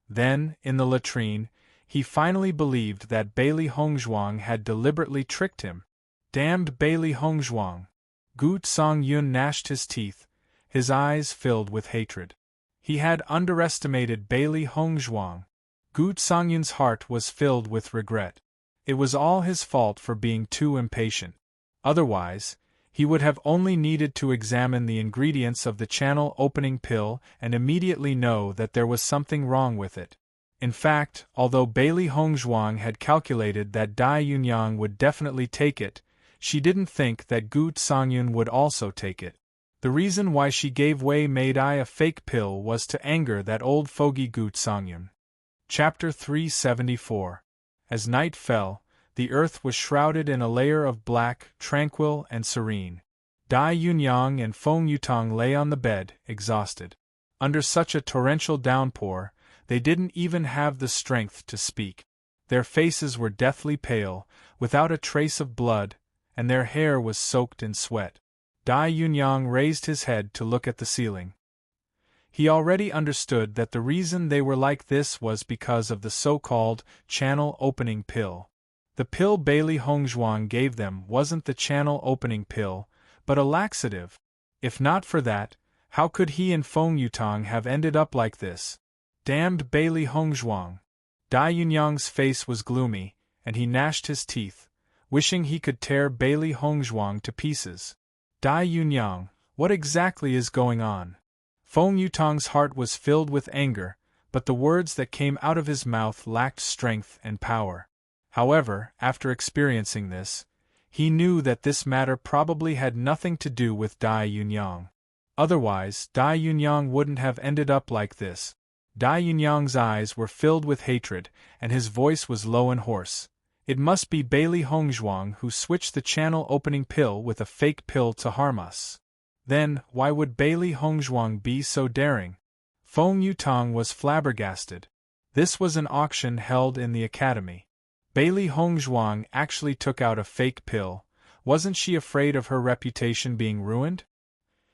Then, in the latrine, he finally believed that Bailey Hongzhuang had deliberately tricked him. Damned Bailey Hongzhuang! Gu Songyun gnashed his teeth, his eyes filled with hatred. He had underestimated Bailey Hongzhuang. Gu Songyun's heart was filled with regret. It was all his fault for being too impatient. Otherwise, he would have only needed to examine the ingredients of the channel opening pill and immediately know that there was something wrong with it. In fact, although Bailey Hongzhuang had calculated that Dai Yunyang would definitely take it, she didn't think that Gu Songyun would also take it. The reason why she gave Wei Meidai a fake pill was to anger that old fogey Gu Songyun. Chapter 374. As night fell, the earth was shrouded in a layer of black, tranquil, and serene. Dai Yunyang and Feng Yutong lay on the bed, exhausted. Under such a torrential downpour, they didn't even have the strength to speak. Their faces were deathly pale, without a trace of blood, and their hair was soaked in sweat. Dai Yunyang raised his head to look at the ceiling. He already understood that the reason they were like this was because of the so-called channel opening pill. The pill Bailey Hongzhuang gave them wasn't the channel opening pill, but a laxative. If not for that, how could he and Feng Yutong have ended up like this? Damned Bailey Hongzhuang! Dai Yunyang's face was gloomy, and he gnashed his teeth, wishing he could tear Bailey Hongzhuang to pieces. Dai Yunyang, what exactly is going on? Feng Yutong's heart was filled with anger, but the words that came out of his mouth lacked strength and power. However, after experiencing this, he knew that this matter probably had nothing to do with Dai Yunyang. Otherwise, Dai Yunyang wouldn't have ended up like this. Dai Yunyang's eyes were filled with hatred, and his voice was low and hoarse. It must be Bailey Hongzhuang who switched the channel opening pill with a fake pill to harm us. Then, why would Bailey Hongzhuang be so daring? Feng Yutong was flabbergasted. This was an auction held in the academy. Bailey Hongzhuang actually took out a fake pill. Wasn't she afraid of her reputation being ruined?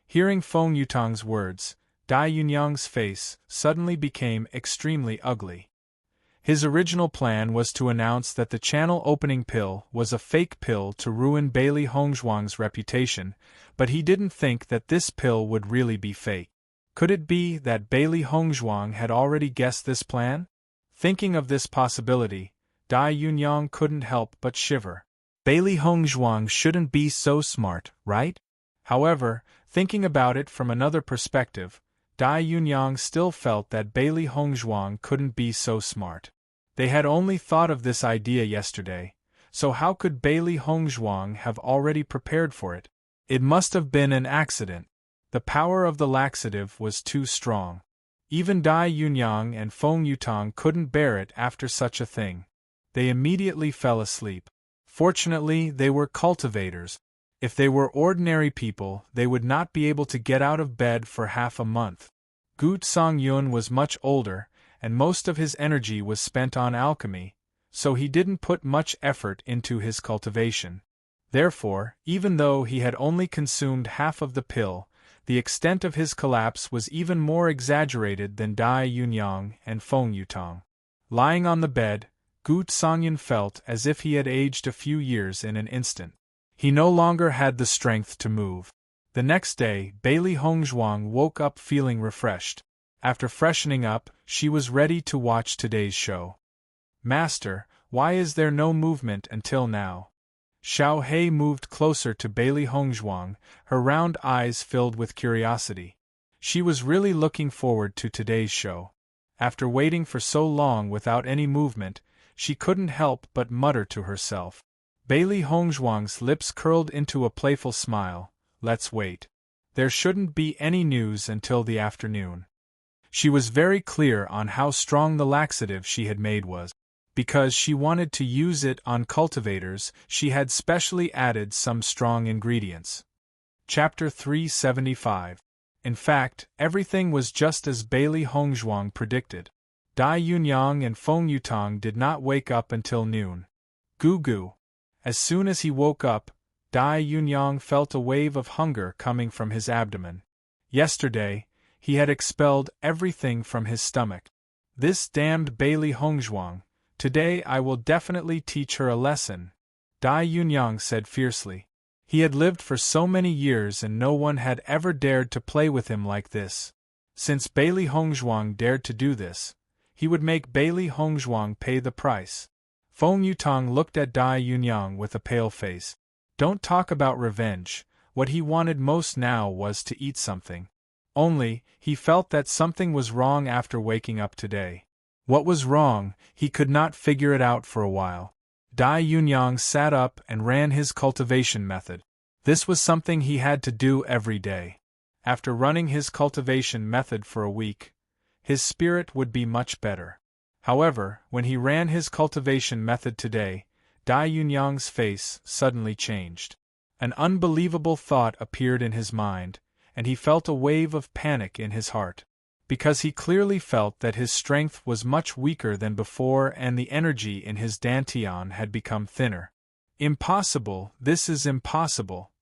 Hearing Feng Yutong's words, Dai Yunyang's face suddenly became extremely ugly. His original plan was to announce that the channel opening pill was a fake pill to ruin Bailey Hongzhuang's reputation, but he didn't think that this pill would really be fake. Could it be that Bailey Hongzhuang had already guessed this plan? Thinking of this possibility, Dai Yunyang couldn't help but shiver. Bailey Hongzhuang shouldn't be so smart, right? However, thinking about it from another perspective, Dai Yunyang still felt that Bailey Hongzhuang couldn't be so smart. They had only thought of this idea yesterday, so how could Bailey Hongzhuang have already prepared for it? It must have been an accident. The power of the laxative was too strong. Even Dai Yunyang and Feng Yutong couldn't bear it after such a thing. They immediately fell asleep. Fortunately, they were cultivators. If they were ordinary people, they would not be able to get out of bed for half a month. Gu Songyun was much older, and most of his energy was spent on alchemy, so he didn't put much effort into his cultivation. Therefore, even though he had only consumed half of the pill, the extent of his collapse was even more exaggerated than Dai Yunyang and Feng Yutong. Lying on the bed, Gu Songyun felt as if he had aged a few years in an instant. He no longer had the strength to move. The next day, Bailey Hongzhuang woke up feeling refreshed. After freshening up, she was ready to watch today's show. Master, why is there no movement until now? Xiao He moved closer to Bailey Hongzhuang, her round eyes filled with curiosity. She was really looking forward to today's show. After waiting for so long without any movement, she couldn't help but mutter to herself. Bailey Hongzhuang's lips curled into a playful smile. Let's wait. There shouldn't be any news until the afternoon. She was very clear on how strong the laxative she had made was. Because she wanted to use it on cultivators, she had specially added some strong ingredients. Chapter 375. In fact, everything was just as Bailey Hongzhuang predicted. Dai Yunyang and Feng Yutang did not wake up until noon. Goo. As soon as he woke up, Dai Yunyang felt a wave of hunger coming from his abdomen. Yesterday, he had expelled everything from his stomach. This damned Bailey Hongzhuang. Today I will definitely teach her a lesson, Dai Yunyang said fiercely. He had lived for so many years and no one had ever dared to play with him like this. Since Bailey Hongzhuang dared to do this, he would make Bailey Hongzhuang pay the price. Feng Yutang looked at Dai Yunyang with a pale face. Don't talk about revenge, what he wanted most now was to eat something. Only, he felt that something was wrong after waking up today. What was wrong, he could not figure it out for a while. Dai Yunyang sat up and ran his cultivation method. This was something he had to do every day. After running his cultivation method for a week, his spirit would be much better. However, when he ran his cultivation method today, Dai Yunyang's face suddenly changed. An unbelievable thought appeared in his mind, and he felt a wave of panic in his heart. Because he clearly felt that his strength was much weaker than before and the energy in his dantian had become thinner. Impossible, this is impossible.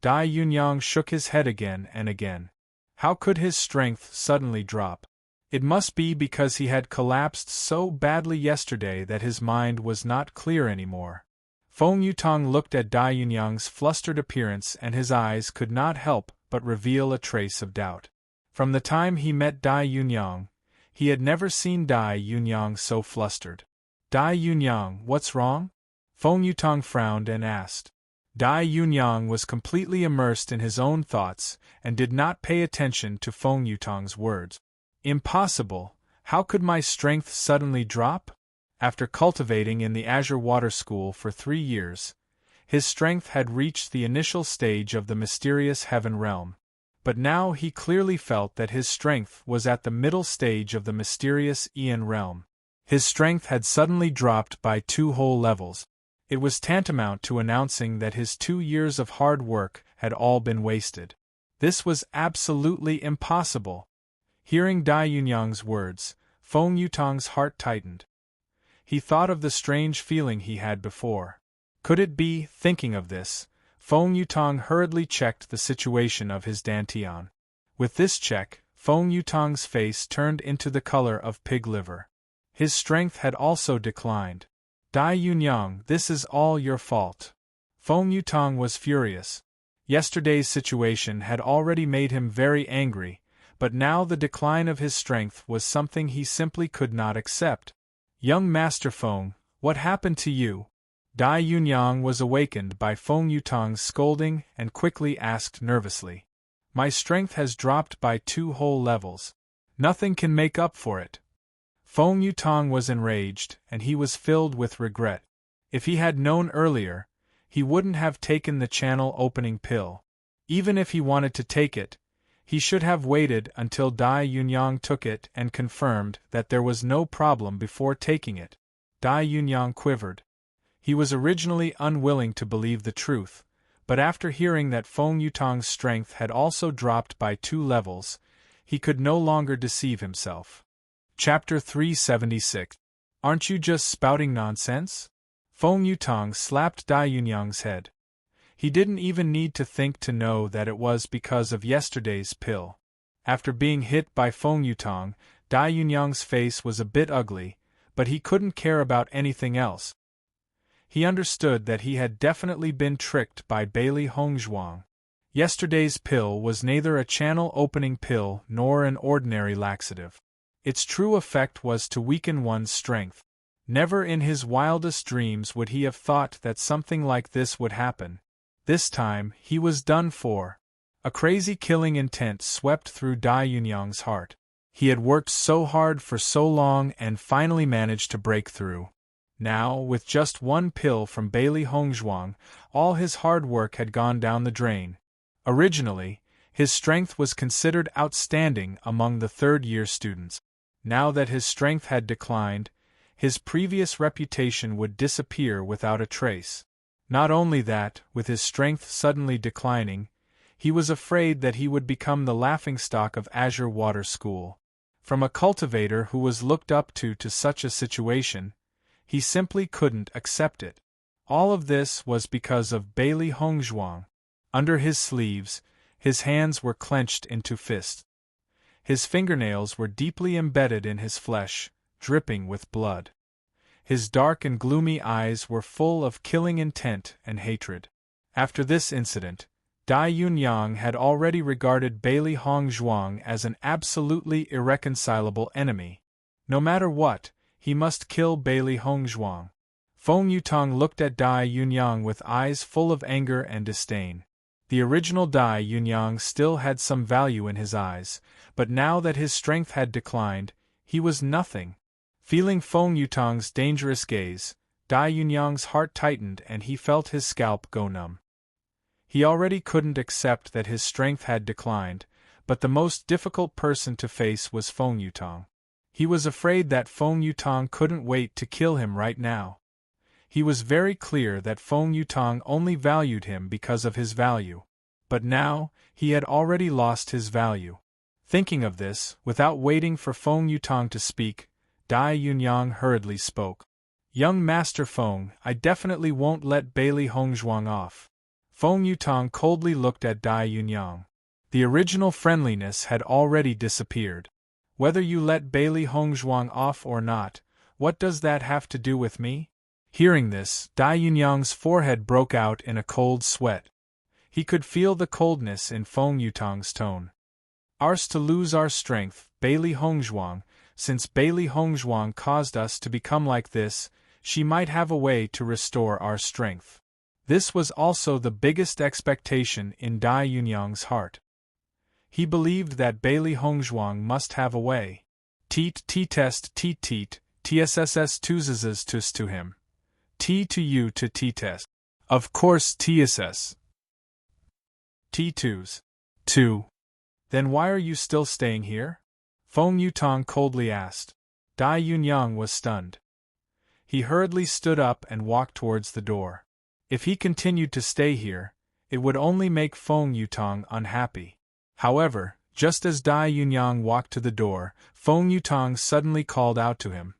Dai Yunyang shook his head again and again. How could his strength suddenly drop? It must be because he had collapsed so badly yesterday that his mind was not clear anymore. Feng Yutang looked at Dai Yunyang's flustered appearance and his eyes could not help but reveal a trace of doubt. From the time he met Dai Yunyang, he had never seen Dai Yunyang so flustered. Dai Yunyang, what's wrong? Feng Yutang frowned and asked. Dai Yunyang was completely immersed in his own thoughts and did not pay attention to Feng Yutang's words. Impossible, how could my strength suddenly drop? After cultivating in the Azure Water School for 3 years, his strength had reached the initial stage of the mysterious heaven realm. But now he clearly felt that his strength was at the middle stage of the mysterious Aeon realm. His strength had suddenly dropped by 2 whole levels. It was tantamount to announcing that his 2 years of hard work had all been wasted. This was absolutely impossible. Hearing Dai Yunyang's words, Feng Yutang's heart tightened. He thought of the strange feeling he had before. Could it be, thinking of this, Feng Yutang hurriedly checked the situation of his dantian. With this check, Feng Yutang's face turned into the color of pig liver. His strength had also declined. Dai Yunyang, this is all your fault. Feng Yutang was furious. Yesterday's situation had already made him very angry, but now the decline of his strength was something he simply could not accept. Young Master Feng, what happened to you? Dai Yunyang was awakened by Feng Yutang's scolding and quickly asked nervously. My strength has dropped by 2 whole levels. Nothing can make up for it. Feng Yutang was enraged, and he was filled with regret. If he had known earlier, he wouldn't have taken the channel opening pill. Even if he wanted to take it, he should have waited until Dai Yunyang took it and confirmed that there was no problem before taking it. Dai Yunyang quivered. He was originally unwilling to believe the truth, but after hearing that Feng Yutang's strength had also dropped by 2 levels, he could no longer deceive himself. Chapter 376. Aren't you just spouting nonsense? Feng Yutang slapped Dai Yunyang's head. He didn't even need to think to know that it was because of yesterday's pill. After being hit by Feng Yutang, Dai Yunyang's face was a bit ugly, but he couldn't care about anything else. He understood that he had definitely been tricked by Bailey Hongzhuang. Yesterday's pill was neither a channel-opening pill nor an ordinary laxative. Its true effect was to weaken one's strength. Never in his wildest dreams would he have thought that something like this would happen. This time, he was done for. A crazy killing intent swept through Dai Yunyang's heart. He had worked so hard for so long and finally managed to break through. Now, with just 1 pill from Bailey Hongzhuang, all his hard work had gone down the drain. Originally, His strength was considered outstanding among the third-year students. Now that his strength had declined, his previous reputation would disappear without a trace. Not only that, with his strength suddenly declining, he was afraid that he would become the laughingstock of Azure Water School. From a cultivator who was looked up to such a situation, he simply couldn't accept it. All of this was because of Bailey Hongzhuang. Under his sleeves, his hands were clenched into fists. His fingernails were deeply embedded in his flesh, dripping with blood. His dark and gloomy eyes were full of killing intent and hatred. After this incident, Dai Yunyang had already regarded Bailey Hongzhuang as an absolutely irreconcilable enemy. No matter what, he must kill Bailey Hongzhuang. Feng Yutong looked at Dai Yunyang with eyes full of anger and disdain. The original Dai Yunyang still had some value in his eyes, but now that his strength had declined, he was nothing. Feeling Feng Yutong's dangerous gaze, Dai Yunyang's heart tightened and he felt his scalp go numb. He already couldn't accept that his strength had declined, but the most difficult person to face was Feng Yutong. He was afraid that Feng Yutong couldn't wait to kill him right now. He was very clear that Feng Yutong only valued him because of his value. But now, he had already lost his value. Thinking of this, without waiting for Feng Yutong to speak, Dai Yunyang hurriedly spoke. "Young Master Feng, I definitely won't let Bailey Hongzhuang off." Feng Yutong coldly looked at Dai Yunyang. The original friendliness had already disappeared. "Whether you let Bailey Hongzhuang off or not, what does that have to do with me?" Hearing this, Dai Yunyang's forehead broke out in a cold sweat. He could feel the coldness in Feng Yutong's tone. "Ours to lose our strength, Bailey Hongzhuang. Since Bailey Hongzhuang caused us to become like this, she might have a way to restore our strength." This was also the biggest expectation in Dai Yunyang's heart. He believed that Bailey Hongzhuang must have a way. Teet T-test Teet Teet, TSSS Tuzazas Tus to him. T to you to T-test. Of course TSS. T2s. 2. Then why are you still staying here? Feng Yutong coldly asked. Dai Yunyang was stunned. He hurriedly stood up and walked towards the door. If he continued to stay here, it would only make Feng Yutong unhappy. However, just as Dai Yunyang walked to the door, Feng Yutong suddenly called out to him.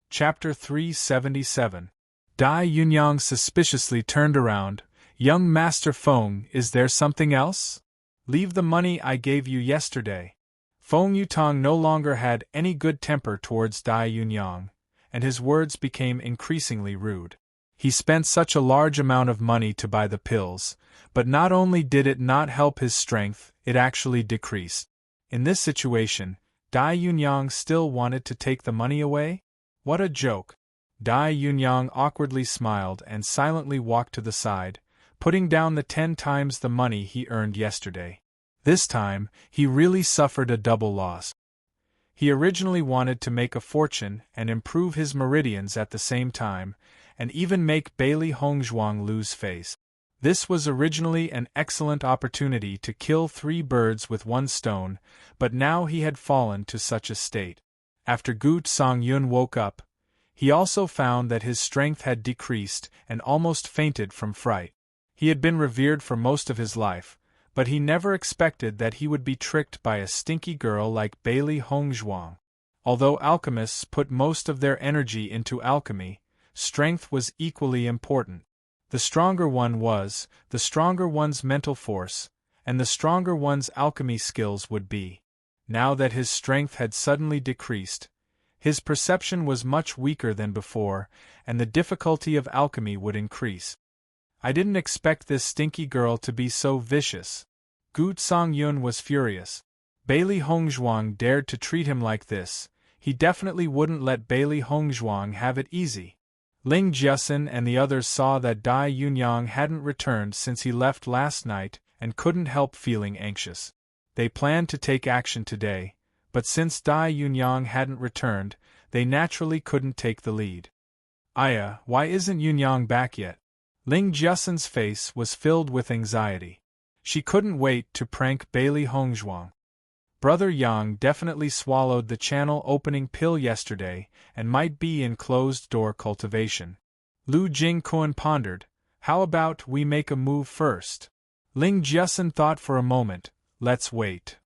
Chapter 377. Dai Yunyang suspiciously turned around. "Young Master Feng, is there something else? Leave the money I gave you yesterday." Feng Yutong no longer had any good temper towards Dai Yunyang, and his words became increasingly rude. He spent such a large amount of money to buy the pills, but not only did it not help his strength, it actually decreased. In this situation, Dai Yunyang still wanted to take the money away? What a joke! Dai Yunyang awkwardly smiled and silently walked to the side, putting down the 10 times the money he earned yesterday. This time, he really suffered a double loss. He originally wanted to make a fortune and improve his meridians at the same time, and even make Bailey Hongzhuang lose face. This was originally an excellent opportunity to kill 3 birds with 1 stone, but now he had fallen to such a state. After Gu Songyun woke up, he also found that his strength had decreased and almost fainted from fright. He had been revered for most of his life, but he never expected that he would be tricked by a stinky girl like Bailey Hongzhuang. Although alchemists put most of their energy into alchemy, strength was equally important. The stronger one was, the stronger one's mental force, and the stronger one's alchemy skills would be. Now that his strength had suddenly decreased, his perception was much weaker than before, and the difficulty of alchemy would increase. "I didn't expect this stinky girl to be so vicious." Gu Songyun was furious. Bailey Hongzhuang dared to treat him like this. He definitely wouldn't let Bailey Hongzhuang have it easy. Ling Jiasin and the others saw that Dai Yunyang hadn't returned since he left last night and couldn't help feeling anxious. They planned to take action today, but since Dai Yunyang hadn't returned, they naturally couldn't take the lead. "Aya, why isn't Yunyang back yet?" Ling Jiasin's face was filled with anxiety. She couldn't wait to prank Bailey Hongzhuang. Brother Yang definitely swallowed the channel opening pill yesterday and might be in closed-door cultivation. Lu Jingquan pondered, how about we make a move first? Ling Jiasun thought for a moment, let's wait.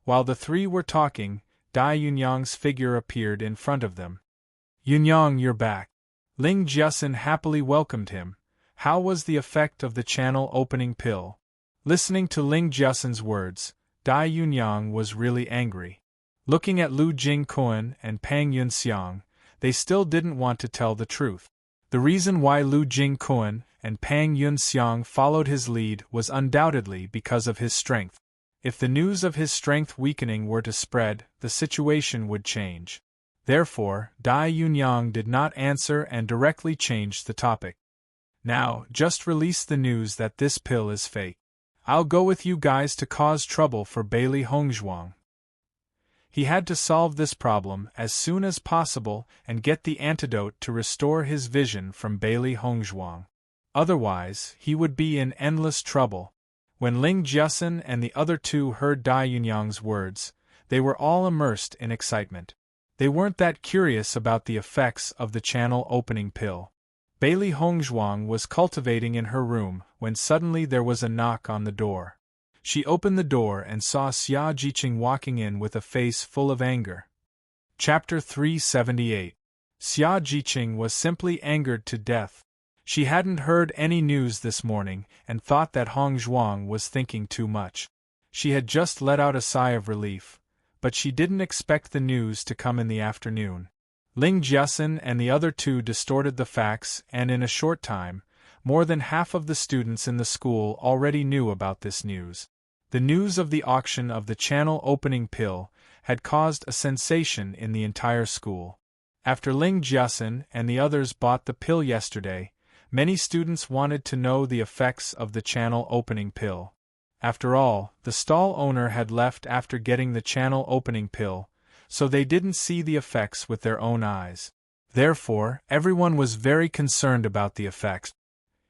While the three were talking, Dai Yunyang's figure appeared in front of them. Yunyang, you're back. Ling Jiasun happily welcomed him. How was the effect of the channel opening pill? Listening to Ling Jiasun's words, Dai Yunyang was really angry. Looking at Lu Jingquan and Pang Yunxiang, they still didn't want to tell the truth. The reason why Lu Jingquan and Pang Yunxiang followed his lead was undoubtedly because of his strength. If the news of his strength weakening were to spread, the situation would change. Therefore, Dai Yunyang did not answer and directly changed the topic. Now, just release the news that this pill is fake. I'll go with you guys to cause trouble for Bailey Hongzhuang. He had to solve this problem as soon as possible and get the antidote to restore his vision from Bailey Hongzhuang. Otherwise, he would be in endless trouble. When Ling Jiasun and the other two heard Dai Yunyang's words, they were all immersed in excitement. They weren't that curious about the effects of the channel opening pill. Bailey Hongzhuang was cultivating in her room when suddenly there was a knock on the door. She opened the door and saw Xia Jiqing walking in with a face full of anger. Chapter 378. Xia Jiqing was simply angered to death. She hadn't heard any news this morning and thought that Hongzhuang was thinking too much. She had just let out a sigh of relief, but she didn't expect the news to come in the afternoon. Ling Jiasun and the other two distorted the facts, and in a short time, more than half of the students in the school already knew about this news. The news of the auction of the channel opening pill had caused a sensation in the entire school. After Ling Jiasun and the others bought the pill yesterday, many students wanted to know the effects of the channel opening pill. After all, the stall owner had left after getting the channel opening pill, so they didn't see the effects with their own eyes. Therefore, everyone was very concerned about the effects.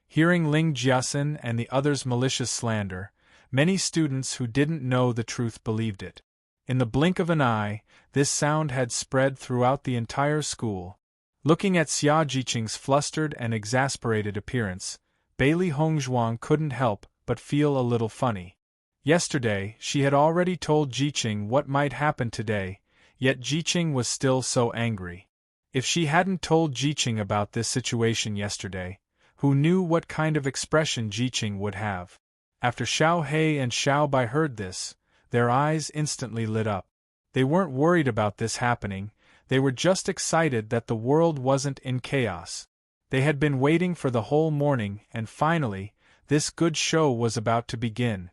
Hearing Ling Jiasun and the others' malicious slander, many students who didn't know the truth believed it. In the blink of an eye, this sound had spread throughout the entire school. Looking at Xia Jiqing's flustered and exasperated appearance, Bailey Hongzhuang couldn't help but feel a little funny. Yesterday, she had already told Jiqing what might happen today, yet Jiqing was still so angry. If she hadn't told Jiqing about this situation yesterday, who knew what kind of expression Jiqing would have? After Xiao He and Xiao Bai heard this, their eyes instantly lit up. They weren't worried about this happening, they were just excited that the world wasn't in chaos. They had been waiting for the whole morning, and finally, this good show was about to begin.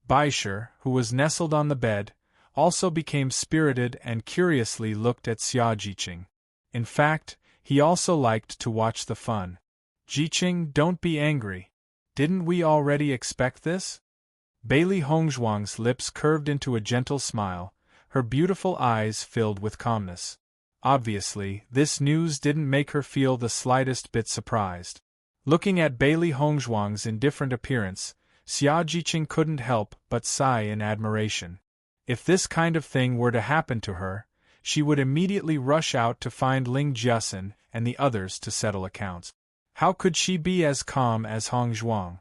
Baisher, who was nestled on the bed, also became spirited and curiously looked at Xia Jiqing. In fact, he also liked to watch the fun. Jiqing, don't be angry. Didn't we already expect this? Bailey Hongzhuang's lips curved into a gentle smile, her beautiful eyes filled with calmness. Obviously, this news didn't make her feel the slightest bit surprised. Looking at Bailey Hongzhuang's indifferent appearance, Xia Jiqing couldn't help but sigh in admiration. If this kind of thing were to happen to her, she would immediately rush out to find Ling Jiasun and the others to settle accounts. How could she be as calm as Hongzhuang?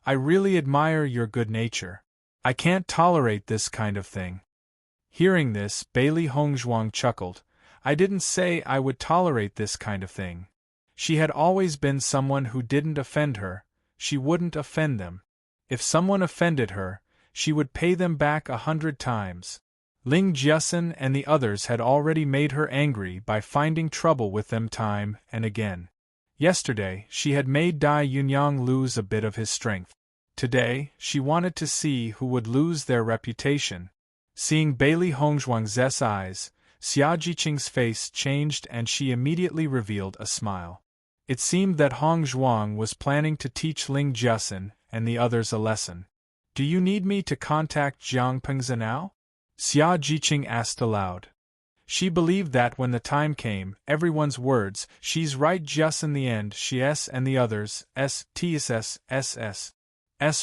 I really admire your good nature. I can't tolerate this kind of thing. Hearing this, Bailey Hongzhuang chuckled. I didn't say I would tolerate this kind of thing. She had always been someone who didn't offend her, she wouldn't offend them. If someone offended her, she would pay them back 100 times. Ling Jiasun and the others had already made her angry by finding trouble with them time and again. Yesterday, she had made Dai Yunyang lose a bit of his strength. Today, she wanted to see who would lose their reputation. Seeing Bailey Hongzhuang's eyes, Xia Jiqing's face changed and she immediately revealed a smile. It seemed that Hongzhuang was planning to teach Ling Jiasun and the others a lesson. Do you need me to contact Jiang Pengzi now? Xia Jiqing asked aloud. She believed that when the time came, everyone's words, she's right just in the end, she s and the others, s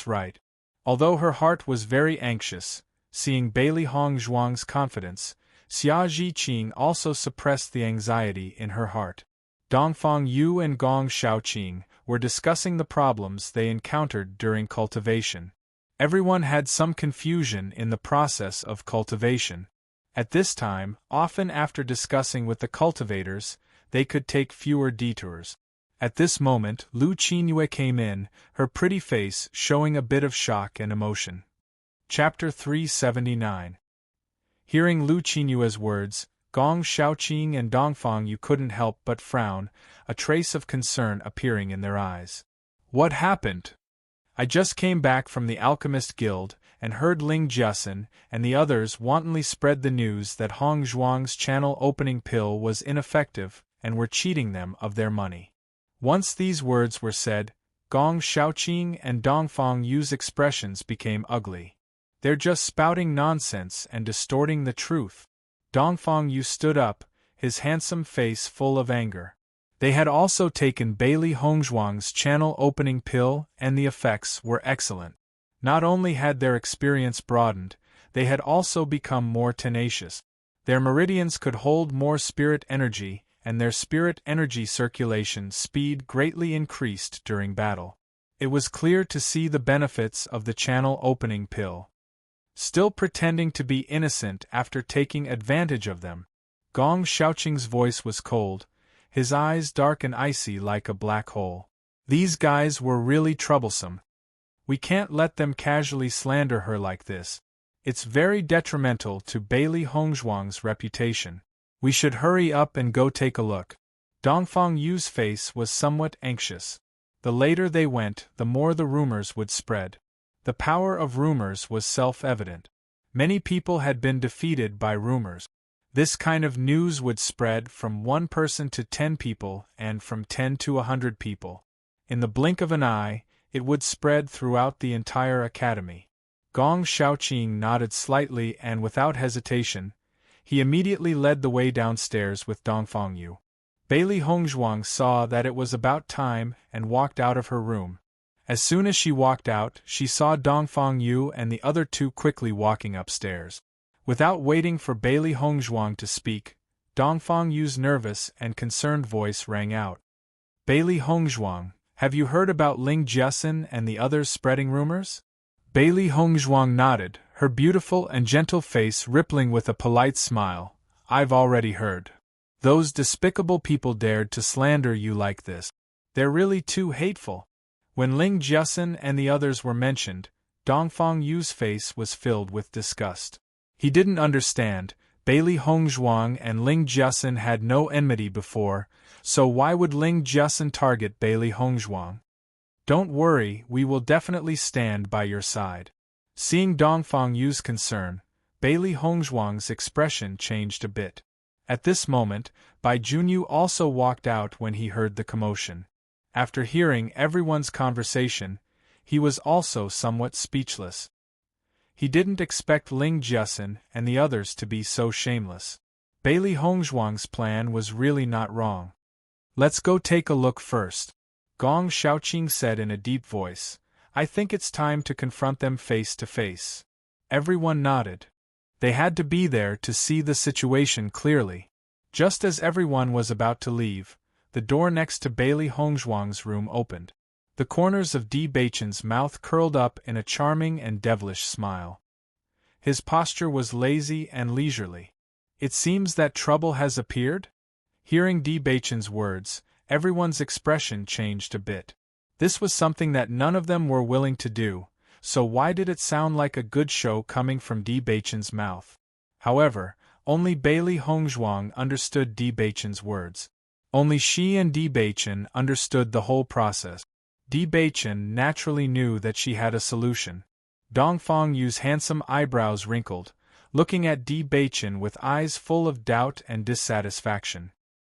right. Although her heart was very anxious, seeing Bailey Hongzhuang's confidence, Xia Zhiqing also suppressed the anxiety in her heart. Dongfang Yu and Gong Shaoqing were discussing the problems they encountered during cultivation. Everyone had some confusion in the process of cultivation. At this time, often after discussing with the cultivators, they could take fewer detours. At this moment, Lu Qingyue came in, her pretty face showing a bit of shock and emotion. Chapter 379. Hearing Lu Qingyue's words, Gong Shaoqing and Dongfang Yu couldn't help but frown, a trace of concern appearing in their eyes. What happened? I just came back from the Alchemist Guild, and heard Ling Jiasen and the others wantonly spread the news that Hong Zhuang's channel opening pill was ineffective and were cheating them of their money. Once these words were said, Gong Shaoqing and Dongfang Yu's expressions became ugly. They're just spouting nonsense and distorting the truth. Dongfang Yu stood up, his handsome face full of anger. They had also taken Bailey Hongzhuang's channel opening pill and the effects were excellent. Not only had their experience broadened, they had also become more tenacious. Their meridians could hold more spirit energy, and their spirit energy circulation speed greatly increased during battle. It was clear to see the benefits of the channel opening pill. Still pretending to be innocent after taking advantage of them, Gong Shaoqing's voice was cold, his eyes dark and icy like a black hole. These guys were really troublesome. We can't let them casually slander her like this. It's very detrimental to Bailey Hongzhuang's reputation. We should hurry up and go take a look. Dongfang Yu's face was somewhat anxious. The later they went, the more the rumors would spread. The power of rumors was self-evident. Many people had been defeated by rumors. This kind of news would spread from 1 person to 10 people and from 10 to 100 people. In the blink of an eye, it would spread throughout the entire academy. Gong Shaoqing nodded slightly and without hesitation, he immediately led the way downstairs with Dongfang Yu. Bailey Hongzhuang saw that it was about time and walked out of her room. As soon as she walked out, she saw Dongfang Yu and the other 2 quickly walking upstairs. Without waiting for Bailey Hongzhuang to speak, Dongfang Yu's nervous and concerned voice rang out. Bailey Hongzhuang, have you heard about Ling Jiasen and the others spreading rumors? Bailey Hongzhuang nodded, her beautiful and gentle face rippling with a polite smile. I've already heard. Those despicable people dared to slander you like this. They're really too hateful. When Ling Jiasen and the others were mentioned, Dongfang Yu's face was filled with disgust. He didn't understand. Bailey Hongzhuang and Ling Jiasen had no enmity before, so why would Ling Jiasen target Bailey Hongzhuang? Don't worry, we will definitely stand by your side. Seeing Dongfang Yu's concern, Bailey Hongzhuang's expression changed a bit. At this moment, Bai Junyu also walked out when he heard the commotion. After hearing everyone's conversation, he was also somewhat speechless. He didn't expect Ling Jiasen and the others to be so shameless. Bailey Hongzhuang's plan was really not wrong. Let's go take a look first. Gong Shaoqing said in a deep voice. I think it's time to confront them face to face. Everyone nodded. They had to be there to see the situation clearly. Just as everyone was about to leave, the door next to Bailey Hongzhuang's room opened. The corners of Di Beichen's mouth curled up in a charming and devilish smile. His posture was lazy and leisurely. It seems that trouble has appeared? Hearing Di Beichen's words, everyone's expression changed a bit. This was something that none of them were willing to do, so why did it sound like a good show coming from Di Beichen's mouth? However, only Bailey Hongzhuang understood Di Beichen's words. Only she and Di Beichen understood the whole process. Di Beichen naturally knew that she had a solution. Dongfang Yu's handsome eyebrows wrinkled, looking at Di Beichen with eyes full of doubt and dissatisfaction.